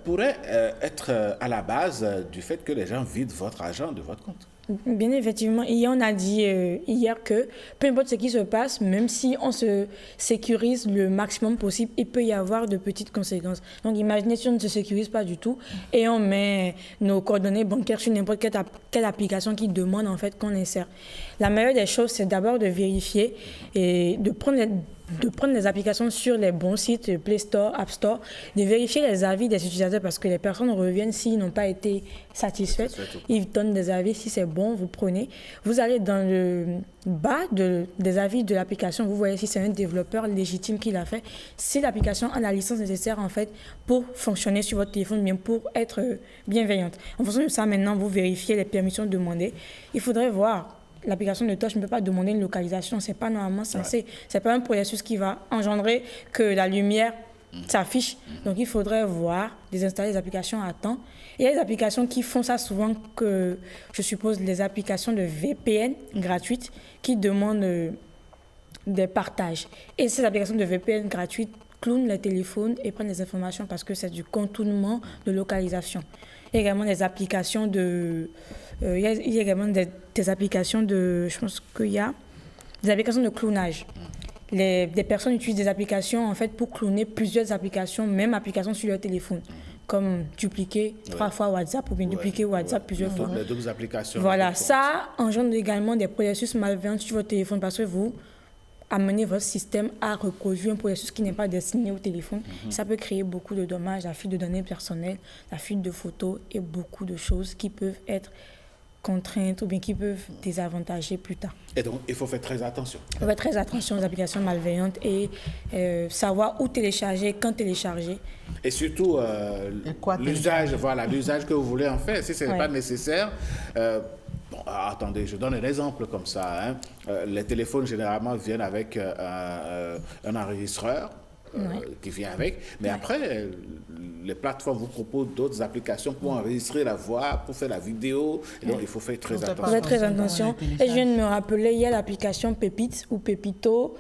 pourrait être à la base du fait que les gens vident votre argent de votre compte. Bien effectivement, hier on a dit hier que peu importe ce qui se passe, même si on se sécurise le maximum possible, il peut y avoir de petites conséquences. Donc imaginez si on ne se sécurise pas du tout et on met nos coordonnées bancaires sur n'importe quelle application qui demande en fait qu'on insère. La meilleure des choses, c'est d'abord de vérifier et de prendre les applications sur les bons sites, Play Store, App Store, de vérifier les avis des utilisateurs parce que les personnes reviennent s'ils n'ont pas été satisfaits. Ils donnent des avis, si c'est bon, vous prenez. Vous allez dans le bas des avis de l'application, vous voyez si c'est un développeur légitime qui l'a fait, si l'application a la licence nécessaire en fait pour fonctionner sur votre téléphone, bien pour être bienveillante. En fonction de ça, maintenant, vous vérifiez les permissions demandées. Il faudrait voir. L'application de touch ne peut pas demander une localisation, c'est pas normalement censé. C'est pas un processus qui va engendrer que la lumière s'affiche. Donc il faudrait voir, désinstaller les applications à temps. Il y a des applications qui font ça souvent, que je suppose les applications de VPN gratuites qui demandent des partages. Et ces applications de VPN gratuites clonent les téléphones et prennent les informations parce que c'est du contournement de localisation. Il y a également des applications de... il y a également des applications de... Je pense qu'il y a des applications de clonage. Des personnes utilisent des applications en fait pour cloner plusieurs applications, même applications sur leur téléphone, comme dupliquer 3 fois WhatsApp ou bien dupliquer WhatsApp plusieurs fois. Les deux applications. Voilà, ça engendre également des processus malveillants sur votre téléphone parce que vous amenez votre système à reproduire un processus qui n'est pas destiné au téléphone. Ça peut créer beaucoup de dommages, la fuite de données personnelles, la fuite de photos et beaucoup de choses qui peuvent être contraintes ou bien qui peuvent désavantager plus tard. Et donc, il faut faire très attention. Il faut faire très attention aux applications malveillantes et savoir où télécharger, quand télécharger. Et surtout, l'usage que vous voulez en faire. Si ce n'est pas nécessaire... attendez, je donne un exemple comme ça. Les téléphones, généralement, viennent avec un enregistreur qui vient avec. Mais après, les plateformes vous proposent d'autres applications pour enregistrer la voix, pour faire la vidéo. Et donc, il faut faire très attention. Il faut faire très attention. Et je viens de me rappeler, il y a l'application Pépite ou Pépito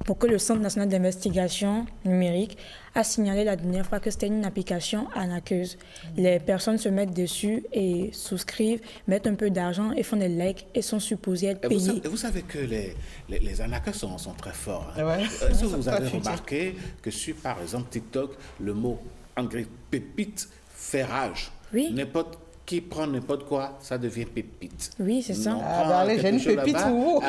pour que le Centre national d'investigation numérique a signalé la dernière fois que c'était une application arnaqueuse. Les personnes se mettent dessus et souscrivent, mettent un peu d'argent et font des likes et sont supposés être payés. Vous savez que les arnaqueurs sont très forts. Est-ce que vous avez remarqué que sur, par exemple, TikTok, le mot anglais pépite fait rage? Oui. N'importe qui prend n'importe quoi, ça devient pépite. Oui, c'est ça. Allez, j'ai une pépite pour vous.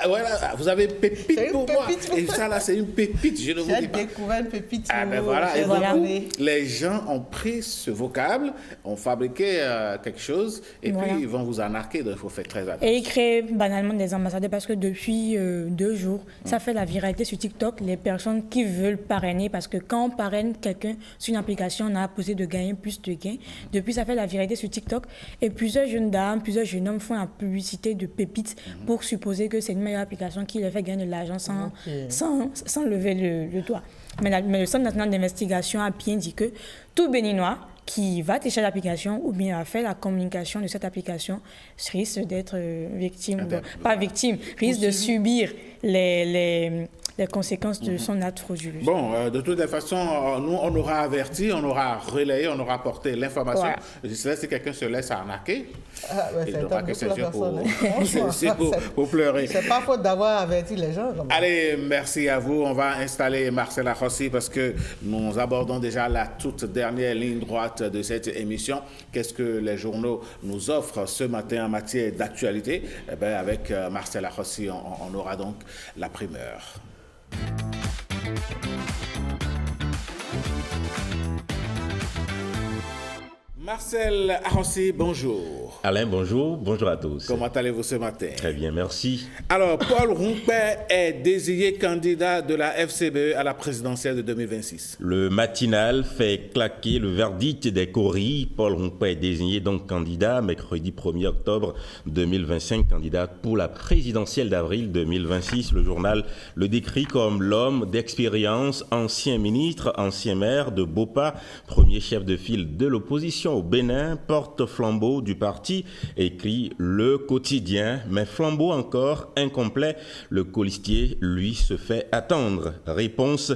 Voilà, vous avez pépite pour moi. Et ça, là, c'est une pépite, je ne vous dis pas. J'ai découvert une pépite pour vous. Voilà. Et les gens ont pris ce vocable, ont fabriqué quelque chose, et puis ils vont vous arnaquer, donc il faut faire très attention. Et ils créent banalement des ambassadeurs, parce que depuis 2 jours, ça fait la viralité sur TikTok, les personnes qui veulent parrainer, parce que quand on parraine quelqu'un sur une application, on a posé de gagner plus de gains. Depuis, ça fait la viralité sur TikTok, et plusieurs jeunes dames, plusieurs jeunes hommes font la publicité de pépites pour supposer que c'est une meilleure application qui leur fait gagner de l'argent sans lever le doigt. Mais le Centre national d'investigation a bien dit que tout Béninois qui va télécharger l'application ou bien va faire la communication de cette application risque d'être victime, risque de subir les conséquences de son acte frauduleux. Bon, de toutes les façons, nous, on aura averti, on aura relayé, on aura porté l'information. Voilà. Si quelqu'un se laisse arnaquer, il n'aura que ses yeux pour pleurer. C'est pas faute d'avoir averti les gens. Allez, merci à vous. On va installer Marcela Rossi parce que nous abordons déjà la toute dernière ligne droite de cette émission. Qu'est-ce que les journaux nous offrent ce matin en matière d'actualité? Eh bien, avec Marcela Rossi, on aura donc la primeur. Marcel Arrossi, bonjour. Alain, bonjour. Bonjour à tous. Comment allez-vous ce matin? Très bien, merci. Alors, Paul Rompey est désigné candidat de la FCBE à la présidentielle de 2026. Le matinal fait claquer le verdict des coris. Paul Rompey est désigné donc candidat mercredi 1er octobre 2025, candidat pour la présidentielle d'avril 2026. Le journal le décrit comme l'homme d'expérience, ancien ministre, ancien maire de Bopa, premier chef de file de l'opposition au Bénin, porte-flambeau du parti, écrit Le Quotidien, mais flambeau encore incomplet, le colistier, lui, se fait attendre. Réponse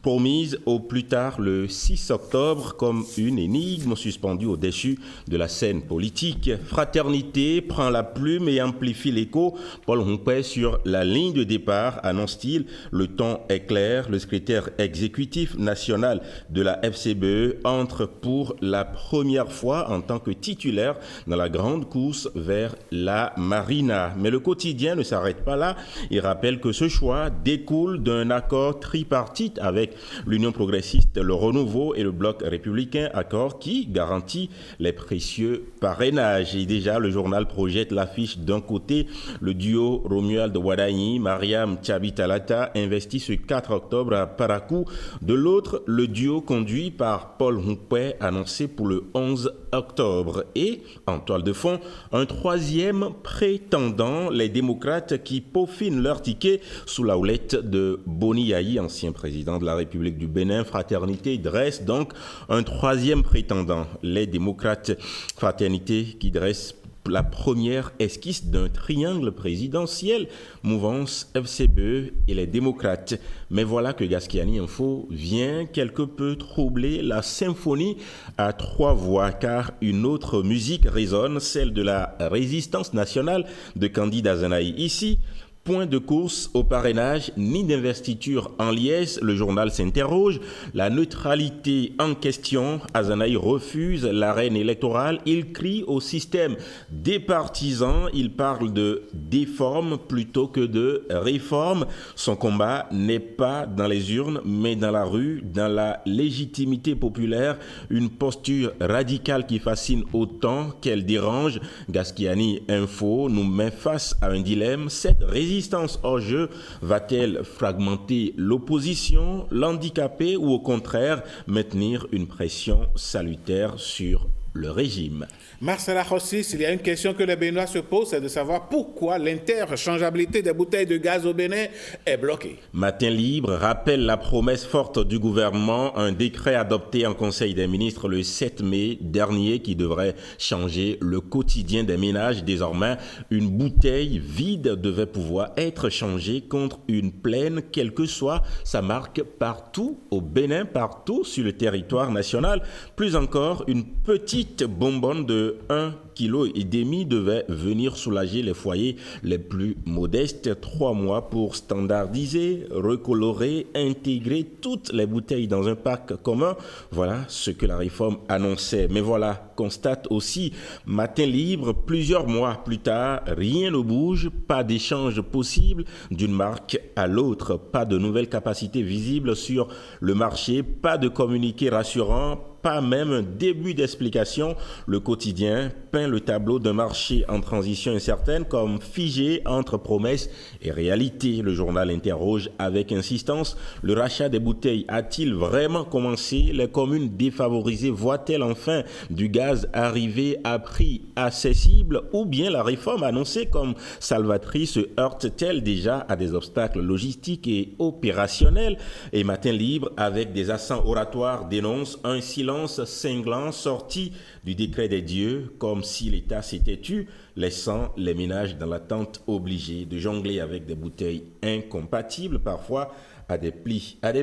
promise au plus tard le 6 octobre comme une énigme suspendue au-dessus de la scène politique. Fraternité prend la plume et amplifie l'écho. Paul Rompey sur la ligne de départ, annonce-t-il. Le ton est clair. Le secrétaire exécutif national de la FCBE entre pour la première fois en tant que titulaire dans la grande course vers la Marina. Mais le quotidien ne s'arrête pas là. Il rappelle que ce choix découle d'un accord tripartite avec l'Union progressiste, le Renouveau et le Bloc républicain, accord qui garantit les précieux parrainages. Et déjà, le journal projette l'affiche d'un côté, le duo Romuald Wadagni, Mariam Tchabi-Talata, investi ce 4 octobre à Parakou. De l'autre, le duo conduit par Paul Rompey, annoncé pour le 11 octobre. Et, en toile de fond, un troisième prétendant, les démocrates qui peaufinent leur ticket sous la houlette de Boni Yayi, ancien président de la République du Bénin. Fraternité dresse donc un troisième prétendant. Les démocrates, Fraternité qui dresse la première esquisse d'un triangle présidentiel, mouvance FCBE et les démocrates. Mais voilà que Gasquiani Info vient quelque peu troubler la symphonie à 3 voix, car une autre musique résonne, celle de la résistance nationale de Candide Azanaï. Ici, point de course au parrainage, ni d'investiture en liesse, le journal s'interroge. La neutralité en question, Azanaï refuse l'arène électorale. Il crie au système des partisans. Il parle de déforme plutôt que de réforme. Son combat n'est pas dans les urnes, mais dans la rue, dans la légitimité populaire. Une posture radicale qui fascine autant qu'elle dérange. Gasquiani Info nous met face à un dilemme. Cette résistance hors jeu va-t-elle fragmenter l'opposition, l'handicaper ou au contraire maintenir une pression salutaire sur le régime? Marcela Rossi, il y a une question que les Béninois se posent, c'est de savoir pourquoi l'interchangeabilité des bouteilles de gaz au Bénin est bloquée. Matin Libre rappelle la promesse forte du gouvernement, un décret adopté en Conseil des ministres le 7 mai dernier qui devrait changer le quotidien des ménages. Désormais, une bouteille vide devait pouvoir être changée contre une pleine, quelle que soit sa marque, partout au Bénin, partout sur le territoire national. Plus encore, une petite petite bonbonne de 1,5 kg devait venir soulager les foyers les plus modestes. 3 mois pour standardiser, recolorer, intégrer toutes les bouteilles dans un pack commun. Voilà ce que la réforme annonçait. Mais voilà, constate aussi Matin Libre, plusieurs mois plus tard, rien ne bouge, pas d'échange possible d'une marque à l'autre, pas de nouvelles capacités visibles sur le marché, pas de communiqué rassurant, pas même un début d'explication. Le quotidien peint le tableau d'un marché en transition incertaine comme figé entre promesses et réalité. Le journal interroge avec insistance, le rachat des bouteilles a-t-il vraiment commencé? Les communes défavorisées voient-elles enfin du gaz arriver à prix accessible? Ou bien la réforme annoncée comme salvatrice se heurte-t-elle déjà à des obstacles logistiques et opérationnels? Et Matin Libre, avec des accents oratoires, dénonce un silence cinglant sorti du décret des dieux, comme si l'État s'était tu, laissant les ménages dans l'attente obligée de jongler avec des bouteilles incompatibles, parfois à des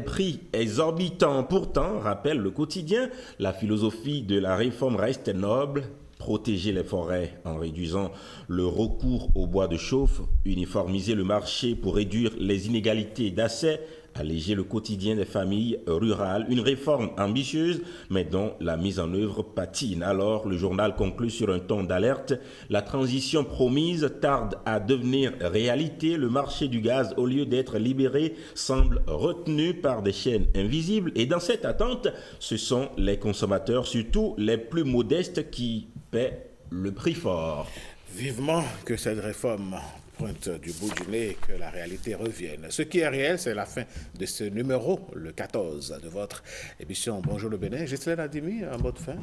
prix exorbitants. Pourtant, rappelle le quotidien, la philosophie de la réforme reste noble: protéger les forêts en réduisant le recours au bois de chauffe, uniformiser le marché pour réduire les inégalités d'accès, alléger le quotidien des familles rurales, une réforme ambitieuse, mais dont la mise en œuvre patine. Alors, le journal conclut sur un ton d'alerte. La transition promise tarde à devenir réalité. Le marché du gaz, au lieu d'être libéré, semble retenu par des chaînes invisibles. Et dans cette attente, ce sont les consommateurs, surtout les plus modestes, qui paient le prix fort. Vivement que cette réforme pointe du bout du nez, que la réalité revienne. Ce qui est réel, c'est la fin de ce numéro, le 14 de votre émission Bonjour le Bénin. Ghislaine Adimi, un mot de fin?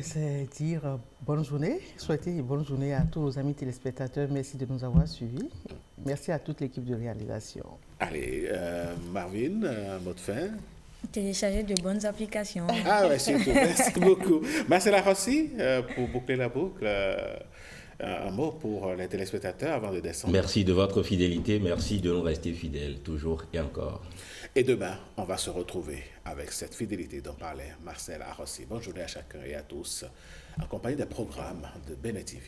C'est dire bonne journée, souhaiter une bonne journée à tous nos amis téléspectateurs. Merci de nous avoir suivis. Merci à toute l'équipe de réalisation. Allez, Marvin, un mot de fin? Télécharger de bonnes applications. Ah ouais, surtout. Merci beaucoup. Marcella Rossi, pour boucler la boucle, un mot pour les téléspectateurs avant de descendre. Merci de votre fidélité, merci de nous rester fidèles, toujours et encore. Et demain, on va se retrouver avec cette fidélité dont parlait Marcella Rossi. Bonne journée à chacun et à tous, en compagnie des programmes de Bénin TV.